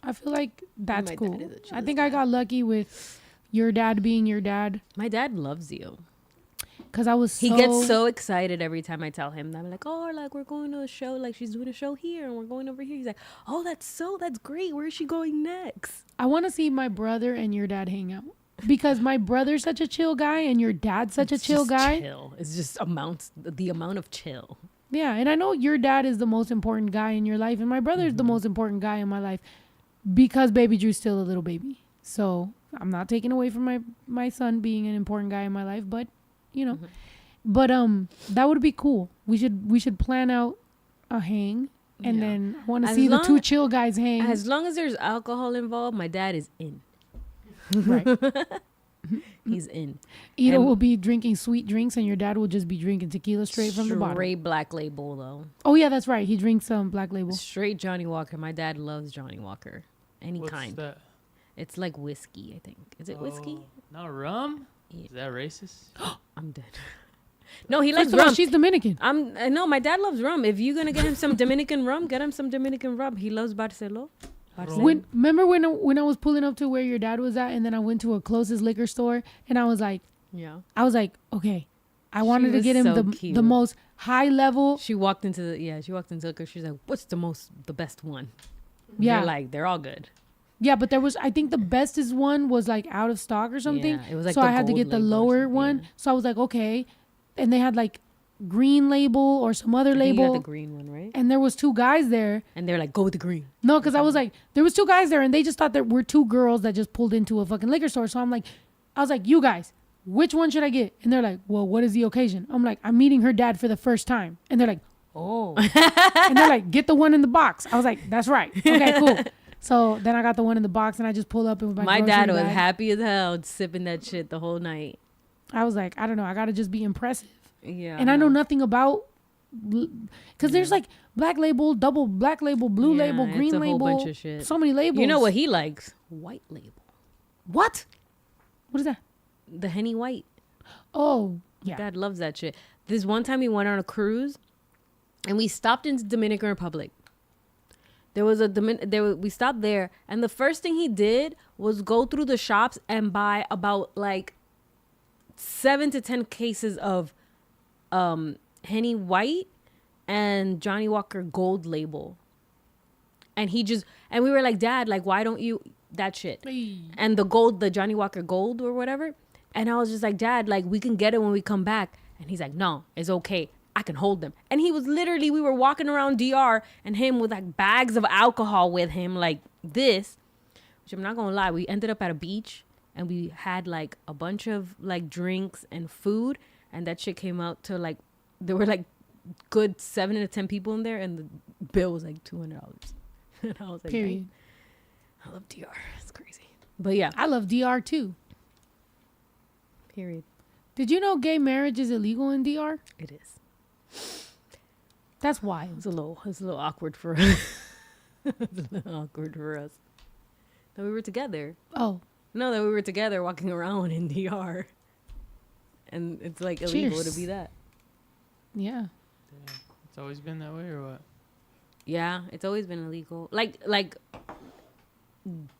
I feel like that's cool. Dad is the I think chillest I got lucky with your dad being your dad. My dad loves you. Because I was He gets so excited every time I tell him that. I'm like, like we're going to a show. Like she's doing a show here and we're going over here. He's like, that's great. Where is she going next? I want to see my brother and your dad hang out. Because my brother's such a chill guy and your dad's such a chill guy. Chill. It's just the amount of chill. Yeah, and I know your dad is the most important guy in your life, and my brother's the most important guy in my life because baby Drew's still a little baby. So I'm not taking away from my son being an important guy in my life, but you know, but that would be cool. We should plan out a hang, and then I want to see the two chill guys hang. As long as there's alcohol involved, my dad is in. Right. He's in. Ida will be drinking sweet drinks and your dad will just be drinking tequila straight from the bottle. Straight Black Label though. Oh yeah, that's right. He drinks some Black Label. Straight Johnny Walker. My dad loves Johnny Walker. What's Kind. That? It's like whiskey, I think. Is it whiskey? Not rum? Yeah. Is that racist? I'm dead. No, he likes First of all, rum. she's Dominican. No, my dad loves rum. If you're gonna get him some Dominican rum, get him some Dominican rum. He loves Barcelo. Remember when I was pulling up to where your dad was at, and then I went to a closest liquor store, and I was like, okay, I wanted to get him the most high level. She walked into the liquor. She's like, what's the best one? Yeah, you're like, they're all good. Yeah, but there was, I think the bestest one was like out of stock or something. Yeah, it was like so I had to get the lower one. Yeah. So I was like, okay, and they had like green label or some other label. You got the green one, right? And there was two guys there. And they're like, go with the green. No, because I was like, there was two guys there and they just thought that we're two girls that just pulled into a fucking liquor store. So I was like, you guys, which one should I get? And they're like, well, what is the occasion? I'm like, I'm meeting her dad for the first time. And they're like, oh. And they're like, get the one in the box. I was like, that's right. Okay, cool. So then I got the one in the box and I just pulled up and my dad was happy as hell sipping that shit the whole night. I was like, I don't know. I got to just be impressive. Yeah. And I know nothing about, because there's like black label, double black label, blue Yeah, label, it's green a whole label. bunch of shit. So many labels. You know what he likes? White label. What? What is that? The Henny White. Oh, yeah. Dad loves that shit. This one time we went on a cruise and we stopped in Dominican Republic. There was we stopped there, and the first thing he did was go through the shops and buy about like 7 to 10 cases of Henny White and Johnny Walker Gold label. And we were like, Dad, like, why don't you that shit? And the Johnny Walker Gold or whatever. And I was just like, Dad, like, we can get it when we come back. And he's like, no, it's okay. I can hold them. And he was literally, we were walking around DR and him with like bags of alcohol with him like this, which I'm not going to lie. We ended up at a beach and we had like a bunch of like drinks and food. And that shit came out to like, there were like good 7 to 10 people in there. And the bill was like $200. And I was like, Period. I love DR. It's crazy. But yeah. I love DR too. Period. Did you know gay marriage is illegal in DR? It is. That's wild. It's a little awkward for us. It's a little awkward for us. That we were together. Oh. No, that we were together walking around in DR. And it's like illegal Cheers. to be that. Yeah. Yeah. It's always been that way, or what? Yeah, it's always been illegal. Like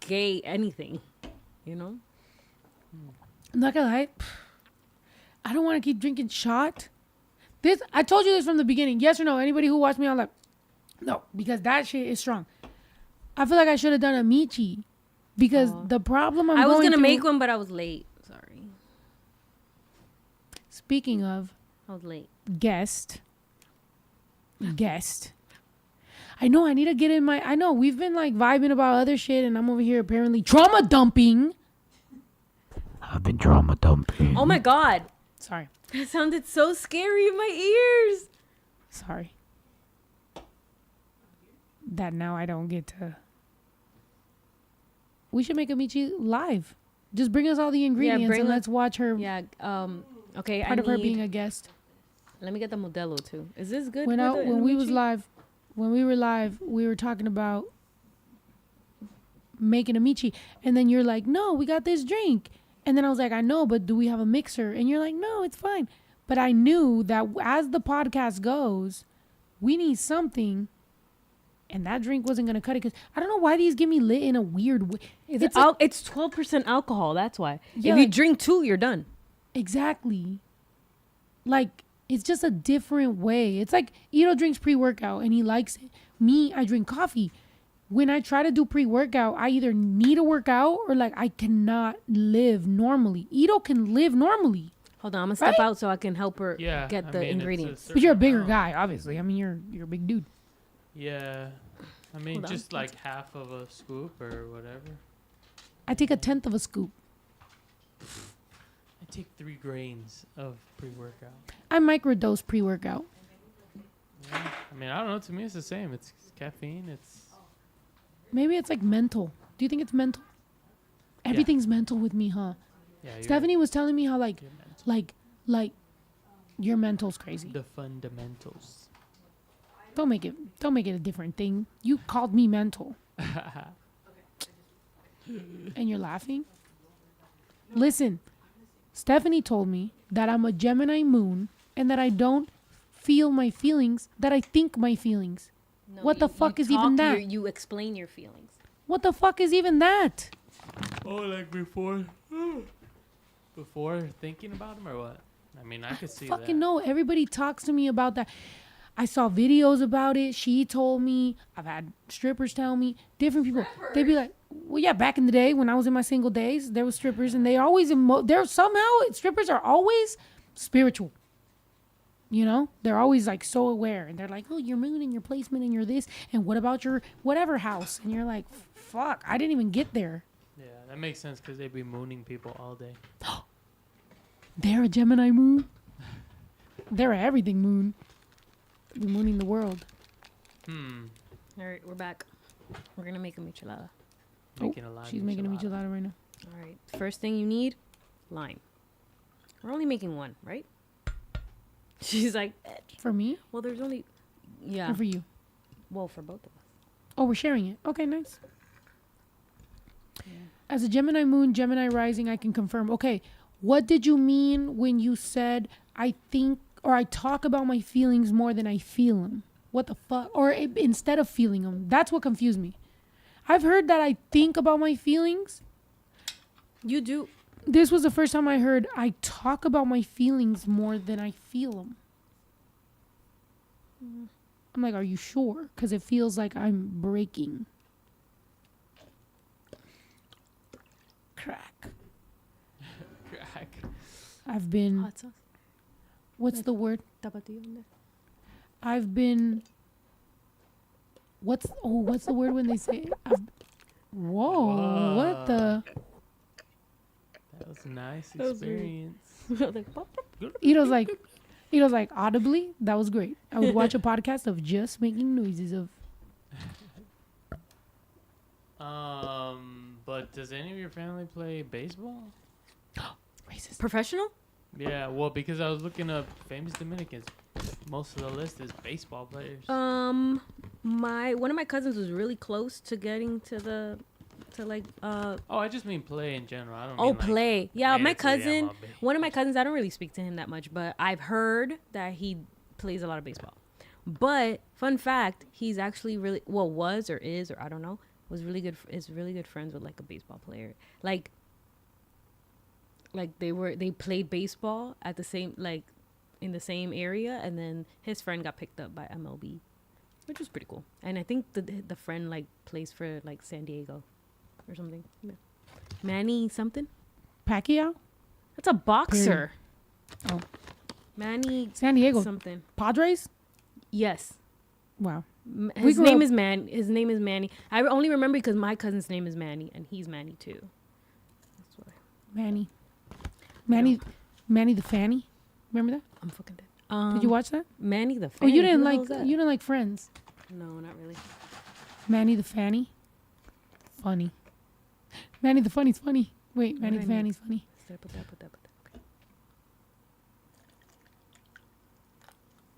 gay anything, you know? I'm not gonna lie. I don't want to keep drinking shot. I told you this from the beginning. Yes or no? Anybody who watched me on like, no, because that shit is strong. I feel like I should have done a Michi because the problem I was going gonna through- make one, but I was late. Sorry, Speaking of I was late. guest. I know I need to get in my. I know we've been like vibing about other shit, and I'm over here apparently trauma dumping. I've been trauma dumping. Oh my God, Sorry. that sounded so scary in my ears. Sorry. That now I don't get to. We should make a Michi live. Just bring us all the ingredients and let's watch her. Yeah. Okay. Part of her being a guest. Let me get the Modelo too. Is this good? When with the we was Michi? live, when we were live, we were talking about making a Michi, and then you're like, "No, we got this drink," and then I was like, "I know, but do we have a mixer?" And you're like, "No, it's fine." But I knew that as the podcast goes, we need something, and that drink wasn't gonna cut it because I don't know why these get me lit in a weird way. It's 12% alcohol. That's why. Yeah, if you like- drink 2, you're done. Exactly. Like, it's just a different way. It's like Ito drinks pre-workout and he likes it. Me, I drink coffee. When I try to do pre-workout, I either need to work out or like I cannot live normally. Ito can live normally. Hold on, I'm gonna step Right? out so I can help her Yeah. get I the mean, it's a ingredients. certain But you're a bigger amount. guy, obviously. I mean, you're a big dude. Yeah. I mean, Hold on. just like half of a scoop or whatever. I take 1/10 of a scoop. I take 3 grains of pre-workout. I microdose pre-workout. Yeah. I mean, I don't know. To me, it's the same. It's caffeine. It's Maybe it's like mental. Do you think it's mental? Everything's mental with me, huh? yeah. Stephanie was telling me how like you're mental. like your mental's crazy. The fundamentals. Don't make it a different thing. You called me mental. And you're laughing? Listen, Stephanie told me that I'm a Gemini moon and that I don't feel my feelings, that I think my feelings. No, What the fuck is even that? You explain your feelings. What the fuck is even that? Oh, like before thinking about them or what? I mean, I could see that. Fucking no. Everybody talks to me about that. I saw videos about it. She told me. I've had strippers tell me. Different people. They'd be like, well, yeah, back in the day when I was in my single days, there was strippers and they always, strippers are always spiritual. You know? They're always like so aware. And they're like, oh, your moon and your placement and your this. And what about your whatever house? And you're like, fuck, I didn't even get there. Yeah, that makes sense because they'd be mooning people all day. They're a Gemini moon. They're a everything moon. They're mooning the world. All right, we're back. We're gonna make a michelada. Making a lot. She's making a michelada right now. All right. First thing you need, lime. We're only making one, right? She's like, For me well, there's only, yeah. or for you? Well, for both of us. Oh, we're sharing it. Okay, nice. As a Gemini moon, Gemini rising, I can confirm. Okay, what did you mean when you said I think or I talk about my feelings more than I feel them? What the fuck? Or instead of feeling them? That's what confused me. I've heard that I think about my feelings. You do. This was the first time I heard I talk about my feelings more than I feel them. I'm like, are you sure? Because it feels like I'm breaking. Crack. Crack. I've been. Hot sauce. What's the word? Tapatio in there. I've been. What's the word when they say? Whoa! What the? That was a nice That was experience. Like, pop, pop. Ito's like audibly. That was great. I would watch a podcast of just making noises of. But does any of your family play baseball? Racist. Professional? Yeah, well, because I was looking up famous Dominicans. Most of the list is baseball players. One of my cousins was really close to getting to Oh, I just mean play in general. I don't oh, mean like play. Yeah, my fantasy, I'm cousin, a big- one of my cousins, I don't really speak to him that much, but I've heard that he plays a lot of baseball. But fun fact, he's actually really, well, was or is, or I don't know, was really good, is really good friends with like a baseball player. Like they played baseball at the same, like in the same area, and then his friend got picked up by MLB, which was pretty cool. And I think the friend like plays for like San Diego or something. Yeah. Manny something. Pacquiao. That's a boxer. Oh. Manny San Diego. something. Padres. Yes. Wow. His grew name up- is His name is Manny. I only remember because my cousin's name is Manny, and he's Manny too. That's why. Manny the Fanny. Remember that? I'm fucking dead. Did you watch that? Manny the Oh, Fanny? you didn't Who the hell like is that? you didn't like Friends. No, not really. Manny the Fanny. Funny. Manny the Funny's funny. Wait, Manny What the do I Fanny's funny. Put that. Okay.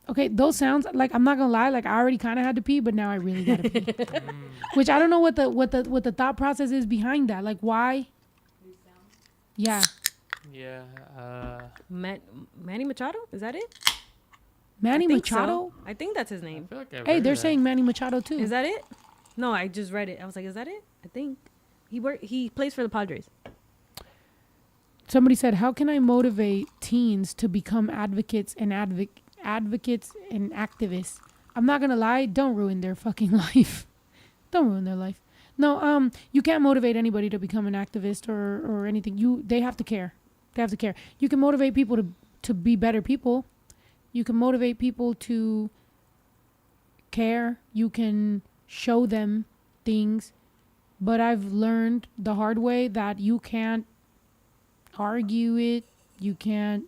Okay, those sounds like I'm not gonna lie, like I already kind of had to pee, but now I really gotta pee. Which I don't know what the thought process is behind that. Like why? Yeah, Yeah. Manny Machado? Is that it? Manny I think so. Machado. I think that's his I name. feel like I've Hey, heard they're of that. saying Manny Machado too. Is that it? No, I just read it. I was like, is that it? I think he plays for the Padres. Somebody said, "How can I motivate teens to become advocates and activists?" I'm not gonna lie, don't ruin their fucking life. Don't ruin their life. No, you can't motivate anybody to become an activist or anything. They have to care. They have to care. You can motivate people to be better people. You can motivate people to care. You can show them things. But I've learned the hard way that you can't argue it. You can't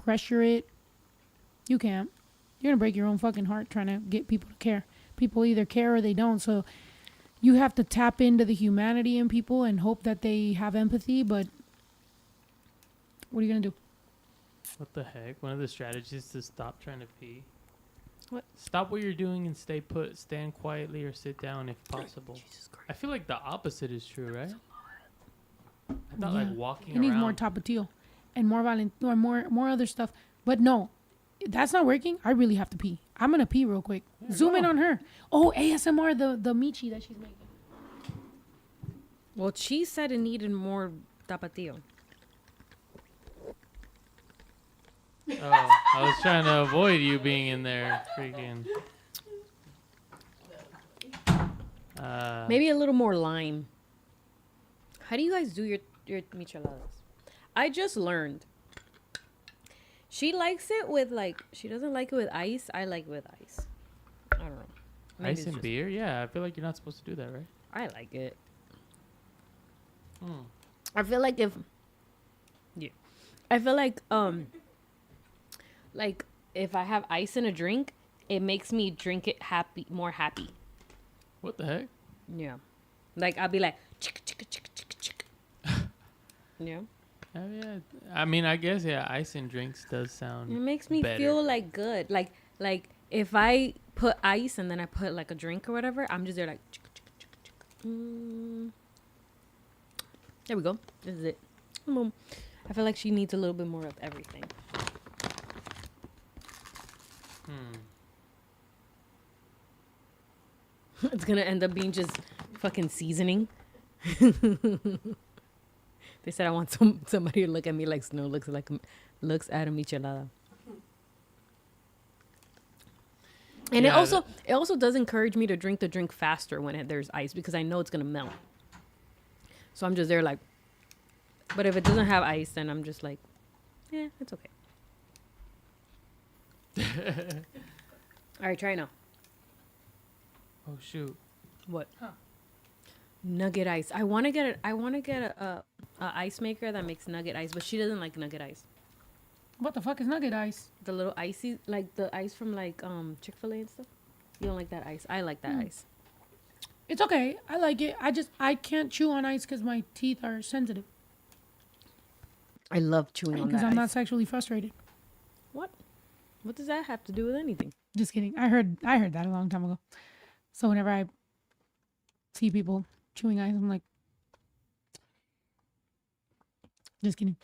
pressure it. You can't. You're going to break your own fucking heart trying to get people to care. People either care or they don't. So you have to tap into the humanity in people and hope that they have empathy. But what are you going to do? What the heck? One of the strategies to stop trying to pee. What? Stop what you're doing and stay put. Stand quietly or sit down if possible. Jesus Christ. I feel like the opposite is true, right? I thought Yeah. like walking It needs around. more tapatio and more violent or more other stuff. But no, that's not working. I really have to pee. I'm going to pee real quick. Yeah, Zoom in go. on her. Oh, ASMR, the Michi that she's making. Well, she said it needed more tapatio. Oh, I was trying to avoid you being in there. Freaking. Maybe a little more lime. How do you guys do your micheladas? I just learned. She likes it with like, she doesn't like it with ice. I like it with ice. I don't know. Maybe Ice it's and just- beer? Yeah, I feel like you're not supposed to do that, right? I like it. Hmm. I feel like I feel like if I have ice in a drink, it makes me drink it more happy. What the heck? Yeah. Like I'll be like chicka chicka chicka chicka chicka. Yeah. Yeah. I mean, I guess ice in drinks does sound. It makes me better. feel like good. Like if I put ice and then I put like a drink or whatever, I'm just there like. There we go. This is it. Boom. I feel like she needs a little bit more of everything. It's gonna end up being just fucking seasoning. They said I want somebody to look at me like Snow looks at a michelada. And Yeah, it also does encourage me to drink the drink faster when there's ice because I know it's gonna melt. So I'm just there like, but if it doesn't have ice, then I'm just like, yeah, it's okay. All right, try it now. Oh shoot. What? Nugget ice. I want to get a ice maker that makes nugget ice, but she doesn't like nugget ice. What the fuck is nugget ice? The little icy, like the ice from like Chick-fil-A and stuff. You don't like that ice. I like that ice. It's okay. I like it. I can't chew on ice because my teeth are sensitive. I love chewing on Because that I'm not ice. sexually frustrated. What? What does that have to do with anything? Just kidding. I heard that a long time ago. So whenever I see people chewing ice, I'm like, just kidding.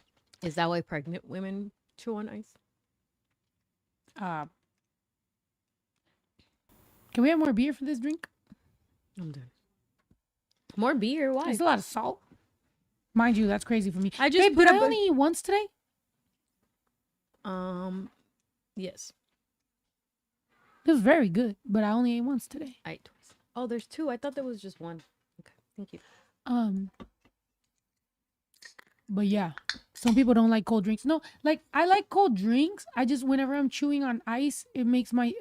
Is that why pregnant women chew on ice? Can we have more beer for this drink? I'm done. More beer? Why? There's a lot of salt. Mind you, that's crazy for me. I just Babe, put did I up only eat once today? Yes. It was very good, but I only ate once today. I ate twice. Oh, there's two. I thought there was just one. Okay, thank you. But yeah, some people don't like cold drinks. No, like I like cold drinks. I just whenever I'm chewing on ice, it makes my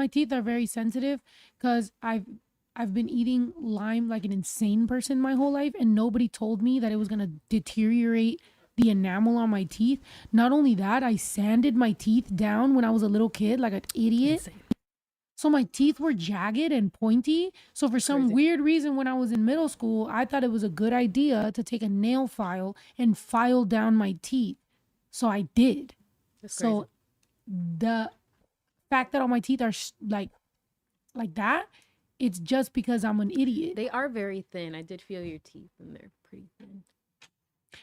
teeth are very sensitive because I've been eating lime like an insane person my whole life, and nobody told me that it was gonna deteriorate the enamel on my teeth. Not only that, I sanded my teeth down when I was a little kid like an idiot. Insane. So my teeth were jagged and pointy. So for some weird reason, when I was in middle school, I thought it was a good idea to take a nail file and file down my teeth. So I did. That's So the fact that all my teeth are like that, it's just because I'm an idiot. They are very thin. I did feel your teeth, and they're pretty thin.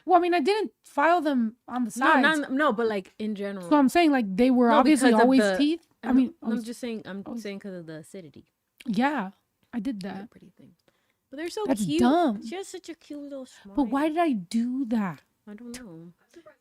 Well, I mean, I didn't file them on the sides. No, but like in general. So I'm saying like they were No, obviously because of always the- teeth. I mean, I'm just saying. I'm saying because of the acidity. yeah, I did They're that. pretty thin, but they're so That's cute. dumb. She has such a cute little smile. But why did I do that? I don't know.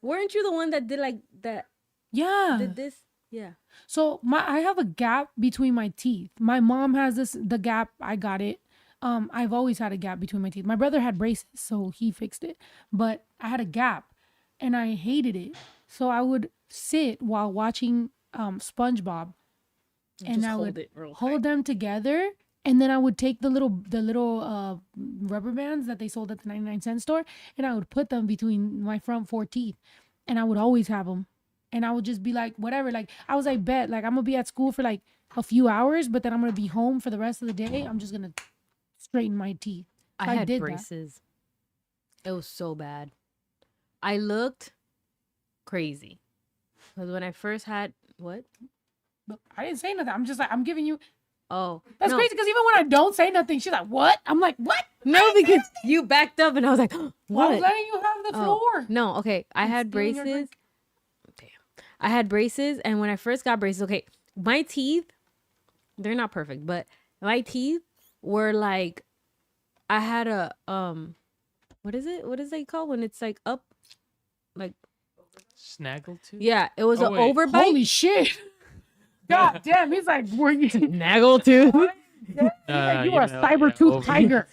Weren't you the one that did like that? Yeah. Did this? Yeah. So I have a gap between my teeth. My mom has the gap. I got it. I've always had a gap between my teeth. My brother had braces, so he fixed it. But I had a gap, and I hated it. So I would sit while watching SpongeBob, and Just I hold would it real hold them together, and then I would take the little rubber bands that they sold at the 99-cent store, and I would put them between my front four teeth, and I would always have them. And I would just be like, whatever. Like, I was like, bet, like, I'm going to be at school for like a few hours, but then I'm going to be home for the rest of the day. I'm just going to straighten my teeth. So I had did braces. It was so bad. I looked crazy. Because when I first had, what? But I didn't say nothing. I'm just like, I'm giving you. Oh. That's no. crazy because even when I don't say nothing, she's like, what? I'm like, what? No, because you backed up and I was like, Well, I what? was letting you have the floor. No, okay. I had stealing your braces. drink. Damn. I had braces, and when I first got braces, okay, my teeth, they're not perfect, but my teeth were like, I had a what is it? What is it called when it's like up, like Snaggletooth? yeah, it was Oh, an wait. overbite. Holy shit. God damn. He's like, were you? Snaggletooth. You are a cyber-tooth tiger.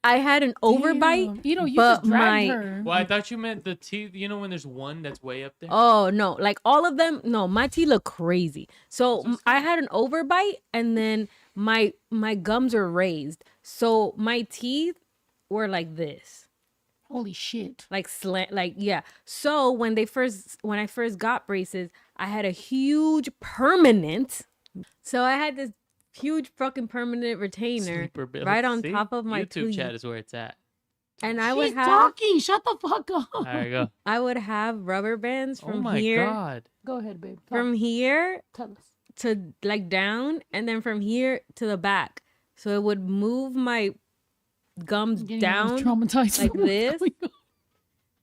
I had an overbite. Damn. You know, you but just dragged my- her. Well, I thought you meant the teeth. You know when there's one that's way up there? Oh no, like all of them. No, my teeth look crazy. So I had an overbite, and then my gums are raised. So my teeth were like this, Holy shit. like slant, like yeah. So when I first got braces, I had a huge permanent. So I had this huge fucking permanent retainer Sleeper Bill. right on See? top of my YouTube teeth. chat is where it's at. And I would She's have talking. Shut the fuck up. There you go. I would have rubber bands Oh from my here god. Go ahead, babe. Talk. from here Tell us. to like down, and then from here to the back, so it would move my gums I'm getting down traumatized like from what's this. going on.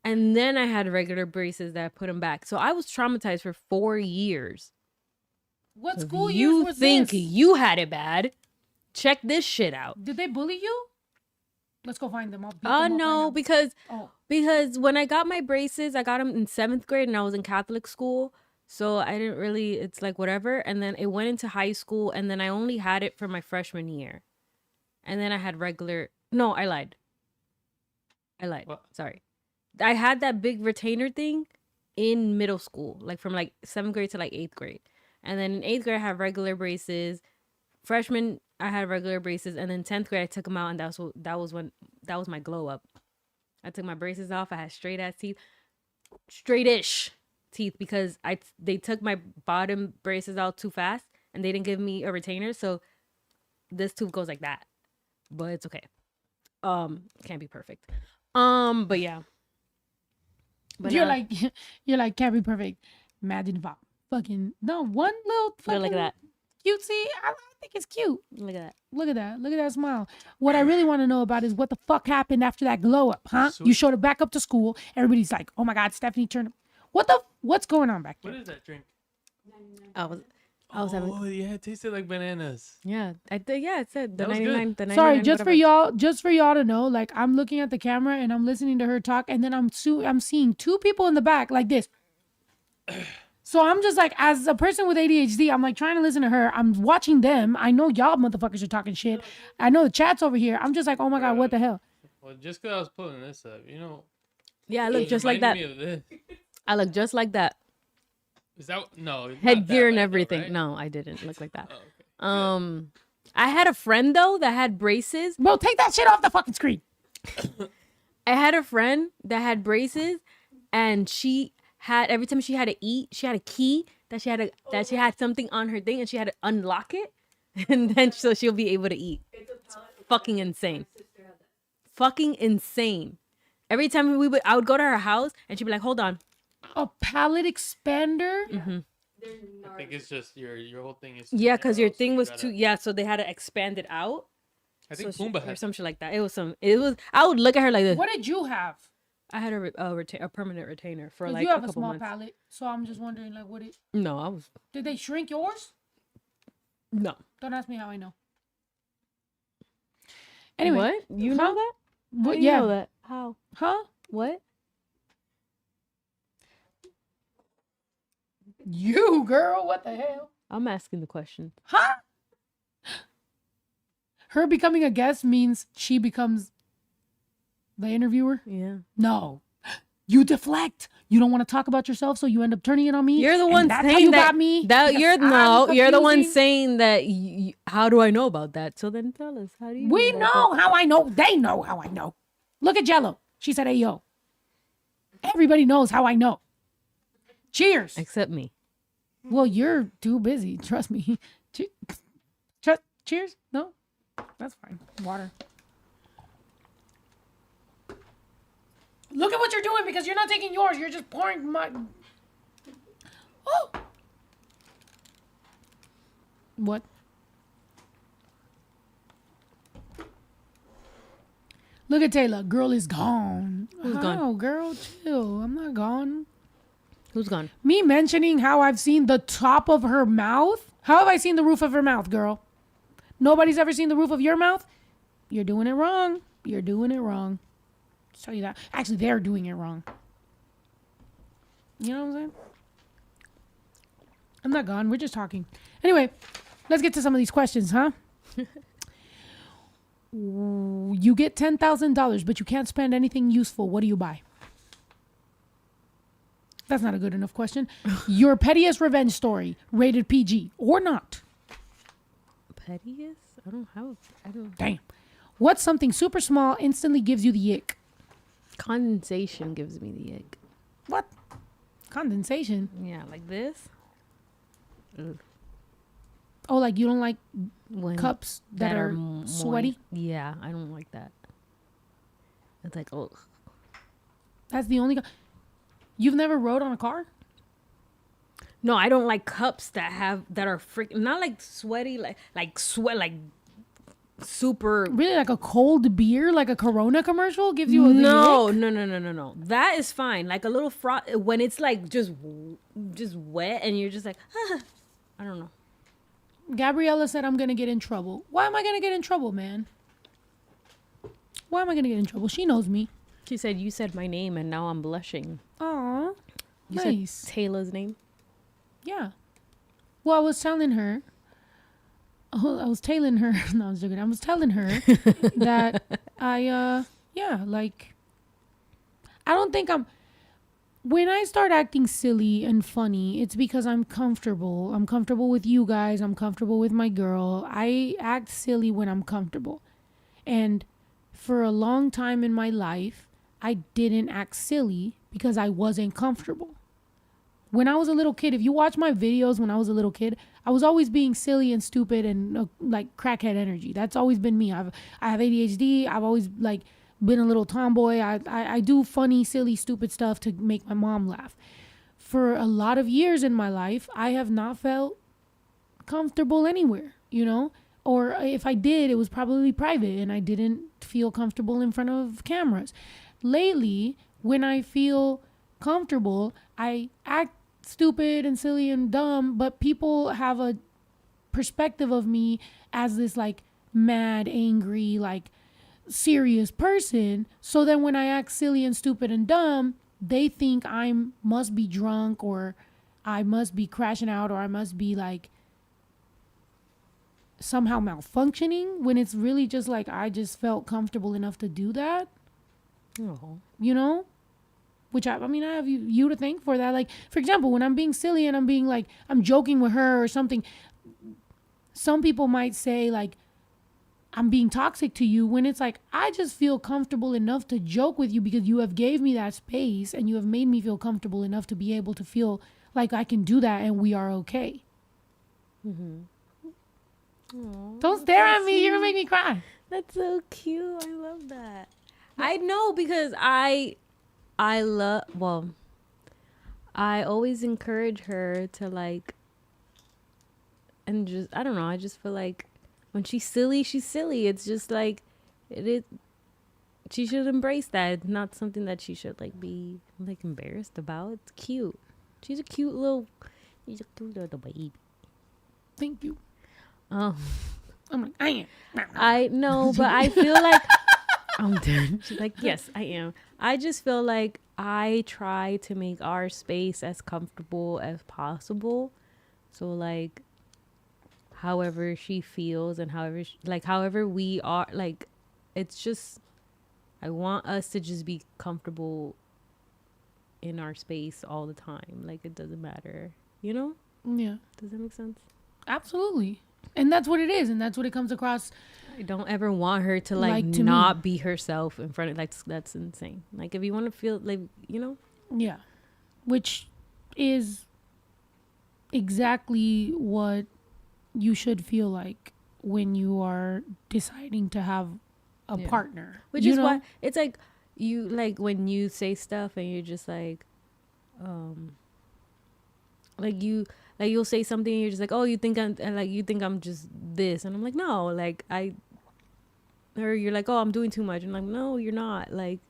And then I had regular braces that I put them back. So I was traumatized for 4 years. What So if school years you was think this? you had it bad, check this shit out. Did they bully you? Let's go find them. I'll beat them up No, right because now. Oh, because when I got my braces, I got them in 7th grade and I was in Catholic school. So I didn't really, it's like whatever. And then it went into high school, and then I only had it for my freshman year. And then I had regular, no, I lied. What? Sorry. I had that big retainer thing in middle school, like from like 7th grade to like 8th grade. And then in 8th grade, I had regular braces. Freshman, I had regular braces. And then 10th grade, I took them out, and that was my glow up. I took my braces off. I had straight ass teeth, straight-ish teeth, because they took my bottom braces out too fast, and they didn't give me a retainer. So this tooth goes like that, but it's okay. Can't be perfect. But yeah. But you're like can't be perfect. Imagine if I fucking no one little fucking look at that. cutesy. I think it's cute. Look at that. Look at that. Look at that smile. What I really want to know about is what the fuck happened after that glow up, huh? Sweet. You showed it back up to school. Everybody's like, "Oh my God, Stephanie turned." What's going on back there? What is that drink? I was having. Oh yeah, it tasted like bananas. Yeah, it said the That was 99. good. The 99 Sorry, just whatever. for y'all to know, like I'm looking at the camera and I'm listening to her talk, and then I'm seeing two people in the back like this. So I'm just like, as a person with ADHD, I'm like trying to listen to her. I'm watching them. I know y'all motherfuckers are talking shit. I know the chat's over here. I'm just like, oh my God, what the hell? Well, just because I was pulling this up, you know. Yeah, I it look was just like that. reminding me of this. I look just like that. Is that no? it's not that Headgear and bad, though, everything. right? No, I didn't look like that. Oh, okay. I had a friend though that had braces. Bro, take that shit off the fucking screen. I had a friend that had braces, and she had, every time she had to eat, she had a key that she had something on her thing, and she had to unlock it, and then so she'll be able to eat. It's fucking insane. Fucking insane. Every time I would go to her house, and she'd be like, "Hold on." A palate expander? Mm-hmm. I think it's just your whole thing is. Yeah, because your narrow, so thing you was gotta- too. Yeah, so they had to expand it out. I think So Pumbaa or had some shit like that. It was. I would look at her like this. What did you have? I had a permanent retainer for 'Cause like you have a a couple small months. palate, so I'm just wondering, like, No, I was did they shrink yours? no. Don't ask me how I know. Anyway, What? You know that? How What, do you yeah, know that? How? huh? What? You girl, what the hell? I'm asking the question. Huh? Her becoming a guest means she becomes the interviewer? Yeah. No. You deflect. You don't want to talk about yourself, so you end up turning it on me. You're the and one that's how saying you that. got me. That because you're I'm you're the one confusing. saying that. How do I know about that? So then tell us. How do you? We about know how I know. They know how I know. Look at Jello. She said, "Hey yo." Everybody knows how I know. Cheers. that? Except me. Well, you're too busy. Trust me. Cheers. No, that's fine. Water. Look at what you're doing because you're not taking yours. You're just pouring my. Oh. What? Look at Taylor. Girl is gone. Who's gone? Oh, girl, chill. I'm not gone. Who's gone? Me mentioning how I've seen the top of her mouth. How have I seen the roof of her mouth, girl? Nobody's ever seen the roof of your mouth? You're doing it wrong. You're doing it wrong. I'll tell you that. Actually, they're doing it wrong. You know what I'm saying? I'm not gone. We're just talking. Anyway, let's get to some of these questions, huh? You get $10,000, but you can't spend anything useful. What do you buy? That's not a good enough question. Your pettiest revenge story, rated PG or not? Pettiest? I don't. Damn. What's something super small instantly gives you the ick? Condensation gives me the ick. What? Condensation? Yeah, like this. Ugh. Oh, like you don't like When cups that are sweaty? Yeah, I don't like that. It's like, oh. That's the only. You've never rode on a car? No, I don't like cups that are freaking not like sweaty, like sweat, like super. Really, like a cold beer, like a Corona commercial gives you a No. ick? That is fine. Like a little frost when it's like just wet and you're just like, I don't know. Gabriella said I'm gonna get in trouble. Why am I gonna get in trouble, man? Why am I gonna get in trouble? She knows me. She said you said my name and now I'm blushing. Aw, You nice. said Taylor's name. Yeah. Well, I was telling her. Oh, I was telling her. No, I was joking. I was telling her that like, I don't think I'm. When I start acting silly and funny, it's because I'm comfortable. I'm comfortable with you guys. I'm comfortable with my girl. I act silly when I'm comfortable. And for a long time in my life, I didn't act silly because I wasn't comfortable. When I was a little kid, if you watch my videos when I was a little kid, I was always being silly and stupid and like crackhead energy. That's always been me. I have ADHD. I've always like been a little tomboy. I do funny, silly, stupid stuff to make my mom laugh. For a lot of years in my life, I have not felt comfortable anywhere, you know? Or if I did, it was probably private and I didn't feel comfortable in front of cameras. Lately, when I feel comfortable, I act stupid and silly and dumb, but people have a perspective of me as this like mad, angry, like serious person. So then when I act silly and stupid and dumb, they think I must be drunk or I must be crashing out or I must be like somehow malfunctioning, when it's really just like I just felt comfortable enough to do that. Oh. You know? Which I mean, I have you to thank for that. Like, for example, when I'm being silly and I'm being like, I'm joking with her or something, some people might say like, I'm being toxic to you, when it's like, I just feel comfortable enough to joke with you because you have gave me that space and you have made me feel comfortable enough to be able to feel like I can do that and we are okay. Mm-hmm. Aww, Don't stare at me. You're going to make me cry. That's so cute. I love that. I know because I always encourage her to like, and just, I don't know, I just feel like when she's silly, she's silly. It's just like, she should embrace that. It's not something that she should like be like embarrassed about. It's cute. She's a cute little baby. Thank you. Oh, I'm like, I am. I know, but I feel like I'm done. She's like, yes, I am. I just feel like I try to make our space as comfortable as possible. So like, however she feels and however we are, like, it's just, I want us to just be comfortable in our space all the time. Like, it doesn't matter, you know? Yeah. Does that make sense? Absolutely. And that's what it is. And that's what it comes across. I don't ever want her to like to not me. be herself in front of, like, that's insane. Like, if you want to feel like, you know? Yeah. Which is exactly what you should feel like when you are deciding to have a partner. Which is why it's like, you, like, when you say stuff and you're just like, you'll say something and you're just like, oh, you think I'm just this, and I'm like, no, like, or you're like, oh, I'm doing too much, and I'm like, no, you're not. Like,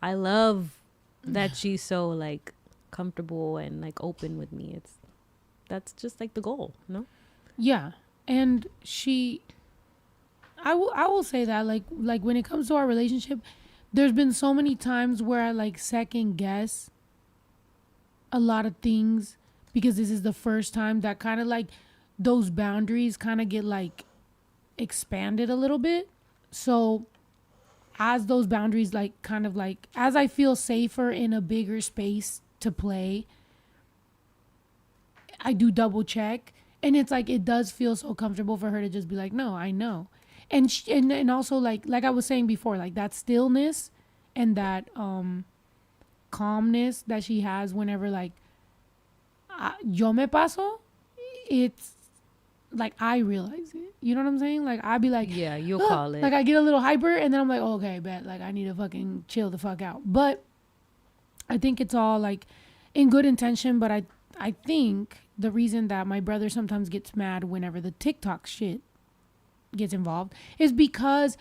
I love that she's so like comfortable and like open with me. That's just like the goal, no? Yeah. And I will say that like when it comes to our relationship, there's been so many times where I like second guess a lot of things because this is the first time that kind of like those boundaries kind of get like expanded a little bit. So as those boundaries like kind of like, as I feel safer in a bigger space to play, I do double check. And it's like, it does feel so comfortable for her to just be like, no, I know. And and also like I was saying before, like that stillness and that calmness that she has whenever like yo me paso, it's like I realize it. You know what I'm saying? Like I'd be like, Yeah, you'll call it. Like I get a little hyper, and then I'm like, oh, okay, bet. Like I need to fucking chill the fuck out. But I think it's all like in good intention. But I think the reason that my brother sometimes gets mad whenever the TikTok shit gets involved is because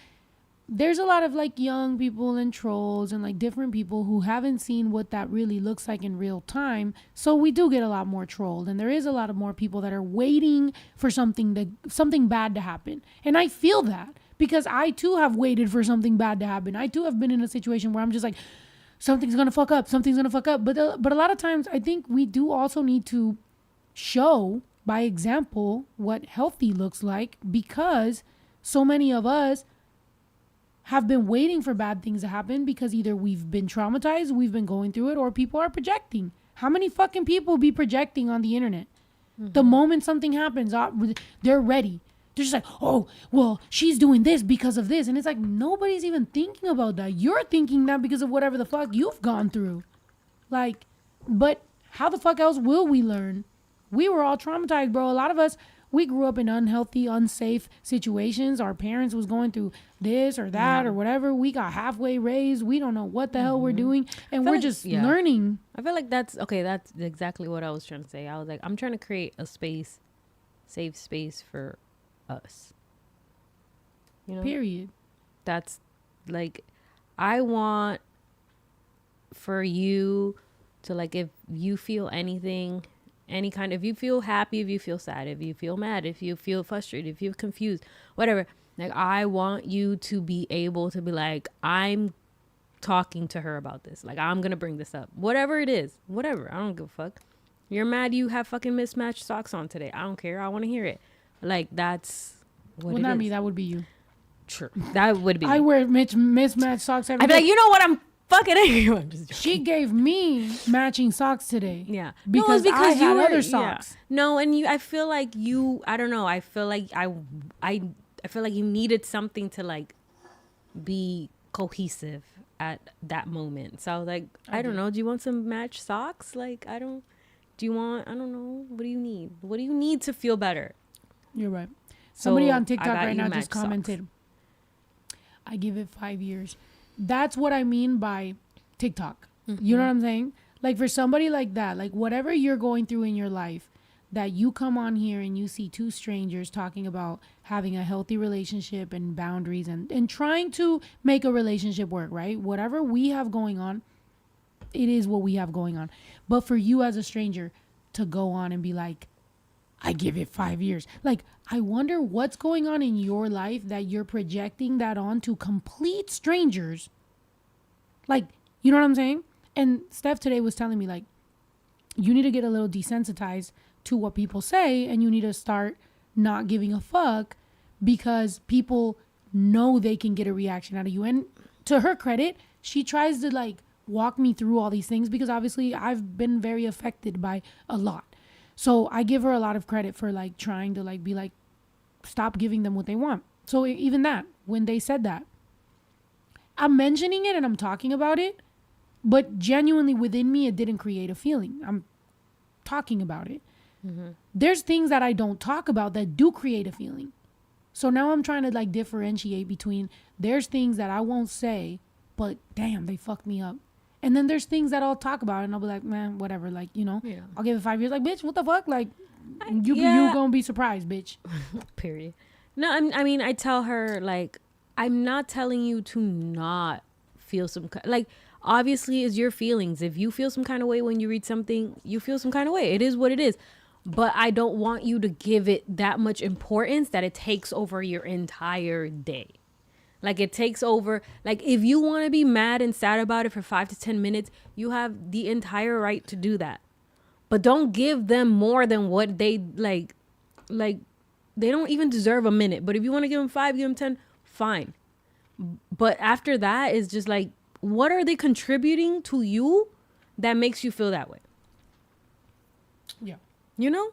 there's a lot of like young people and trolls and like different people who haven't seen what that really looks like in real time. So we do get a lot more trolled, and there is a lot of more people that are waiting for something bad to happen. And I feel that because I too have waited for something bad to happen. I too have been in a situation where I'm just like, something's gonna fuck up. But a lot of times I think we do also need to show by example what healthy looks like, because so many of us have been waiting for bad things to happen because either we've been traumatized, we've been going through it, or people are projecting. How many fucking people be projecting on the internet? The moment something happens, they're ready. They're just like, oh, well, she's doing this because of this. And it's like, nobody's even thinking about that. You're thinking that because of whatever the fuck you've gone through. Like, but how the fuck else will we learn? We were all traumatized, bro. A lot of us, we grew up in unhealthy, unsafe situations. Our parents was going through this or that or whatever. We got halfway raised. We don't know what the hell we're doing. And we're just learning. I feel like that's exactly what I was trying to say. I was like, I'm trying to create a safe space for us. You know? Period. That's like, I want for you to, like, if you feel anything, if you feel happy, if you feel sad, if you feel mad, if you feel frustrated, if you're confused, whatever, like, I want you to be able to be like, I'm talking to her about this. Like, I'm going to bring this up. Whatever it is. Whatever. I don't give a fuck. You're mad you have fucking mismatched socks on today. I don't care. I want to hear it. Like, that's what well, not me. That would be you. Sure. That would be I me. wear mismatched socks every I'd be day. like, you know what? I'm fucking angry. I'm just joking. She gave me matching socks today. Yeah. Because, no, I had you other socks. Yeah. No, and I feel like I don't know. I feel like I feel like you needed something to, like, be cohesive at that moment. So I was like, I don't know. Do you want some matched socks? Like, I don't know. What do you need? What do you need to feel better? You're right. Somebody So on TikTok right now just matched commented, socks. I give it 5 years. That's what I mean by TikTok. You know what I'm saying? Like, for somebody like that, like, whatever you're going through in your life, that you come on here and you see two strangers talking about having a healthy relationship and boundaries and trying to make a relationship work, right? Whatever we have going on, it is what we have going on. But for you as a stranger to go on and be like, I give it 5 years. Like, I wonder what's going on in your life that you're projecting that on to complete strangers. Like, you know what I'm saying? And Steph today was telling me, like, you need to get a little desensitized to what people say, and you need to start not giving a fuck because people know they can get a reaction out of you. And to her credit, she tries to, like, walk me through all these things because obviously I've been very affected by a lot. So I give her a lot of credit for, like, trying to, like, be like, stop giving them what they want. So even that, when they said that, I'm mentioning it and I'm talking about it, but genuinely within me, it didn't create a feeling. I'm talking about it. There's things that I don't talk about that do create a feeling. So now I'm trying to, like, differentiate between there's things that I won't say, but damn, they fucked me up. And then there's things that I'll talk about and I'll be like, man, whatever. Like, you know, I'll give it 5 years. Like, bitch, what the fuck? Like, you gonna be surprised, bitch. Period. No, I mean, I tell her, like, I'm not telling you to not feel some like, obviously it's your feelings. If you feel some kind of way when you read something, you feel some kind of way. It is what it is. But I don't want you to give it that much importance that it takes over your entire day. Like, it takes over. Like, if you want to be mad and sad about it for 5 to 10 minutes, you have the entire right to do that. But don't give them more than what they like, they don't even deserve a minute. But if you want to give them 5, give them 10, fine. But after that is just like, what are they contributing to you that makes you feel that way? Yeah. You know?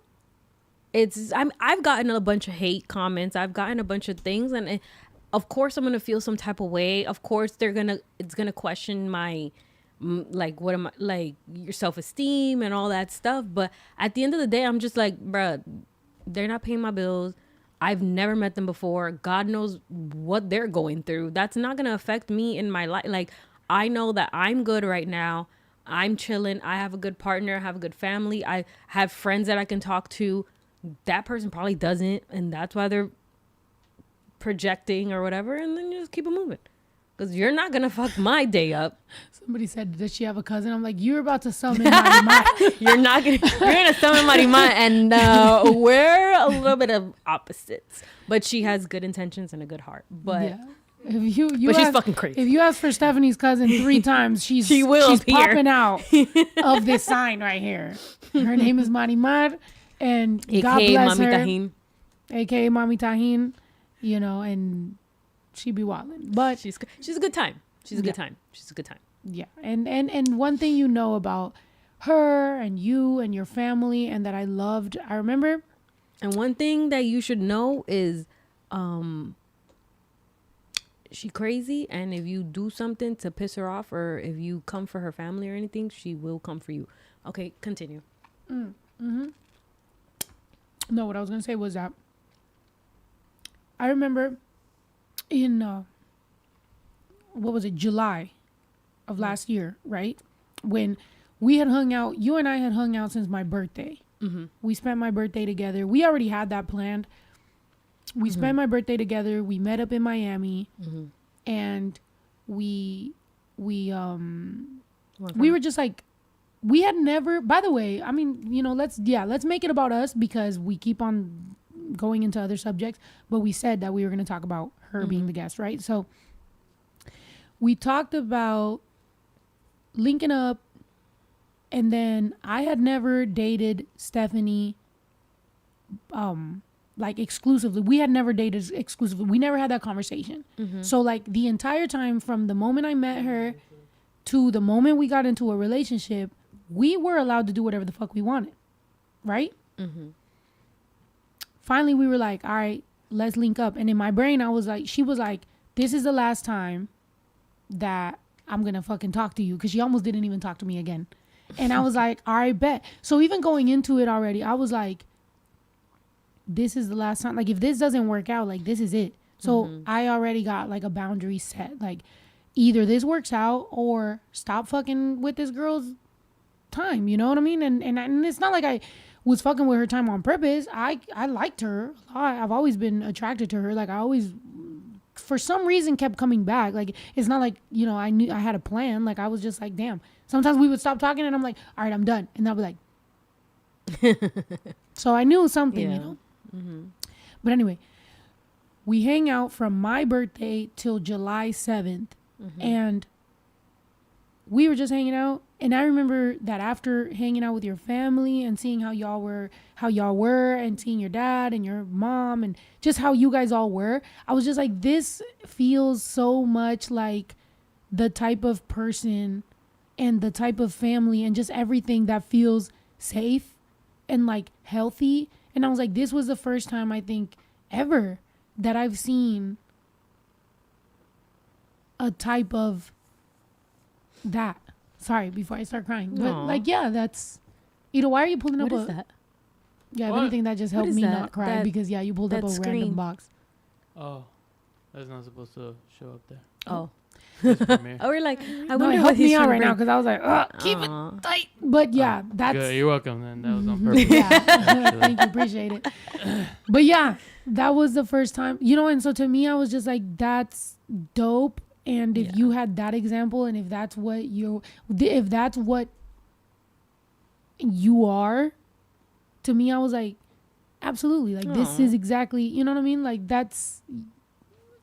I've gotten a bunch of hate comments. I've gotten a bunch of things, and of course I'm gonna feel some type of way. Of course it's gonna question my, like, what am I, like, your self-esteem and all that stuff. But at the end of the day, I'm just like, bruh, they're not paying my bills. I've never met them before. God knows what they're going through. That's not going to affect me in my life. Like, I know that I'm good right now. I'm chilling. I have a good partner. I have a good family. I have friends that I can talk to. That person probably doesn't. And that's why they're projecting or whatever. And then you just keep it moving. Because you're not going to fuck my day up. Somebody said, does she have a cousin? I'm like, you're about to summon Marimar. You're gonna summon Marimar, and we're a little bit of opposites. But she has good intentions and a good heart. But Yeah. If you but she's ask, fucking crazy. If you ask for Stephanie's cousin 3 times, she's appear. popping out of this sign right here. Her name is Marimar, and God AKA bless Mami her. Tahin. AKA Mami Tahin, you know, and she be wildin'. But She's a good time. She's a good time. She's a good time. yeah, and one thing you know about her and you and your family, and that I loved, I remember. And one thing that you should know is, she crazy, and if you do something to piss her off, or if you come for her family or anything, she will come for you. Okay, continue. No, what I was gonna say was that I remember in what was it, July of last year, right? When we had hung out, you and I had hung out since my birthday. We spent my birthday together. We already had that planned. We spent my birthday together. We met up in Miami, and we were just like, we had never. By the way, I mean, you know, let's make it about us, because we keep on going into other subjects. But we said that we were going to talk about her being the guest, right? So we talked about linking up, and then I had never dated Stephanie like exclusively. We had never dated exclusively. We never had that conversation. So like the entire time from the moment I met her to the moment we got into a relationship, we were allowed to do whatever the fuck we wanted, right? Finally we were like, all right, let's link up. And in my brain I was like, she was like, this is the last time that I'm gonna fucking talk to you, because she almost didn't even talk to me again. And I was like, all right, bet. So even going into it already, I was like, this is the last time. Like, if this doesn't work out, like, this is it. So I already got like a boundary set. Like, either this works out or stop fucking with this girl's time. You know what I mean? And it's not like I was fucking with her time on purpose. I liked her a lot. I've always been attracted to her. Like, I always, for some reason, kept coming back. Like, it's not like, you know, I knew I had a plan. Like, I was just like, damn. Sometimes we would stop talking and I'm like, all right, I'm done. And I'll be like, so I knew something, you know. But anyway, we hang out from my birthday till July 7th. And we were just hanging out. And I remember that after hanging out with your family and seeing how y'all were, and seeing your dad and your mom and just how you guys all were, I was just like, this feels so much like the type of person and the type of family and just everything that feels safe and like healthy. And I was like, this was the first time, I think, ever that I've seen a type of that. Sorry, before I start crying. But like, yeah, that's, you know, why are you pulling up What is that? Yeah, if What? anything, that just helped is me that? not cry, That- because yeah, you pulled up that a screen. random box. Oh, that's not supposed to show up there. Oh. That's Premiere. Oh, we're like, I No, wonder it what helped he's me out trying right to now, bring. because I was like, keep Aw. it tight. But yeah, that's Good. You're welcome. Then that was on purpose. yeah. Thank you, appreciate it. But yeah, that was the first time, you know. And so to me, I was just like, that's dope. And if you had that example, and if that's what you are, to me, I was like, absolutely, like, this is exactly, you know what I mean? Like, that's,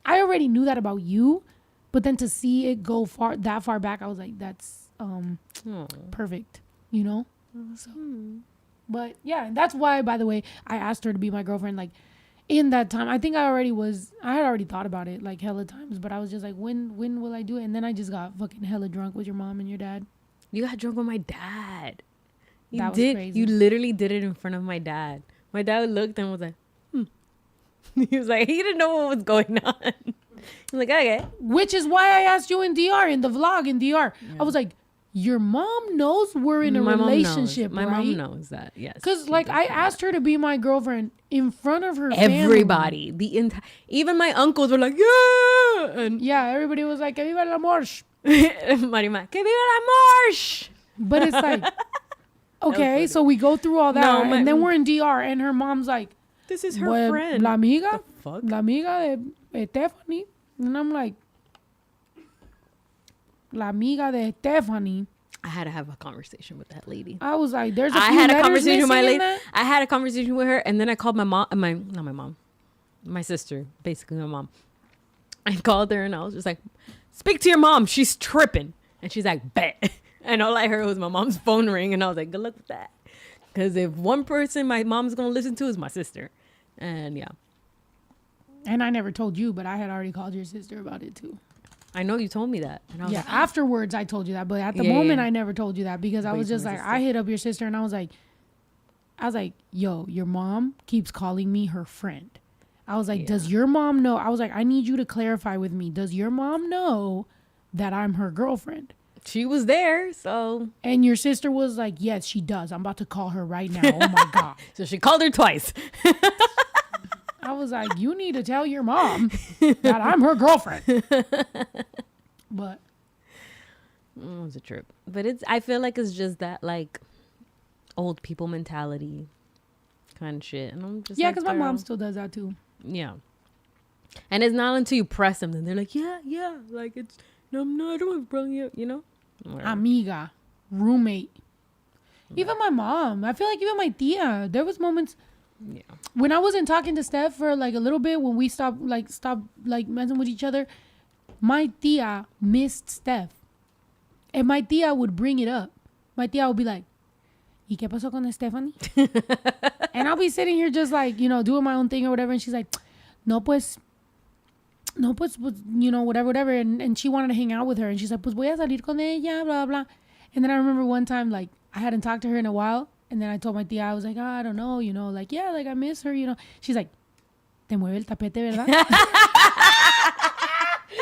I already knew that about you, but then to see it go that far back, I was like, that's perfect, you know? So, but yeah, and that's why, by the way, I asked her to be my girlfriend. Like, in that time, I think I had already thought about it like hella times, but I was just like, when will I do it? And then I just got fucking hella drunk with your mom and your dad. You got drunk with my dad. You That was did. crazy. You literally did it in front of my dad. My dad looked and was like, He was like, he didn't know what was going on. I'm like, okay. Which is why I asked you in DR, in the vlog in DR. I was like, your mom knows we're in a My relationship, My right? mom knows that. Yes. Because she like does I know asked her to be my girlfriend in front of her that. family. Everybody, even my uncles were like, yeah, and Yeah, everybody was like, "Que viva el amor." Marima, que viva la marsh. But it's like, okay, so we go through all that, No, and then we're in DR, and her mom's like, This is her "Well, friend. la amiga, Fuck. la amiga de Stephanie," and I'm like, "La amiga de Stephanie." I had to have a conversation with that lady. I was like, "There's a I few had a letters conversation with my missing in lady. that." I had a conversation with her, and then I called my mom. Not my mom, my sister, basically my mom. I called her, and I was just like, "Speak to your mom. She's tripping." And she's like, "Bet." And all I heard was my mom's phone ring, and I was like, "Good luck with that." Because if one person my mom's gonna listen to is my sister, and yeah, And I never told you, but I had already called your sister about it too. I know you told me that. And I was Yeah, like, afterwards I told you that, but at the Yeah, moment yeah. I never told you that because I But was you just told like, my I sister. hit up your sister and I was like, yo, your mom keeps calling me her friend. I was like, does your mom know? I was like, I need you to clarify with me. Does your mom know that I'm her girlfriend? she was there, so And your sister was like, yes, she does. I'm about to call her right now. Oh my God. she called her twice. I was like, you need to tell your mom that I'm her girlfriend. But It was a trip, but I feel like it's just that like old people mentality kind of shit, and I'm just yeah, like, because my girl, mom still does that too. yeah. And it's not until you press them, then they're like, yeah, like it's no, I don't want to bring you, you know. Whatever. Amiga, roommate. Even my mom. I feel like even my tia. There was moments Yeah, when I wasn't talking to Steph for like a little bit, when we stopped messing with each other. My tia missed Steph, and my tia would bring it up. My tia would be like, "¿Y qué pasó con Stephanie?" And I'll be sitting here just like, doing my own thing or whatever, and she's like, no pues, whatever. And she wanted to hang out with her. And she's like, pues voy a salir con ella, blah, blah. And then I remember one time, like, I hadn't talked to her in a while. And then I told my tia, I was like, I don't know, like, yeah, like, I miss her, She's like, te mueve el tapete, ¿verdad?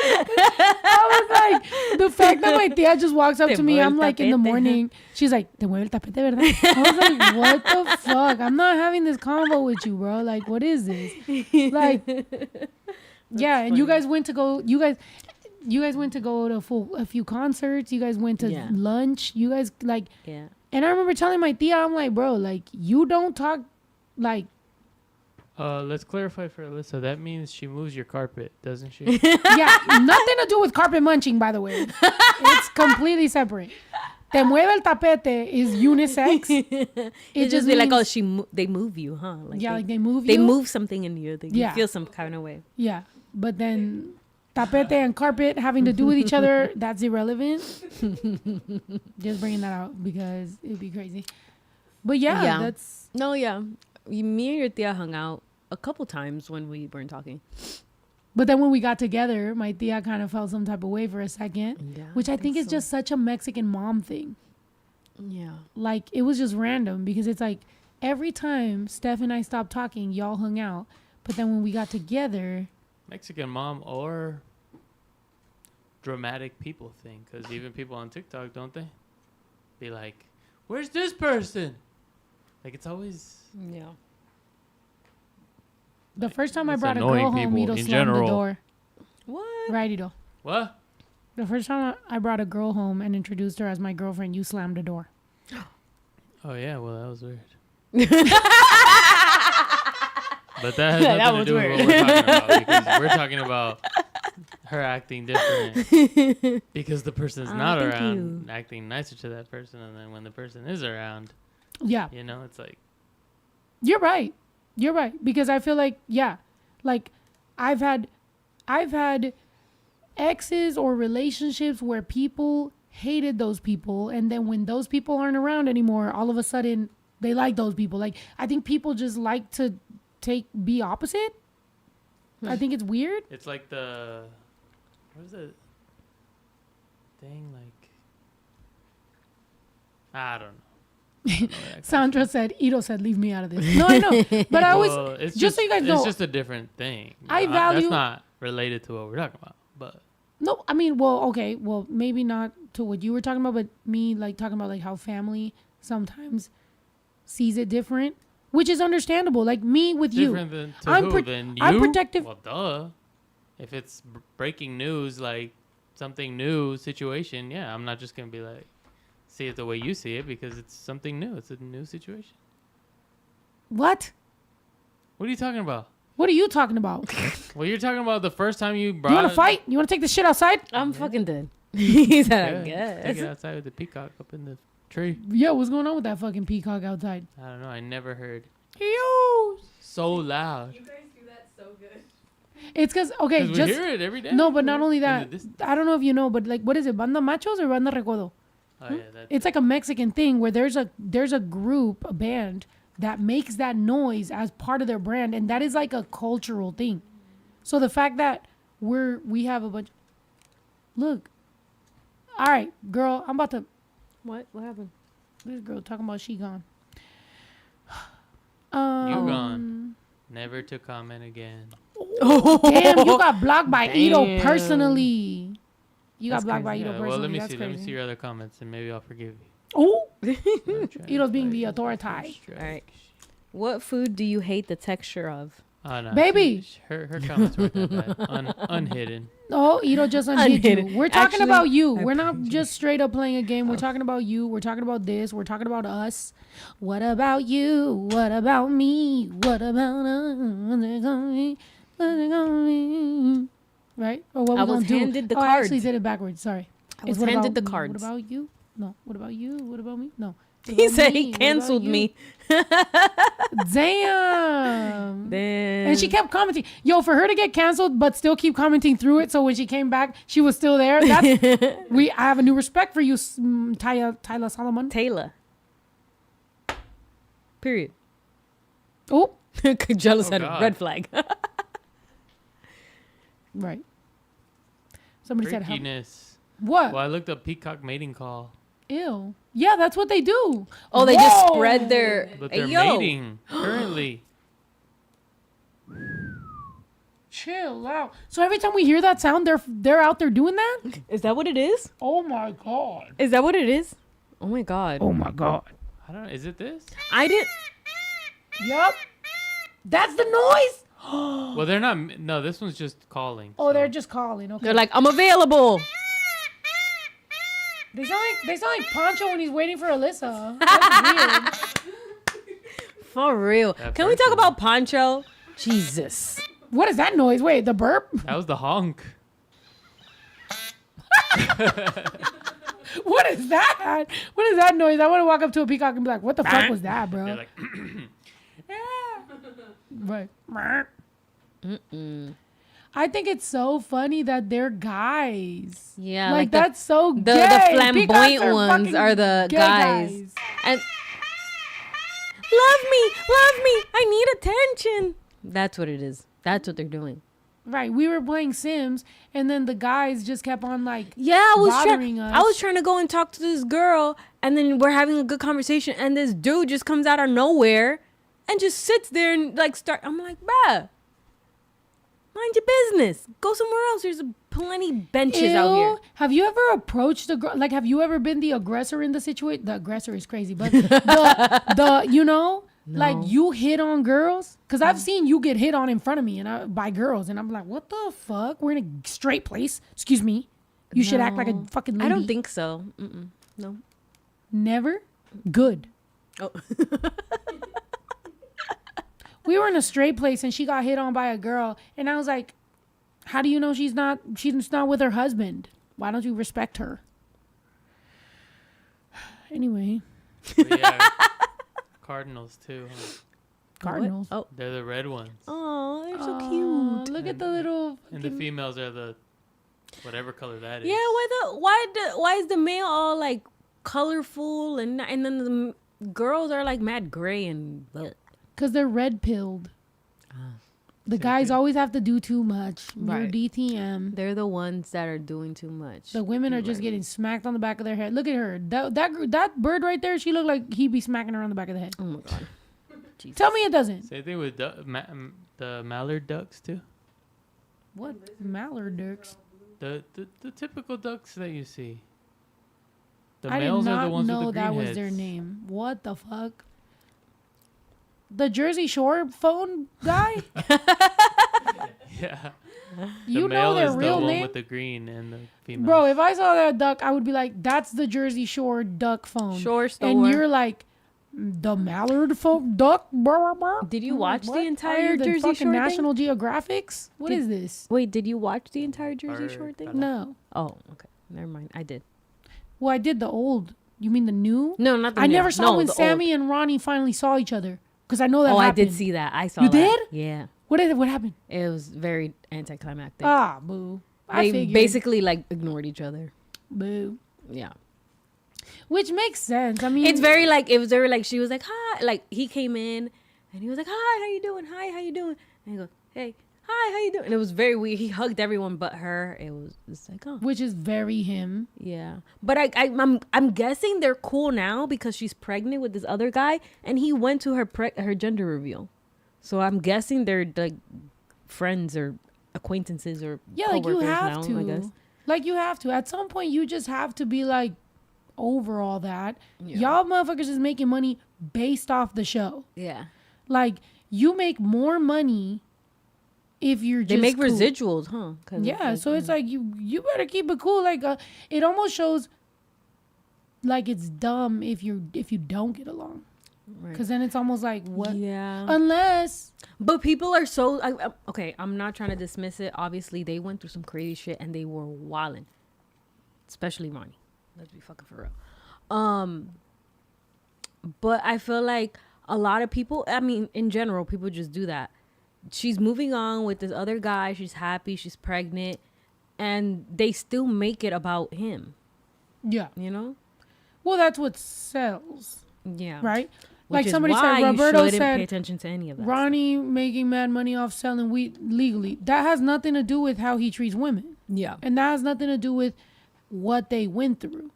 I was like, the fact that my tia just walks up Te to me, mueve el I'm like in the tapete. morning. She's like, te mueve el tapete, ¿verdad? I was like, what the fuck? I'm not having this convo with you, bro. Like, what is this? Like, yeah, and you guys went to go. You guys went to go to a few concerts. You guys went to Yeah. lunch. You guys like, yeah. and I remember telling my tia, I'm like, bro, like you don't talk, like, Let's clarify for Alyssa. That means she moves your carpet, doesn't she? yeah, nothing to do with carpet munching, by the way. It's completely separate. Te mueve el tapete is unisex. It just be like, oh, they move you, huh? Like yeah, like they move you. they move something in you. You Yeah. feel some kind of way. Yeah, but then tapete and carpet having to do with each other, that's irrelevant. Just bringing that out because it'd be crazy. But yeah, that's No, yeah. Me and your tia hung out a couple times when we weren't talking. But then when we got together, my tia kind of felt some type of way for a second, Yeah, which I think is so. just such a Mexican mom thing. Yeah. Like, it was just random because it's like every time Steph and I stopped talking, y'all hung out. But then when we got together, Mexican mom or dramatic people thing. Because even people on TikTok, don't they? Be like, where's this person? Like, it's always... Yeah. the first time I It's brought a annoying girl home, people Ito in slammed the general. door. What? Right, Ito. What? The first time I brought a girl home and introduced her as my girlfriend, you slammed the door. Oh, yeah. Well, that was weird. But that has nothing That to was do weird. with what we're talking about. Because we're talking about her acting different. Because the person's not thank around, acting nicer to that person. And then when the person is around, Yeah. it's like... You're right. You're right. Because I feel like, yeah, like I've had exes or relationships where people hated those people. And then when those people aren't around anymore, all of a sudden they like those people. Like, I think people just like to be opposite. I think it's weird. It's like the... What is it? Thing, like... I don't know. Sandra said, Ito said, leave me out of this. No, I know. But I always, Well, it's just so you guys know, it's just a different thing. I value- That's not related to what we're talking about. But No, I mean, well, okay, well, maybe not to what you were talking about, but me like talking about like how family sometimes sees it different, which is understandable. Like me with Different you, than to I'm who? pro- Than you? I'm protective. Well, duh. If it's breaking news, like something new situation, yeah, I'm not just gonna be like see it the way you see it because it's something new. It's a new situation. What? What are you talking about? What are you talking about? Well, you're talking about the first time you brought. You want to fight? You want to take this shit outside? I'm fucking dead. He said, Yeah, I take guess. it outside with the peacock up in the tree. Yeah, what's going on with that fucking peacock outside? I don't know. I never heard Yo. so loud. You guys do that so good. It's because, okay, 'Cause we just. hear it every day. No, but not only In the that. distance. I don't know if you know, but like, what is it? Banda Machos or Banda Recodo? Oh yeah, that's It's like a Mexican thing where there's a group, a band that makes that noise as part of their brand, and that is like a cultural thing. So the fact that we have a bunch. Look. All right, girl, I'm about to. What? What happened? This girl talking about she gone. you gone. Never to comment again. Damn, you got blocked by Ito Damn. personally. You got That's blocked by crazy. Ito Yeah, personally. well, let me That's see. crazy. Let me see your other comments, and maybe I'll forgive you. Oh, I'm trying Ito's to being find the you. authority. All right. What food do you hate the texture of? Oh, no, Baby. her comments weren't that bad. Unhidden. Oh, Ito just undid you. Undid. We're talking Actually, about you. I We're not just straight up playing a game. We're talking about you. We're talking about this. We're talking about us. What about you? What about me? What about us? Right? Or what I we was gonna do? handed the I actually cards. did it backwards. Sorry. I was what handed about the me? cards. What about you? No. What about you? What about me? No. What He about said me? he What about canceled you? me. Damn. Then And she kept commenting. Yo, for her to get canceled but still keep commenting through it, so when she came back, she was still there. That's I have a new respect for you, Tyler Solomon. Taylor. Period. Oh, Jealous Oh, had a God. red flag. right. Somebody said, how, Freakiness. what? Well, I looked up peacock mating call, Ew. Yeah, that's what they do. Oh, they just Whoa. spread their. but Hey, they're yo. mating currently. Chill out. So every time we hear that sound, they're out there doing that? Is that what it is? Oh my god. Is that what it is? Oh my god. Oh my god. I don't know. Is it this? I didn't. Yup. That's the noise? Well, they're not. No, this one's just calling. Oh, so- they're just calling. Okay. They're like, I'm available. They sound like Poncho when he's waiting for Alyssa. That's weird. For real. That Can we talk person. about Poncho? Jesus. What is that noise? Wait, the burp? That was the honk. What is that? What is that noise? I want to walk up to a peacock and be like, what the fuck was that, bro? They're like, Right. I think it's so funny that they're guys. Yeah, Like, the- that's so The gay. flamboyant Peacocks ones fucking are the gay guys. And love me. I need attention. That's what it is. That's what they're doing. Right. We were playing Sims, and then the guys just kept on like, Yeah, I was bothering trying. us. I was trying to go and talk to this girl, and then we're having a good conversation, and this dude just comes out of nowhere, and just sits there and like start. I'm like, bruh, mind your business. Go somewhere else. There's plenty benches out here. Have you ever approached a girl? Like, have you ever been the aggressor in the situation? The aggressor is crazy, but the you know, like you hit on girls. Cause I've seen you get hit on in front of me by girls, and I'm like, what the fuck? We're in a straight place. Excuse me. You should act like a No. fucking lady. I don't think so. No. Never. Good. Oh. We were in a straight place, and she got hit on by a girl, and I was like, how do you know she's not with her husband? Why don't you respect her? Anyway, but yeah, Cardinals too. Huh? Cardinals. Oh. They're the red ones, Oh, they're so Aw, cute. Look at the little. and the females are the whatever color that is. Yeah, why is the male all like colorful and then the girls are like mad gray and bleh. Because they're red pilled. The guys always have to do too much. You're Right. DTM. They're the ones that are doing too much. The women are just getting smacked on the back of their head. Look at her. That bird right there, she looked like he'd be smacking her on the back of the head. Oh my god. Jesus. Tell me it doesn't. Same thing with the mallard ducks too. What? Mallard ducks. The typical ducks that you see. The I did males are the not ones know with the that green was heads. their name. What the fuck? The Jersey Shore phone guy? Yeah. You the know male their is real the one name? with the green and the female. Bro, if I saw that duck, I would be like, that's the Jersey Shore duck phone. Shore store. And you're like, the mallard folk duck? Did you I'm like, watch what? the Are entire you the Jersey fucking Shore thing? National Geographics? What Did- is this? Wait, did you watch the entire Jersey Or- Shore thing? No. Oh, okay. Never mind. I did. Well, I did the old. You mean the new? No, not the I new. never saw No, when the Sammy and Ronnie finally saw each other. Because I know that old. Oh, happened. I did see that. I saw You that. did? Yeah. What happened? It was very anticlimactic. Ah, boo. I They figured. basically like ignored each other. Boo. Yeah. Which makes sense. I mean, It's very like, it was very like, she was like, hi. Like, he came in and he was like, hi, how you doing? Hi, how you doing? And he goes, hey, hi, how you doing? And it was very weird. He hugged everyone but her. It's like, oh. which is very him. Yeah. But I'm guessing they're cool now because she's pregnant with this other guy and he went to her gender reveal. So I'm guessing they're like friends or acquaintances or Yeah, like you coworkers have now, to. I guess. Like you have to. At some point, you just have to be like over all that. Yeah. Y'all motherfuckers is making money based off the show. Yeah. Like you make more money if you're just They make cool. residuals, huh? 'Cause Yeah, so it's like you better keep it cool. Like it almost shows like it's dumb if you don't get along. right. Because then it's almost like what? Yeah. Unless But people are so okay. I'm not trying to dismiss it. Obviously, they went through some crazy shit and they were wilding, especially Ronnie. Let's be fucking for real. But I feel like a lot of people. I mean, in general, people just do that. She's moving on with this other guy. She's happy. She's pregnant, and they still make it about him. yeah. You know? Well, that's what sells, Yeah. right? Which Like is somebody why said, you Roberto shouldn't said pay attention to any of that. Ronnie making mad money off selling weed legally. That has nothing to do with how he treats women. Yeah. And that has nothing to do with what they went through.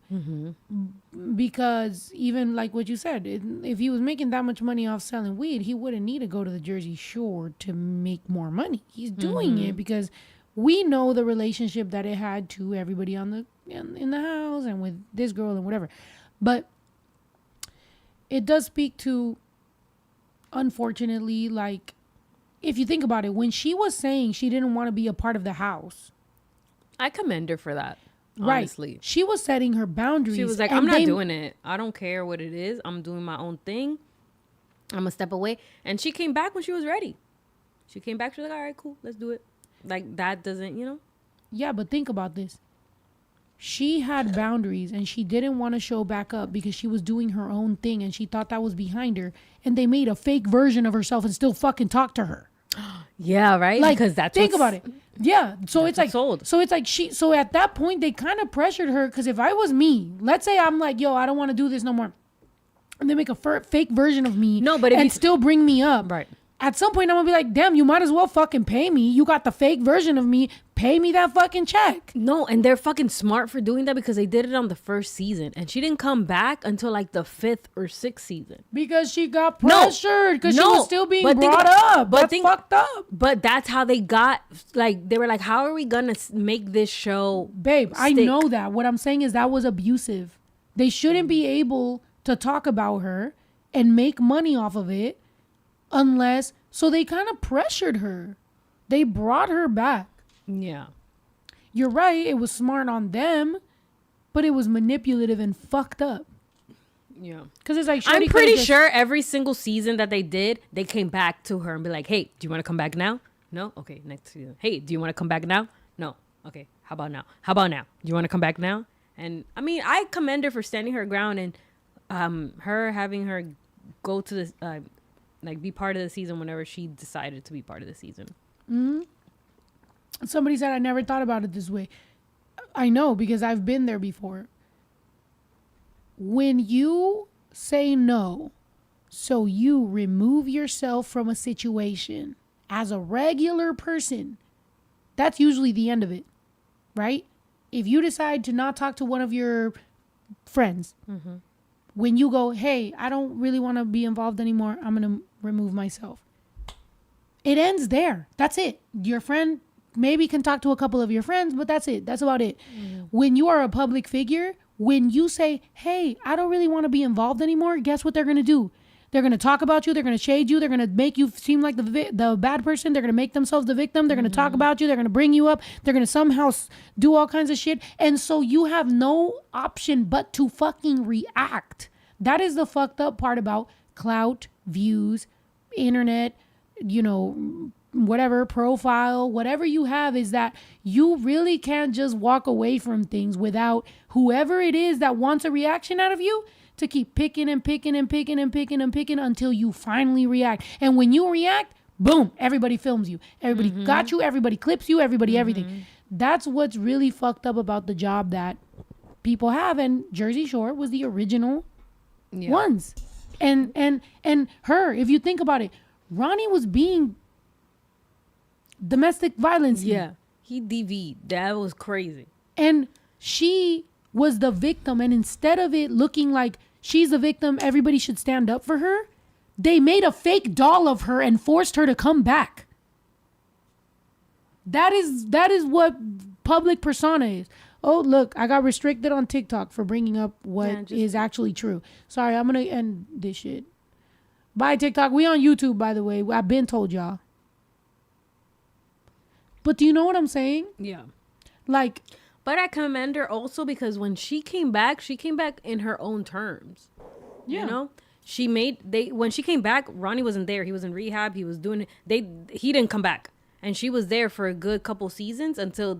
Because even like what you said, if he was making that much money off selling weed, he wouldn't need to go to the Jersey Shore to make more money. He's doing it because we know the relationship that it had to everybody on the in the house and with this girl and whatever. But it does speak to, unfortunately, like, if you think about it, when she was saying she didn't want to be a part of the house, I commend her for that. right? Honestly. She was setting her boundaries. She was like, and I'm not they- doing it. I don't care what it is. I'm doing my own thing. I'm going to step away. And she came back when she was ready. She came back. She was like, all right, cool. Let's do it. Like, that doesn't, you know? Yeah, but think about this. She had boundaries and she didn't want to show back up because she was doing her own thing and she thought that was behind her. And they made a fake version of herself and still fucking talk to her. Yeah, right? Like, because that's think what's- about it. Yeah. So it's like, what's sold. so it's like so at that point, they kind of pressured her. Because if I was me, let's say I'm like, yo, I don't want to do this no more. And they make a fake version of me. No, but if and you- still bring me up. Right. At some point, I'm going to be like, damn, you might as well fucking pay me. You got the fake version of me. Pay me that fucking check. No, and they're fucking smart for doing that because they did it on the first season. And she didn't come back until like the 5th or 6th season. Because she got pressured. Because she No, was still being but think brought about- up. but That's think- fucked up. But that's how they got, like, they were like, how are we going to make this show Babe, I stick? know that. What I'm saying is that was abusive. They shouldn't be able to talk about her and make money off of it unless... So they kind of pressured her. They brought her back. Yeah. You're right. It was smart on them, but it was manipulative and fucked up. Yeah. Because it's like... I'm Shorty pretty could've just- sure every single season that they did, they came back to her and be like, hey, do you want to come back now? No? Okay, next season. Hey, do you want to come back now? No. Okay, how about now? How about now? Do you want to come back now? And I mean, I commend her for standing her ground and her having her go to this, like be part of the season whenever she decided to be part of the season. Somebody said, I never thought about it this way. I know, because I've been there before. When you say no, so you remove yourself from a situation as a regular person, that's usually the end of it, right? If you decide to not talk to one of your friends, when you go, hey, I don't really want to be involved anymore, I'm going to remove myself. It ends there. That's it. Your friend maybe can talk to a couple of your friends, but that's it. That's about it. When you are a public figure, when you say, hey, I don't really want to be involved anymore, guess what they're going to do? They're going to talk about you. They're going to shade you. They're going to make you seem like the bad person. They're going to make themselves the victim. They're going to talk about you. They're going to bring you up. They're going to somehow do all kinds of shit. And so you have no option but to fucking react. That is the fucked up part about clout, views, internet, whatever, profile, whatever you have, is that you really can't just walk away from things without whoever it is that wants a reaction out of you to keep picking and picking and picking and picking and picking until you finally react. And when you react, boom, everybody films you. Everybody got you. Everybody clips you. Everybody, everything. That's what's really fucked up about the job that people have. And Jersey Shore was the original ones. And her, if you think about it, Ronnie was being domestic violence. Yeah. He DV'd. That was crazy. And she was the victim. And instead of it looking like she's the victim, everybody should stand up for her, they made a fake doll of her and forced her to come back. That is what public persona is. Oh, look, I got restricted on TikTok for bringing up what is actually true. Sorry, I'm going to end this shit. Bye, TikTok. We on YouTube, by the way. I've been told y'all. But do you know what I'm saying? Yeah. Like, but I commend her also because when she came back in her own terms. yeah. You know? When she came back, Ronnie wasn't there. He was in rehab. He was doing he didn't come back. And she was there for a good couple seasons until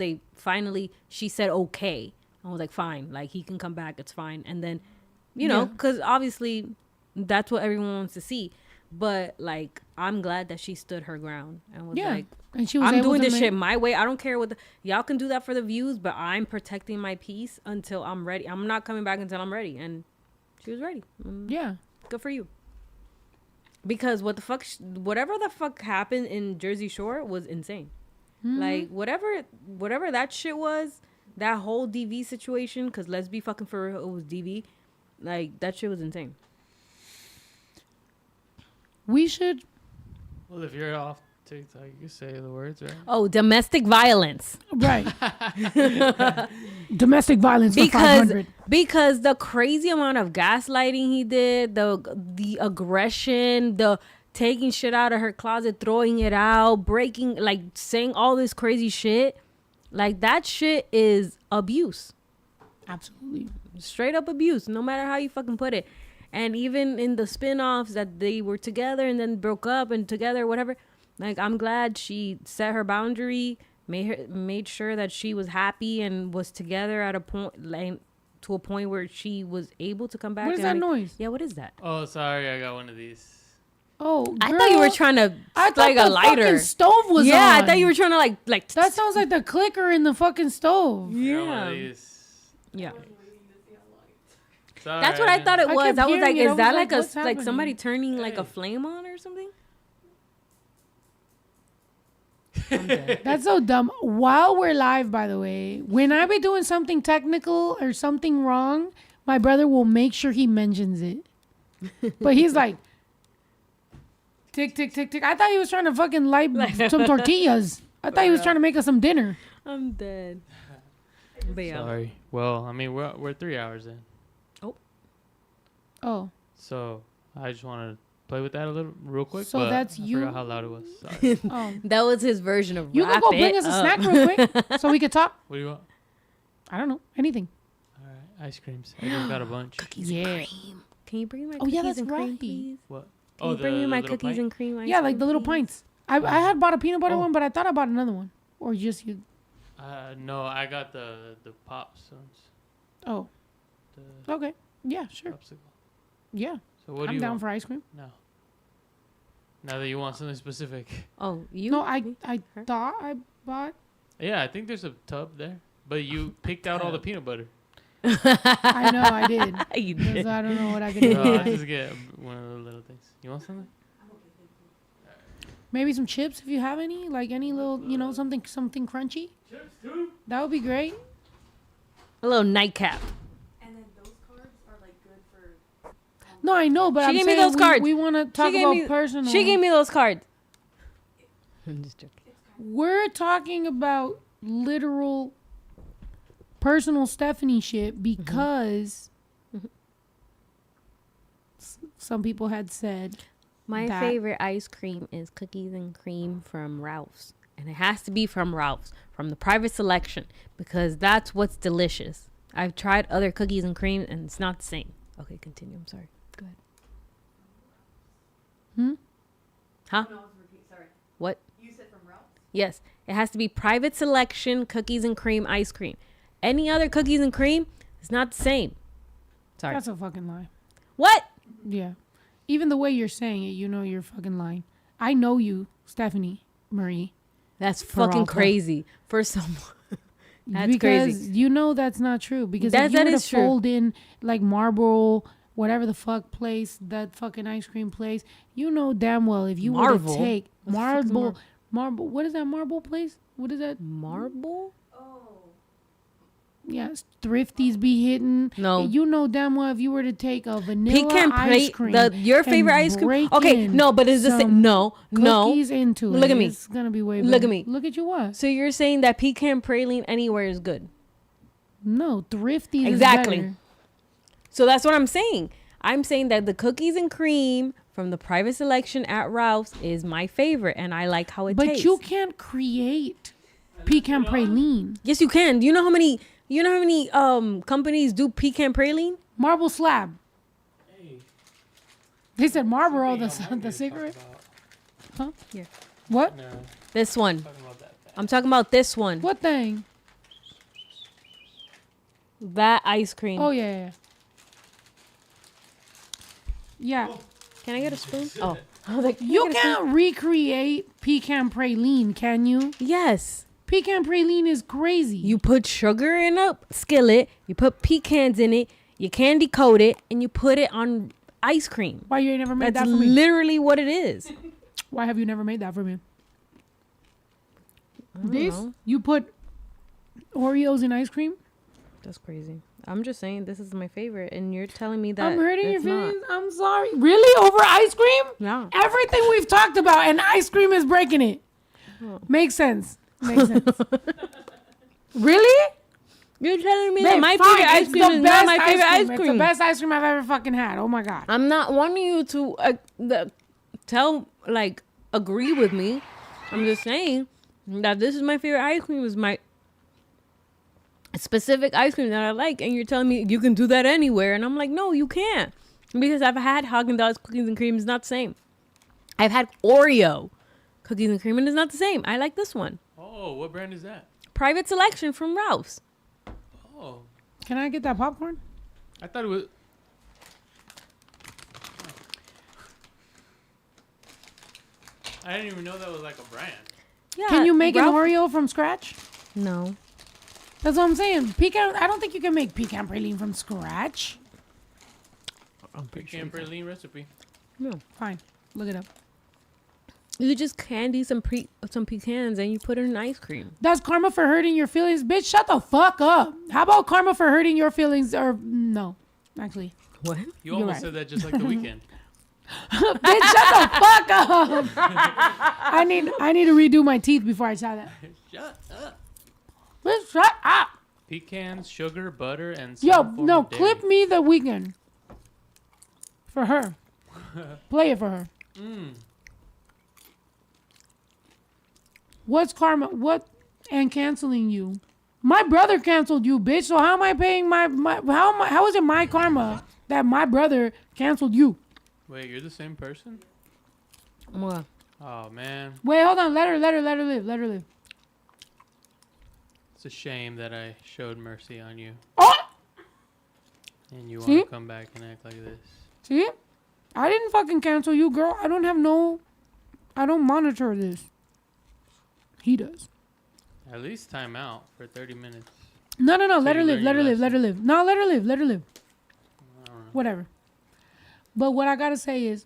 she said okay. I was like, fine, like he can come back, it's fine. And then, because obviously that's what everyone wants to see. But like, I'm glad that she stood her ground and was like, and she was I'm doing this shit my way. I don't care what y'all can do that for the views, but I'm protecting my peace until I'm ready. I'm not coming back until I'm ready. And she was ready. Yeah. Good for you. Because whatever the fuck happened in Jersey Shore was insane. Like whatever that shit was, that whole DV situation, because let's be fucking for real, it was DV. Like that shit was insane. We should. Well, if you're off TikTok, you can say the words, right? Oh, domestic violence. Right. Domestic violence for 500. Because the crazy amount of gaslighting he did, the aggression, the taking shit out of her closet, throwing it out, breaking, like saying all this crazy shit, like that shit is abuse. Absolutely. Straight up abuse, no matter how you fucking put it. And even in the spin-offs that they were together and then broke up and together, whatever, like I'm glad she set her boundary, made sure that she was happy and was together at a point, like, to a point where she was able to come back. What is that noise? Yeah, what is that? Oh, sorry, I got one of these. Oh, I thought you were trying to like a lighter. Fucking stove was on. I thought you were trying to like. That sounds like the clicker in the fucking stove. Yeah. Yeah. Sorry, that's what I thought it was. I was like, is that like somebody turning like a Hey. flame on or something? That's so dumb. While we're live, by the way, when I be doing something technical or something wrong, my brother will make sure he mentions it. But he's like, tick, tick, tick, tick. I thought he was trying to fucking light some tortillas. I thought he was trying to make us some dinner. I'm dead. But yeah. Sorry. Well, I mean, we're 3 hours in. Oh. So I just want to play with that a little real quick. So but that's I you. forgot how loud it was. Sorry. Oh. That was his version of You can go bring us a snack real quick so we could talk. What do you want? I don't know. Anything. All right, ice creams. I just got a bunch. Cookies Yeah. and cream. Can you bring me my Oh, cookies yeah, that's and cream, right. please? What? Can you bring me my little cookies pint? and cream? Yeah, like the little pints. I had bought a peanut butter Oh. one, but I thought I bought another one. Or just you. No, I got the pops ones. Oh. The Okay. Yeah, sure. popsicle. Yeah. So what do I'm you down want? for ice cream. No. Now that you want something specific. Oh, you? No, I Her? thought I bought. Yeah, I think there's a tub there, but you picked out all the peanut butter. I know I did. You 'Cause did. I don't know what I could do. So I'll just get one of the little things. You want something? Maybe some chips if you have any, like any little, something crunchy. Chips too. That would be great. A little nightcap. And then those cards are like good for. No, I know, but She I'm gave me saying those cards. we want to talk gave about me- personal. She gave me those cards. I'm just joking. It's kind We're talking about literal personal Stephanie shit because some people had said My that- favorite ice cream is cookies and cream from Ralph's. And it has to be from Ralph's, from the private selection, because that's what's delicious. I've tried other cookies and cream and it's not the same. Okay, continue. I'm sorry. Go ahead. Huh? No, repeat. Sorry. What? You said from Ralph's? Yes. It has to be private selection cookies and cream ice cream. Any other cookies and cream is not the same. Sorry. that's a fucking lie. What? Yeah. Even the way you're saying it, you know you're fucking lying. I know you, Stephanie Marie. That's fucking Peralta. crazy for someone. That's because crazy. you know that's not true. Because That if you were to is true. fold in like Marble, whatever the fuck place, that fucking ice cream place, you know damn well if you were Marvel? to take What the fuck is Marble, what is that Marble place? What is that? Marble? Yes, Thrifties be hitting. No. You know damn well if you were to take a vanilla Pecan ice plate, cream, your favorite and ice cream. break Okay, in no, but is this some no? cookies into Look it, at me. It's gonna be way better. Look at me. Look at you what? So you're saying that pecan praline anywhere is good? No, Thrifties Exactly. is better. So that's what I'm saying. I'm saying that the cookies and cream from the private selection at Ralph's is my favorite, and I like how it But tastes. you can't create pecan praline. Yes, you can. Do you know how many? You know how many companies do pecan praline? Marble slab. Hey, They said Marlboro, something I wanted the to cigarette. talk Huh? Here. What? about. No, This one. talking about that. I'm talking about this one. What thing? That ice cream. Oh yeah. Yeah. Can I get a spoon? Oh. I was like, You can I get a spoon? can't recreate pecan praline, can you? Yes. Pecan praline is crazy. You put sugar in a skillet, you put pecans in it, you candy coat it, and you put it on ice cream. Why you ain't never made That's that for me? literally what it is. Why have you never made that for me? I don't This know. you put Oreos in ice cream? That's crazy. I'm just saying this is my favorite, and you're telling me that I'm hurting your it's not. feelings. I'm sorry. Really? Over ice cream? No. Everything we've talked about and ice cream is breaking it. Makes sense. Makes sense. Really? You're telling me Babe, that my fine, favorite ice it's cream the is not best my favorite ice It's cream. the best ice cream I've ever fucking had. Oh my god. I'm not wanting you to agree with me. I'm just saying that this is my favorite ice cream. Is my specific ice cream that I like, and you're telling me you can do that anywhere, and I'm like, no, you can't, because I've had Haagen-Dazs cookies and cream. It's not the same. I've had Oreo cookies and cream, and it's not the same. I like this one. Oh, what brand is that? Private selection from Ralph's. Oh, Can I get that popcorn? I thought it was. I didn't even know that was like a brand. Yeah. Can you make Ralph- an Oreo from scratch? No. That's what I'm saying. Pecan. I don't think you can make pecan praline from scratch. Pecan praline recipe. No. Fine. Look it up. You just candy some pecans and you put it in ice cream. That's karma for hurting your feelings, bitch. Shut the fuck up. How about karma for hurting your feelings? Or no, actually, What? You almost right. said that just like the weekend. bitch, shut the fuck up. I need to redo my teeth before I try that. Shut up. Bitch, shut up. Pecans, sugar, butter, and Yo, some form no, of dairy. clip me the weekend for her. Play it for her. What's karma? What and canceling you? My brother canceled you, bitch. So how am I paying how is it my karma that my brother canceled you? Wait, you're the same person? What? Oh man, Wait, hold on. Let her live. it's a shame that I showed mercy on you, Oh, and you want See? to come back and act like this. see? I didn't fucking cancel you, girl. I don't monitor this. He does. At least time out for 30 minutes. No. So Let her you live. learn your Let her live. No, let her live. I don't know. Whatever. But what I gotta say is,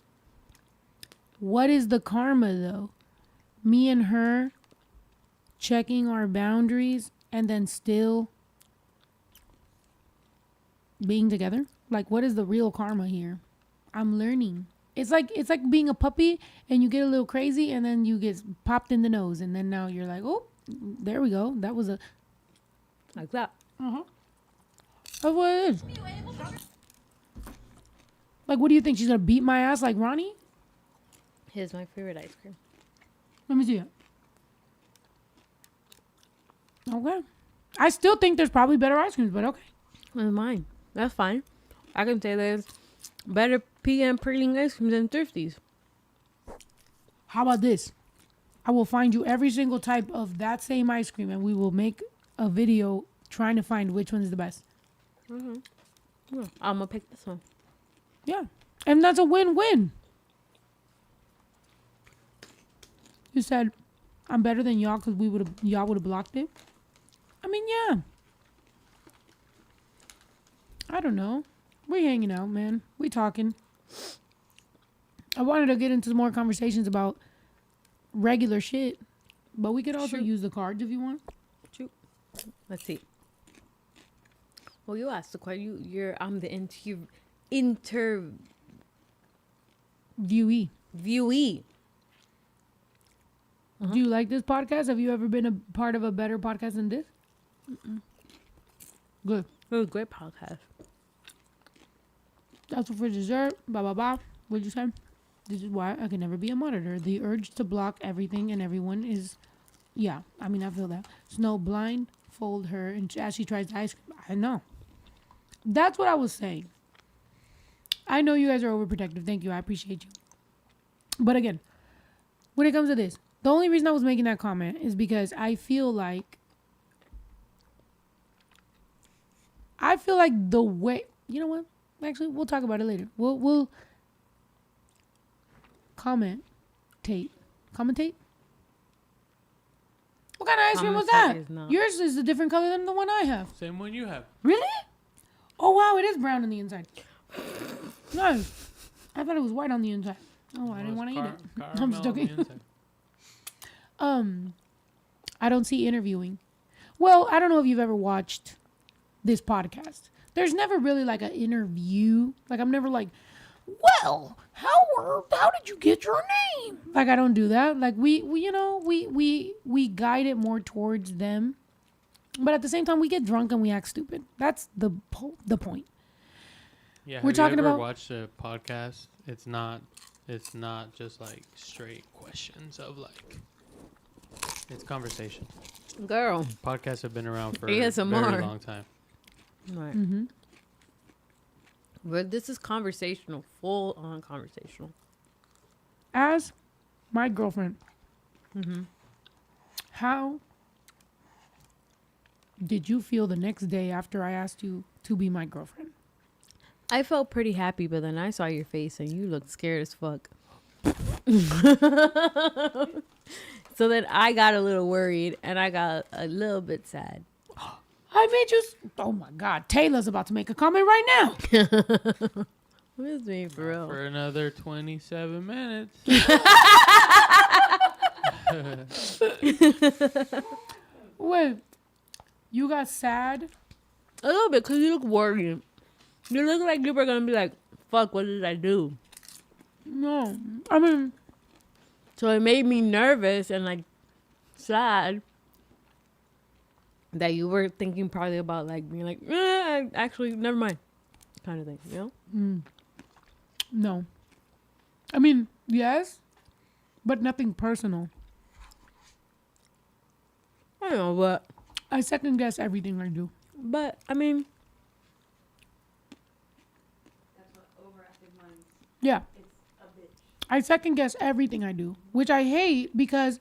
what is the karma though? Me and her checking our boundaries and then still being together? Like, what is the real karma here? I'm learning. It's like being a puppy and you get a little crazy and then you get popped in the nose and then now you're like, oh, there we go. That was a Like that. that's what it is. Like, what do you think? She's gonna beat my ass like Ronnie? Here's my favorite ice cream. Let me see it. Okay. I still think there's probably better ice creams, but okay. That's mine. That's fine. I can say there's better PM praline ice cream than Thrifties. How about this? I will find you every single type of that same ice cream and we will make a video trying to find which one is the best. Yeah, I'm gonna pick this one. Yeah. And that's a win-win. You said I'm better than y'all because y'all would have blocked it. I mean, yeah. I don't know. We hanging out, man. We talking. I wanted to get into more conversations about regular shit, but we could also Shoot. use the cards if you want. Shoot. Let's see. Well, you asked the question. I'm the interviewee. Viewee. Do you like this podcast? Have you ever been a part of a better podcast than this? Good. It was a great podcast. That's for dessert. Blah, blah, blah. What'd you say? This is why I can never be a monitor. The urge to block everything and everyone is, yeah, I mean, I feel that. Snow blindfold her and as she tries to ice cream. I know. That's what I was saying. I know you guys are overprotective. Thank you. I appreciate you. But again, when it comes to this, the only reason I was making that comment is because I feel like the way, you know what? Actually, we'll talk about it later. We'll commentate. Commentate? What kind of ice cream was that? Commentate is not- Yours is a different color than the one I have. Same one you have. Really? Oh, wow, it is brown on the inside. No. I thought it was white on the inside. Oh, I didn't want to eat it. I'm just joking. I don't see interviewing. Well, I don't know if you've ever watched this podcast. There's never really like an interview. Like I'm never like, well, how did you get your name? Like I don't do that. Like we guide it more towards them. But at the same time, we get drunk and we act stupid. That's the point. Yeah, We're talking about watched a podcast. It's not just like straight questions of like. It's conversation. Girl. Podcasts have been around for ASMR. a very long time. Right. Mm-hmm. But this is conversational, full on conversational. As my girlfriend. Mm-hmm. How did you feel the next day after I asked you to be my girlfriend? I felt pretty happy, but then I saw your face and you looked scared as fuck. So then I got a little worried and I got a little bit sad. I made you. Oh my God. Taylor's about to make a comment right now. What is me for real? For another 27 minutes. Wait. You got sad? A little bit because you look worried. You look like you were going to be like, fuck, what did I do? No. I mean, So it made me nervous and like sad that you were thinking probably about like being like, actually, never mind, kind of thing, you know? no. I mean, yes, but nothing personal. I don't know, but I second guess everything I do. I mean, That's what overactive minds. Yeah. It's a bitch. I second guess everything I do, which I hate because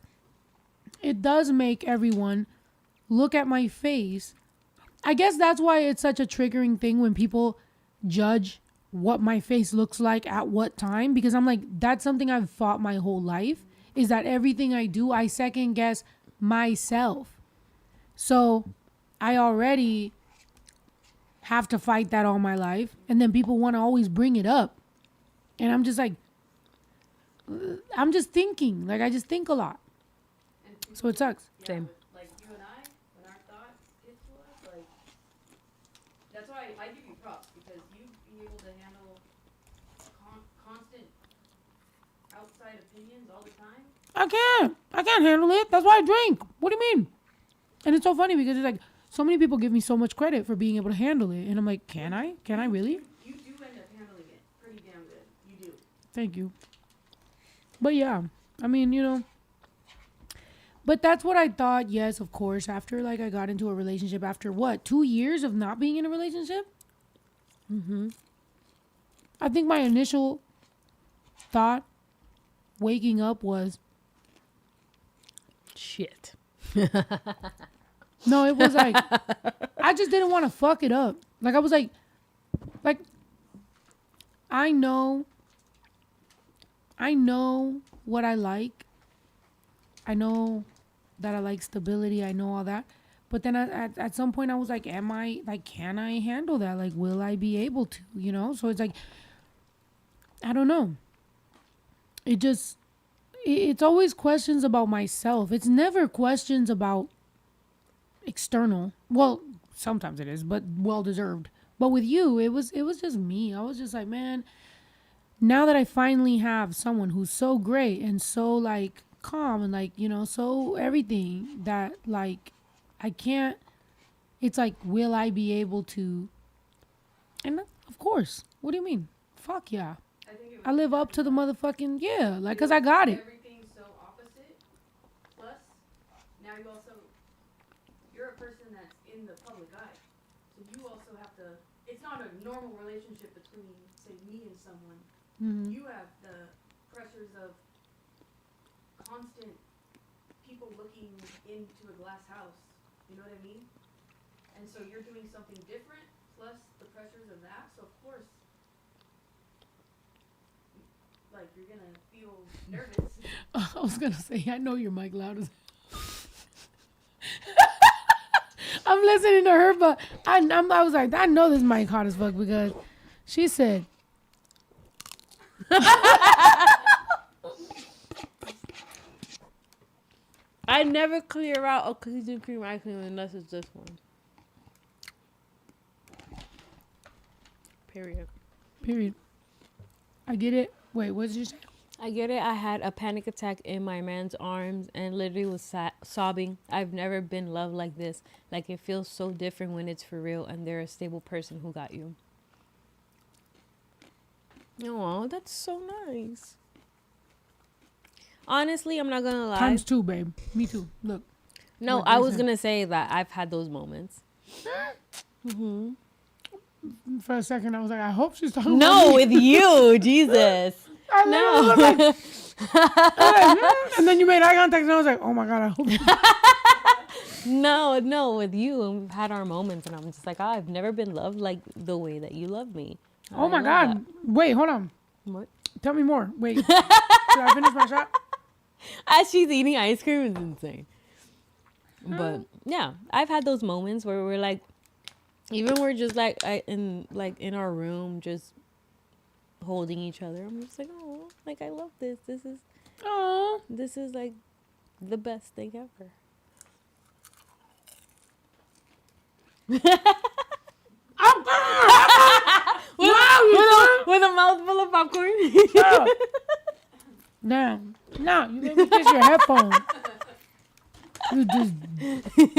it does make everyone look at my face. I guess that's why it's such a triggering thing when people judge what my face looks like at what time, because I'm like, that's something I've fought my whole life, is that everything I do, I second guess myself. So I already have to fight that all my life. And then people want to always bring it up. And I'm just like, I'm just thinking. Like, I just think a lot. So it sucks. same. Like you and I, when our thoughts get to us, like that's why I give you props because you be able to handle constant all the time? I can't handle it. That's why I drink. What do you mean? And it's so funny because it's like so many people give me so much credit for being able to handle it, and I'm like, can I? Can I really? You do end up handling it pretty damn good. You do. Thank you. But yeah, I mean, you know. But that's what I thought. Yes, of course. After like I got into a relationship, after what 2 years of not being in a relationship. I think my initial thought waking up was, Shit. no, it was like, I just didn't want to fuck it up. Like, I was like, I know what I like. I know that I like stability. I know all that. But then at some point I was like, can I handle that? Like, will I be able to, you know? So it's like, I don't know. It's always questions about myself. It's never questions about external. Well, sometimes it is, but well deserved. But with you, it was just me. I was just like, man, now that I finally have someone who's so great and so like calm and like, you know, so everything that like I can't, it's like, will I be able to? And of course, what do you mean? Fuck yeah. I think it I live up to the motherfucking, yeah, like, cause I got it. everything's so opposite. Plus, now you're a person that's in the public eye. So you also have to, it's not a normal relationship between, say, me and someone. Mhm. You have the pressures of constant people looking into a glass house. You know what I mean? And so you're doing something different, plus the pressures of that. So of course, like, you're gonna feel nervous. I was gonna say, I know your mic loud as I'm listening to her, but I was like, I know this mic hot as fuck because she said, I never clear out a cookies and cream ice cream unless it's this one. Period. period. I get it. Wait, what did you say? I get it. I had a panic attack in my man's arms and literally was sobbing. I've never been loved like this. Like, it feels so different when it's for real and they're a stable person who got you. Oh, that's so nice. Honestly, I'm not gonna lie. Times 2, babe. Me too. Look. No, What I they was say. gonna say that I've had those moments. For a second, I was like, I hope she's talking about No, me. with you, Jesus. I literally was like, I was like, and then you made eye contact, and I was like, oh my God, I hope she's No, with you, and we've had our moments, and I'm just like, I've never been loved like the way that you love me. Oh my love God. Wait, hold on. that. What? Tell me more. Wait. Did I finish my shot? As she's eating ice cream is insane. But yeah, I've had those moments where we're like, even we're just like in our room, just holding each other. I'm just like, oh, like I love this. Oh. This is like the best thing ever. With a mouthful of popcorn. Damn. No, you made me kiss your headphone. You just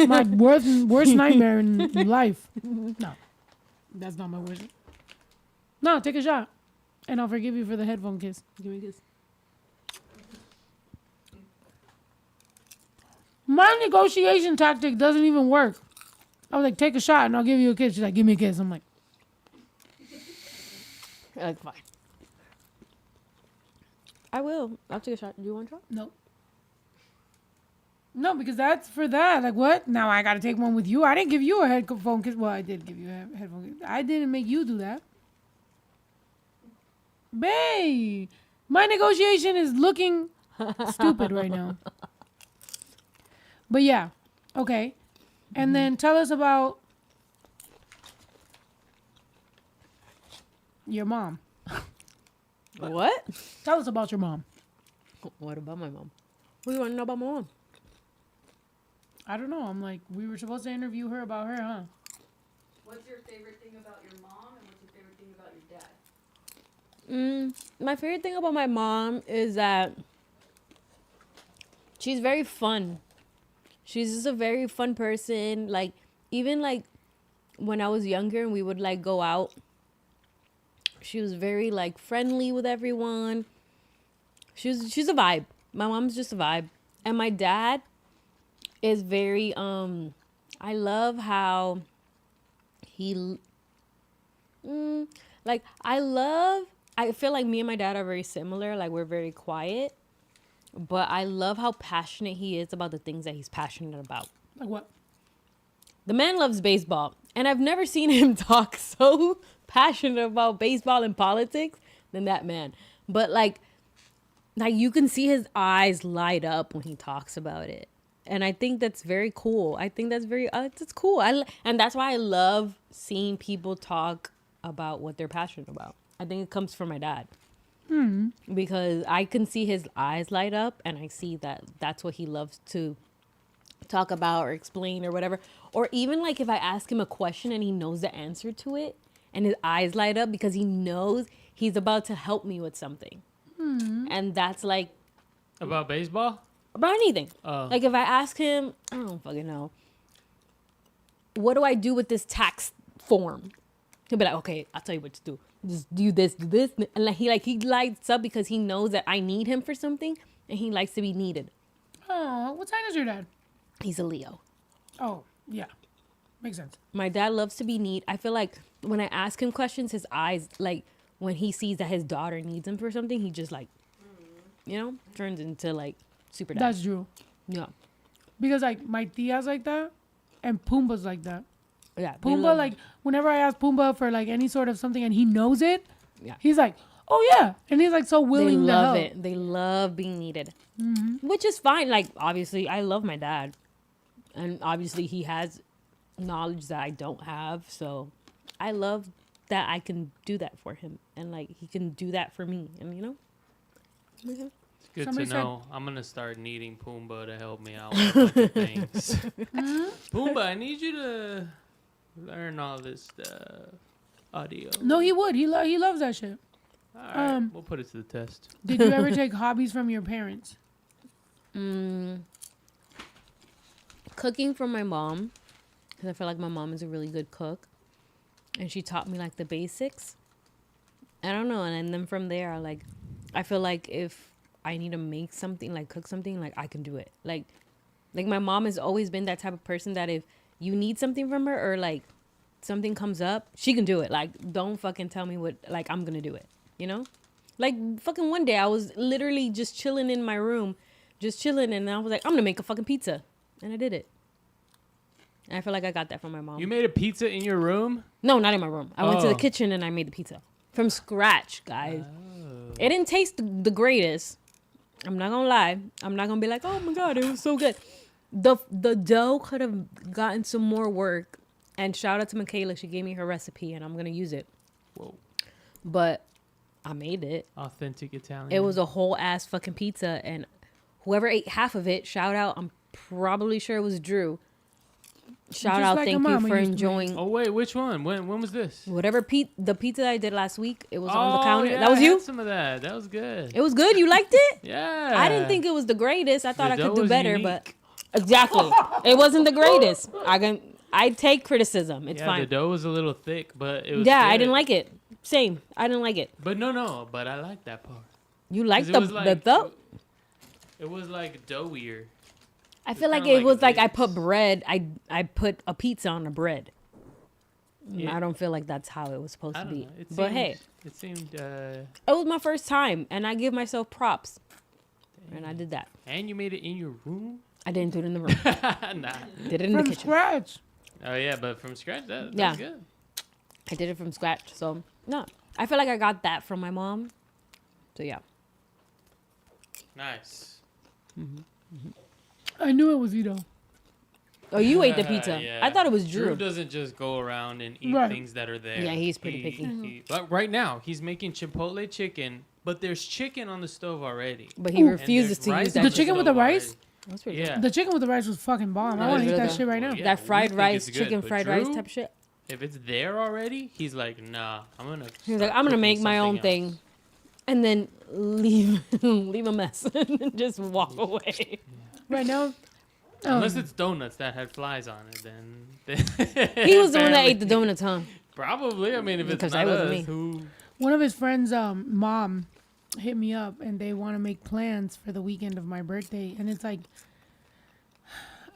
my worst nightmare in life. No, that's not my worst. No, take a shot, and I'll forgive you for the headphone kiss. Give me a kiss. My negotiation tactic doesn't even work. I was like, take a shot, and I'll give you a kiss. She's like, give me a kiss. I'm like, Like, fine. I will. I'll take a shot. Do you want a shot? no. No, because that's for that. Like, what? Now I got to take one with you. I didn't give you a headphone kiss. Well, I did give you a headphone kiss. I didn't make you do that. Babe, my negotiation is looking stupid right now. But yeah, okay. And then tell us about your mom. What? Tell us about your mom. What about my mom? What do you want to know about my mom? I don't know. I'm like, we were supposed to interview her about her, huh? What's your favorite thing about your mom, and what's your favorite thing about your dad? My favorite thing about my mom is that She's very fun. She's just a very fun person. Like, even like when I was younger and we would like go out, she was very like friendly with everyone. She's a vibe. My mom's just a vibe. And my dad is very I love how he I feel like me and my dad are very similar. Like, we're very quiet. But I love how passionate he is about the things that he's passionate about. Like what? The man loves baseball. And I've never seen him talk so passionate about baseball and politics than that man. But like you can see his eyes light up when he talks about it. And I think that's very cool. I think that's very, that's cool. And that's why I love seeing people talk about what they're passionate about. I think it comes from my dad. Because I can see his eyes light up and I see that that's what he loves to talk about or explain or whatever. Or even like if I ask him a question and he knows the answer to it and his eyes light up because he knows he's about to help me with something. And that's like... About baseball? About anything. Oh. Like if I ask him, I don't fucking know. What do I do with this tax form? He'll be like, okay, I'll tell you what to do. Just do this. And like he lights up because he knows that I need him for something and he likes to be needed. Oh, what sign is your dad? He's a Leo. Oh, yeah. Makes sense. My dad loves to be neat. I feel like when I ask him questions, his eyes, like when he sees that his daughter needs him for something, he just like, turns into like super dad. That's true. Yeah. Because like my tia's like that and Pumbaa's like that. Yeah. Pumbaa, like whenever I ask Pumbaa for like any sort of something and he knows it, Yeah. he's like, oh yeah. And he's like so willing they to love help. it. They love being needed, which is fine. Like, obviously, I love my dad, and obviously, he has knowledge that I don't have. So, I love that I can do that for him, and like he can do that for me. And It's good Somebody to said- know. I'm gonna start needing Pumbaa to help me out with a bunch of things. Pumbaa, I need you to learn all this audio. No, he would. He loves that shit. All right, we'll put it to the test. Did you ever take hobbies from your parents? Cooking from my mom, because I feel like my mom is a really good cook, and she taught me like the basics. I don't know, and then from there, I feel like if I need to make something, like cook something, like I can do it. Like my mom has always been that type of person that if you need something from her or like something comes up, she can do it. Like, don't fucking tell me what, like, I'm gonna do it, you know? Like, fucking one day I was literally just chilling in my room, and I was like, I'm gonna make a fucking pizza. And I did it. And I feel like I got that from my mom. You made a pizza in your room? No, not in my room. I went to the Oh. kitchen and I made the pizza from scratch, guys. It didn't taste the greatest. I'm not gonna lie. I'm not gonna be like, oh my God, it was so good. The dough could have gotten some more work. And shout out to Michaela. She gave me her recipe and I'm gonna use it. Whoa. But I made it. Authentic Italian. It was a whole ass fucking pizza. And whoever ate half of it, shout out. I'm probably sure it was Drew. Shout Just out. like a Thank you mama for used to make. enjoying. Oh wait, which one? When was this? Whatever the pizza that I did last week, it was on the counter. Yeah, That was I had you? some of that. That was good. It was good. You liked it? Yeah. I didn't think it was the greatest. I thought The I could dough do was better, unique. but exactly. It wasn't the greatest. I take criticism. It's Yeah, fine. the dough was a little thick, but it was Yeah, I good. didn't like it. Same. I didn't like it. But no, but I like that part. You 'Cause liked it the was like, dough? It was like doughier. I feel kinda like it like was like I this. put bread. I put a pizza on the bread. Yeah. I don't feel like that's how it was supposed I to don't be. know. But hey, It seemed it was my first time, and I give myself props. And I did that. and you made it in your room? I didn't do it in the room. Nah. Did it in the From kitchen. scratch. Oh yeah, but from scratch, that's Yeah. good. I did it from scratch. So no, I feel like I got that from my mom. So yeah. Nice. I knew it was you though. Oh, you ate the pizza. Yeah. I thought it was Drew Drew. doesn't just go around and eat Right. things that are there. Yeah, he's pretty picky. But right now, he's making chipotle chicken, but there's chicken on the stove already. But he Ooh. refuses And to there's use rice that. on The chicken with the stove rice? already. That's pretty Yeah. The chicken with the rice was fucking bomb. I Yeah, want to it's eat that good shit right though. now. Yeah. That we fried think rice, it's good, chicken but fried rice Drew, type shit. If it's there already, he's like, nah, I'm gonna. He's start like, I'm gonna cooking make my own something else." thing, and then leave a mess and just walk away. right now. Unless it's donuts that had flies on it, then He was the one that apparently- ate the donuts, huh? Probably. I mean, if it's Because not that wasn't us, me. who? One of his friends' mom hit me up, and they want to make plans for the weekend of my birthday, and it's like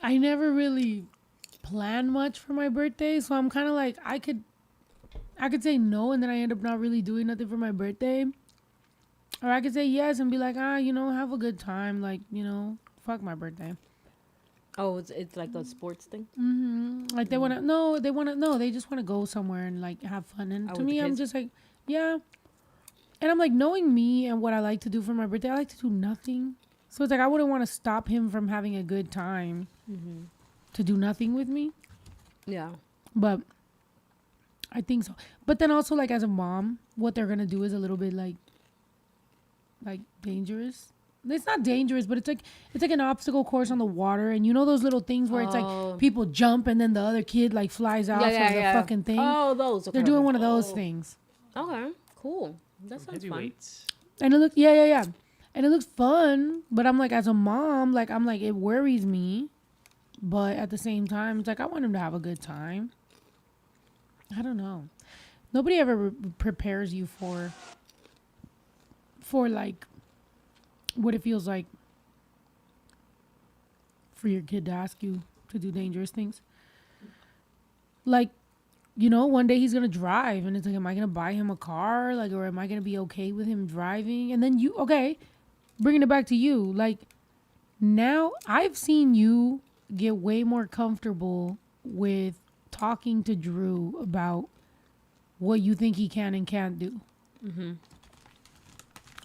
I never really plan much for my birthday, so I'm kind of like I could say no, and then I end up not really doing nothing for my birthday, or I could say yes and be like, have a good time, like, fuck my birthday. Oh, it's like a sports thing. Like they just want to go somewhere and like have fun. And to with me, the I'm kids? just like, yeah. And I'm like, knowing me and what I like to do for my birthday, I like to do nothing. So it's like I wouldn't want to stop him from having a good time to do nothing with me. Yeah. But I think so. But then also, like, as a mom, what they're gonna do is a little bit like dangerous. It's not dangerous, but it's like an obstacle course on the water, and you know those little things where it's like people jump and then the other kid like flies off of the fucking thing. Oh, those. Okay, They're doing okay. one of those things, Okay, cool. That sounds fun. Heavyweights. and it looks and it looks fun. But I'm like, as a mom, like I'm like, it worries me, but at the same time, it's like I want him to have a good time. I don't know. Nobody ever prepares you for like what it feels like for your kid to ask you to do dangerous things. Like, one day he's gonna drive, and it's like, am I gonna buy him a car, like, or am I gonna be okay with him driving? And then bringing it back to you, like, now I've seen you get way more comfortable with talking to Drew about what you think he can and can't do,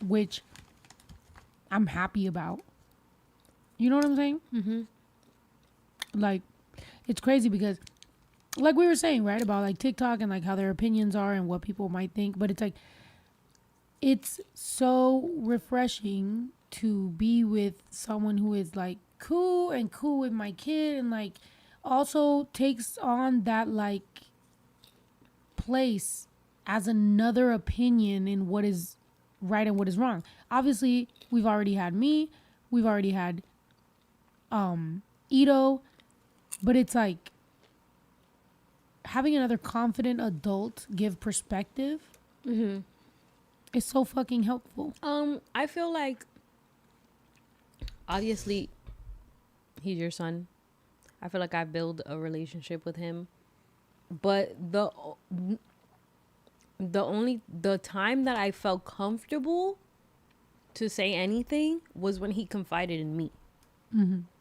which I'm happy about. You know what I'm saying? Like, it's crazy because, like we were saying, right, about like TikTok and like how their opinions are and what people might think, but it's like, it's so refreshing to be with someone who is like cool with my kid, and like also takes on that like place as another opinion in what is right and what is wrong. Obviously, we've already had me, we've already had Ito, but it's like having another confident adult give perspective is so fucking helpful. I feel like obviously he's your son. I feel like I built a relationship with him, but the time that I felt comfortable to say anything was when he confided in me.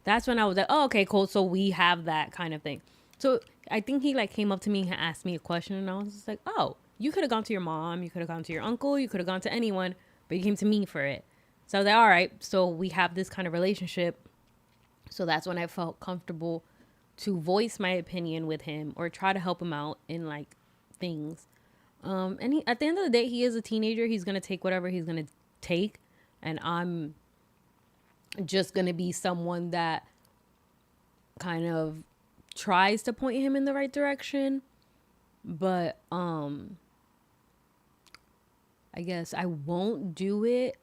That's when I was like, oh, okay, cool. So we have that kind of thing. So I think he like came up to me and asked me a question, and I was just like, oh, you could have gone to your mom, you could have gone to your uncle, you could have gone to anyone, but you came to me for it. So I was like, all right, so we have this kind of relationship. So that's when I felt comfortable to voice my opinion with him or try to help him out in like things. And at the end of the day, he is a teenager. He's going to take whatever he's going to take. And I'm just going to be someone that kind of tries to point him in the right direction. But I guess I won't do it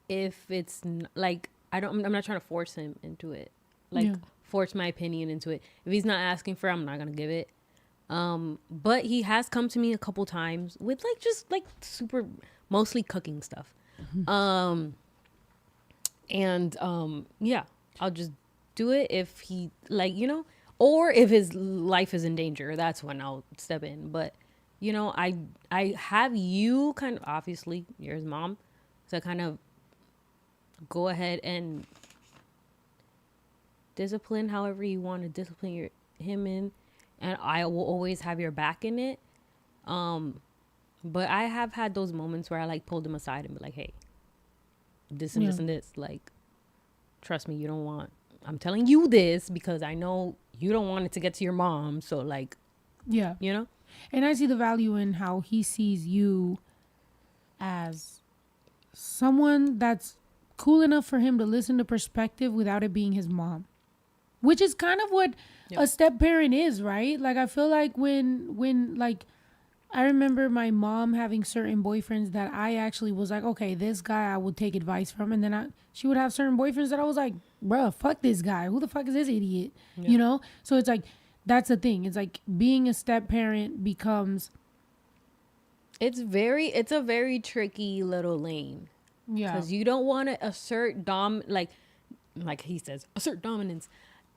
if it's like I'm not trying to force him into it. Like force my opinion into it. If he's not asking for it, I'm not going to give it. But he has come to me a couple times with like just like super mostly cooking stuff. Yeah, I'll just do it if he like, or if his life is in danger, that's when I'll step in. But I have you kind of, obviously you're his mom, so kind of go ahead and discipline however you want to discipline him in, and I will always have your back in it. But I have had those moments where I like pulled him aside and be like, hey, this and this and this, like, trust me, I'm telling you this because I know you don't want it to get to your mom, so like, and I see the value in how he sees you as someone that's cool enough for him to listen to perspective without it being his mom, which is kind of what a step parent is, right? Like, I feel like when like I remember my mom having certain boyfriends that I actually was like, okay, this guy I would take advice from. And then she would have certain boyfriends that I was like, bruh, fuck this guy. Who the fuck is this idiot? Yeah. You know? So it's like, that's the thing. It's like being a step parent becomes. It's a very tricky little lane. Yeah. Because you don't want to assert like he says, assert dominance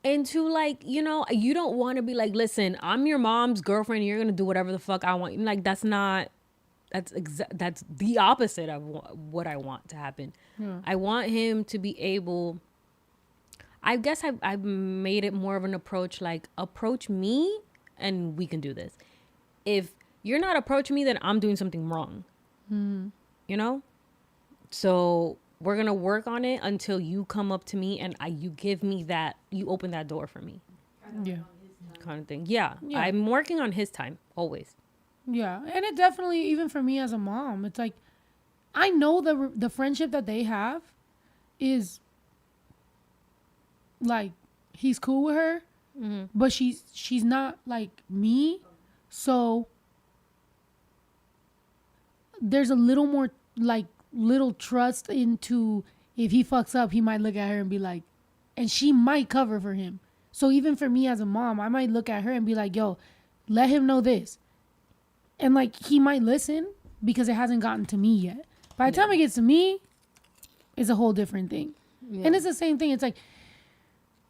into like, you know, you don't want to be like, listen, I'm your mom's girlfriend. You're going to do whatever the fuck I want. Like, that's the opposite of what I want to happen. Yeah. I want him to be able, I guess I've made it more of an approach, like approach me and we can do this. If you're not approaching me, then I'm doing something wrong. You know? So we're going to work on it until you come up to me and you give me that, you open that door for me. Yeah. Kind of thing. Yeah. Yeah. I'm working on his time, always. Yeah. And it definitely, even for me as a mom, it's like, I know the friendship that they have is like, he's cool with her, but she's not like me. So there's a little more like little trust into, if he fucks up, he might look at her and be like, and she might cover for him. So even for me as a mom, I might look at her and be like, yo, let him know this. And like, he might listen because it hasn't gotten to me yet. By the time it gets to me, it's a whole different thing. Yeah. And it's the same thing. It's like,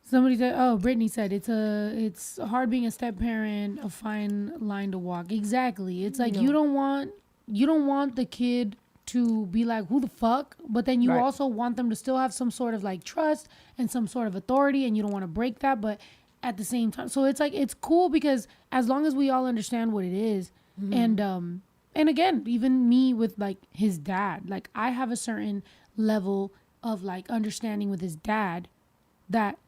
somebody said, Brittany said, it's hard being a step parent, a fine line to walk. Exactly. It's like, you don't want the kid to be like, who the fuck? But then you also want them to still have some sort of like trust and some sort of authority, and you don't want to break that. But at the same time, so it's like, it's cool because as long as we all understand what it is, and again, even me with like his dad, like I have a certain level of like understanding with his dad that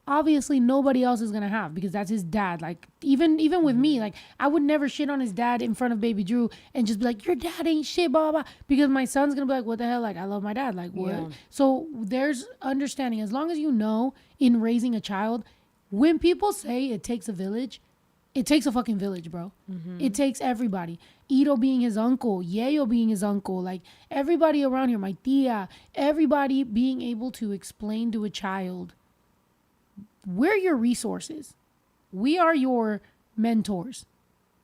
obviously nobody else is gonna have, because that's his dad. Like even with me, like I would never shit on his dad in front of baby Drew and just be like, your dad ain't shit, blah blah blah, because my son's gonna be like, what the hell, like I love my dad, like what? Yeah. So there's understanding. As long as you know, in raising a child, when people say it takes a village, it takes a fucking village, bro. It takes everybody. Ito being his uncle, Yayo being his uncle, like everybody around here, my tia, everybody being able to explain to a child, we're your resources. We are your mentors.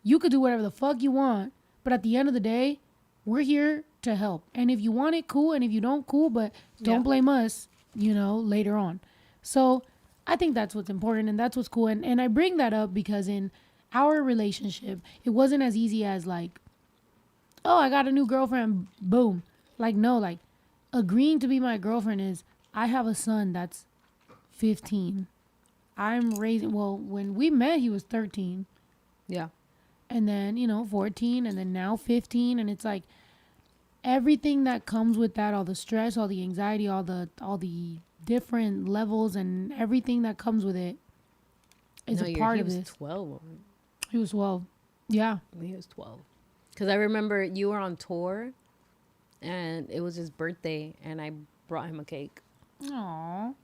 You could do whatever the fuck you want, but at the end of the day, we're here to help. And if you want it, cool. And if you don't, cool. But don't blame us, you know, later on. So I think that's what's important, and that's what's cool. And I bring that up because in our relationship, it wasn't as easy as like, oh, I got a new girlfriend, boom. Like, no, like agreeing to be my girlfriend is, I have a son that's 15. I'm raising, well, when we met, he was 13. Yeah. And then, 14, and then now 15. And it's like everything that comes with that, all the stress, all the anxiety, all the different levels and everything that comes with it is a part of this. He was 12. He was 12. Yeah. He was 12. Because I remember you were on tour and it was his birthday and I brought him a cake. Aww.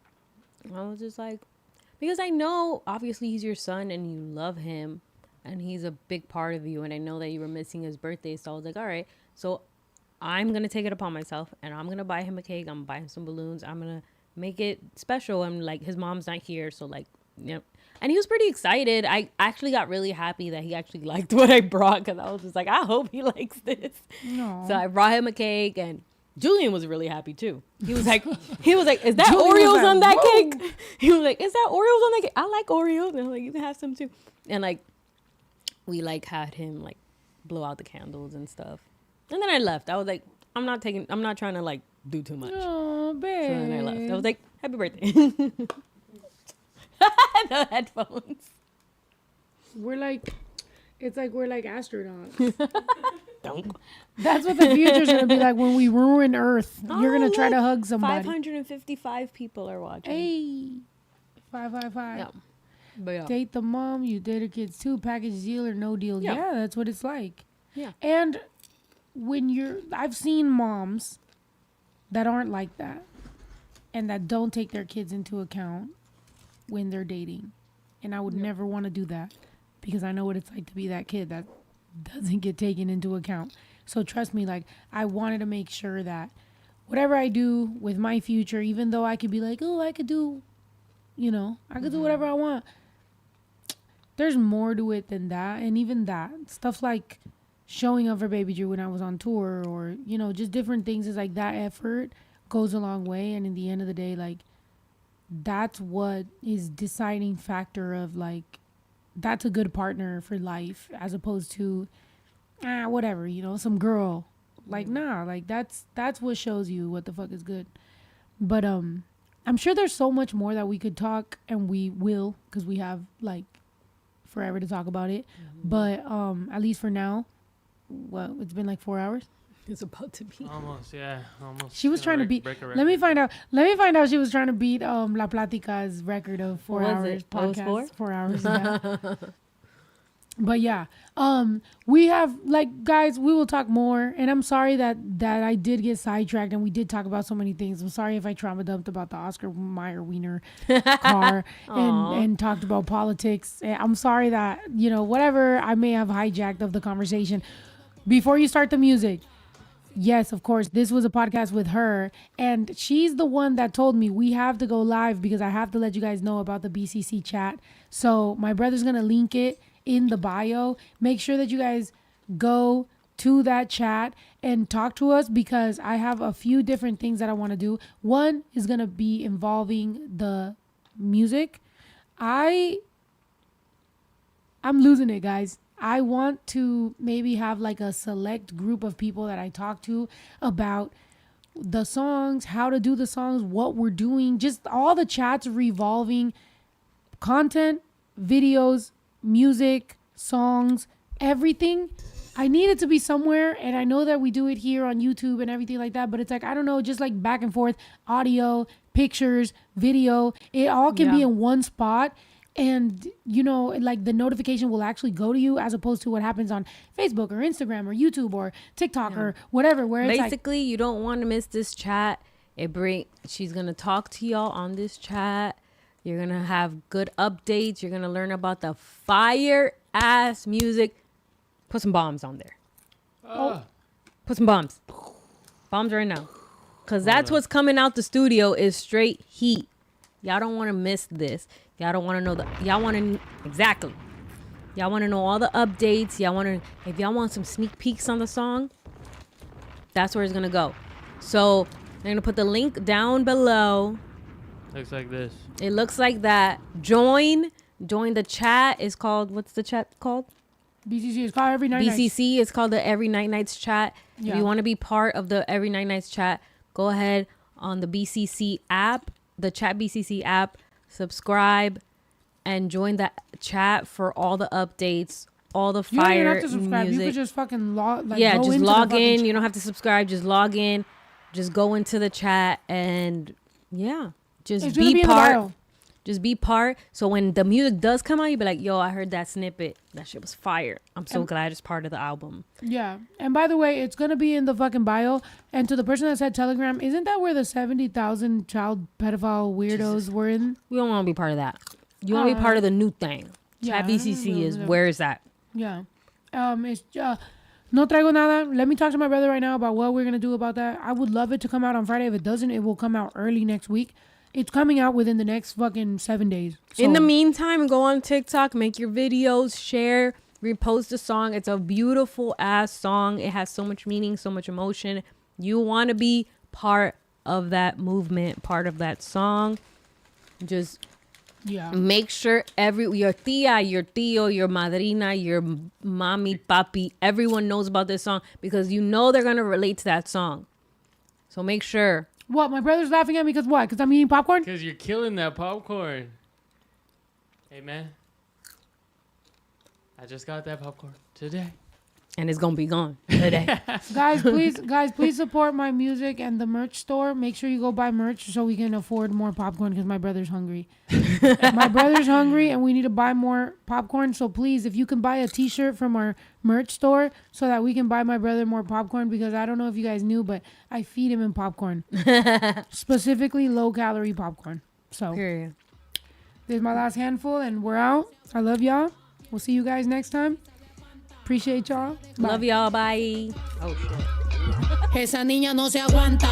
I was just like, because I know obviously he's your son and you love him and he's a big part of you. And I know that you were missing his birthday. So I was like, all right, so I'm going to take it upon myself and I'm going to buy him a cake. I'm going to buy him some balloons. I'm going to make it special. And like, his mom's not here. So like, and he was pretty excited. I actually got really happy that he actually liked what I brought, because I was just like, I hope he likes this. Aww. So I brought him a cake, and Julian was really happy too. He was like, is that Oreos on that cake? He was like, is that Oreos on that cake? I like Oreos. And I'm like, you can have some too. And like, we like had him like blow out the candles and stuff. And then I left. I was like, I'm not trying to like do too much. Oh, babe. So then I left. I was like, happy birthday. The headphones. It's like we're like astronauts. That's what the future's gonna be like when we ruin Earth. You're gonna try to hug somebody. 555 people are watching. Hey, 555. Yeah. But yeah. Date the mom, you date her kids too. Package deal or no deal. Yeah, that's what it's like. Yeah. And I've seen moms that aren't like that, and that don't take their kids into account when they're dating. And I would never want to do that, because I know what it's like to be that kid that doesn't get taken into account. So trust me, like I wanted to make sure that whatever I do with my future, even though I could be like, oh, I could do, I could do whatever I want. There's more to it than that. And even that stuff like showing up for Baby Drew when I was on tour, or, just different things, is like that effort goes a long way. And in the end of the day, like that's what is deciding factor of like, that's a good partner for life, as opposed to, whatever, some girl. Like, nah, like that's what shows you what the fuck is good. But I'm sure there's so much more that we could talk, and we will, because we have like forever to talk about it. But at least for now, it's been like 4 hours. It's about to be. Almost. She was trying to beat. Let me find out. She was trying to beat La Platica's record of 4 hours podcast. 4 hours. Yeah. But yeah, we have like, guys, we will talk more. And I'm sorry that I did get sidetracked, and we did talk about so many things. I'm sorry if I trauma dumped about the Oscar Mayer Wiener car and talked about politics. I'm sorry that, whatever I may have hijacked of the conversation. Before you start the music, yes, of course, this was a podcast with her, and she's the one that told me we have to go live because I have to let you guys know about the BCC chat. So my brother's going to link it in the bio. Make sure that you guys go to that chat and talk to us, because I have a few different things that I want to do. One is going to be involving the music. I'm losing it, guys. I want to maybe have like a select group of people that I talk to about the songs, how to do the songs, what we're doing, just all the chats revolving content, videos, music, songs, everything. I need it to be somewhere, and I know that we do it here on YouTube and everything like that, but it's like, I don't know, just like back and forth, audio, pictures, video, it all can be in one spot. And, like the notification will actually go to you, as opposed to what happens on Facebook or Instagram or YouTube or TikTok or whatever, where it's basically like, you don't want to miss this chat. She's going to talk to y'all on this chat. You're going to have good updates. You're going to learn about the fire ass music. Put some bombs on there. Put some bombs. Bombs right now. Because that's what's coming out the studio is straight heat. Y'all don't want to miss this. Y'all don't want to know y'all want to, exactly. Y'all want to know all the updates. If y'all want some sneak peeks on the song, that's where it's going to go. So they're going to put the link down below. Looks like this. It looks like that. Join the chat. Is called, what's the chat called? BCC is called Every Night Nights. BCC is called the Every Night Nights chat. Yeah. If you want to be part of the Every Night Nights chat, go ahead on the BCC app, the Chat BCC app, subscribe, and join that chat for all the updates, all the fire music. You don't have to subscribe. You could just fucking log in. You don't have to subscribe. Just log in. Just go into the chat and just be part. Just be part. So when the music does come out, you be like, yo, I heard that snippet. That shit was fire. I'm so glad it's part of the album. Yeah. And by the way, it's going to be in the fucking bio. And to the person that said Telegram, isn't that where the 70,000 child pedophile weirdos were in? We don't want to be part of that. You want to be part of the new thing. Yeah, Chat BCC is, where is that? Yeah. It's no traigo nada. Let me talk to my brother right now about what we're going to do about that. I would love it to come out on Friday. If it doesn't, it will come out early next week. It's coming out within the next fucking 7 days. So. In the meantime, go on TikTok, make your videos, share, repost the song. It's a beautiful ass song. It has so much meaning, so much emotion. You want to be part of that movement, part of that song. Just make sure your tia, your tío, your madrina, your mommy, papi, everyone knows about this song, because you know they're going to relate to that song. So make sure. What? My brother's laughing at me because what? Because I'm eating popcorn? Because you're killing that popcorn. Hey, man. I just got that popcorn today. And it's going to be gone today. Guys, please support my music and the merch store. Make sure you go buy merch so we can afford more popcorn, because my brother's hungry. My brother's hungry and we need to buy more popcorn. So please, if you can buy a t-shirt from our merch store so that we can buy my brother more popcorn, because I don't know if you guys knew, but I feed him in popcorn. Specifically low-calorie popcorn. So period. There's my last handful and we're out. I love y'all. We'll see you guys next time. Appreciate y'all. Bye. Love y'all. Bye. Oh shit. Esa niña no se aguanta.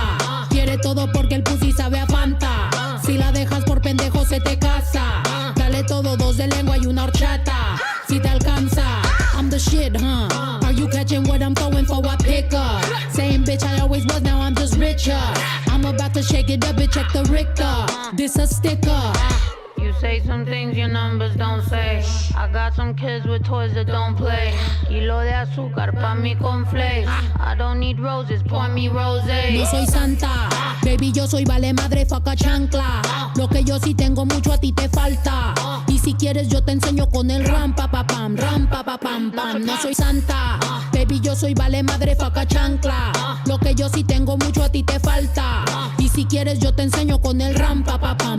Quiere todo porque el pussy sabe a Fanta. Si la dejas por pendejo se te casa. Dale todo, 2 de lengua y una horchata. Si te alcanza, I'm the shit, huh? Are you catching what I'm throwing for a picker? Same bitch I always was, now I'm just richer. I'm about to shake it up and check the Richter. This a sticker. You say some things your numbers don't say. I got some kids with toys that don't play. Kilo de azúcar pa' mi cornflakes. I don't need roses, pour me rosé. No soy santa, baby, yo soy vale madre, faca chancla. Lo que yo sí tengo mucho a ti te falta. Y si quieres yo te enseño con el ram pa pa pam, ram pa pa pam pam. No soy santa, baby, yo soy vale madre, faca chancla. Lo que yo sí tengo mucho a ti te falta. Y si quieres yo te enseño con el ram pa pa pam.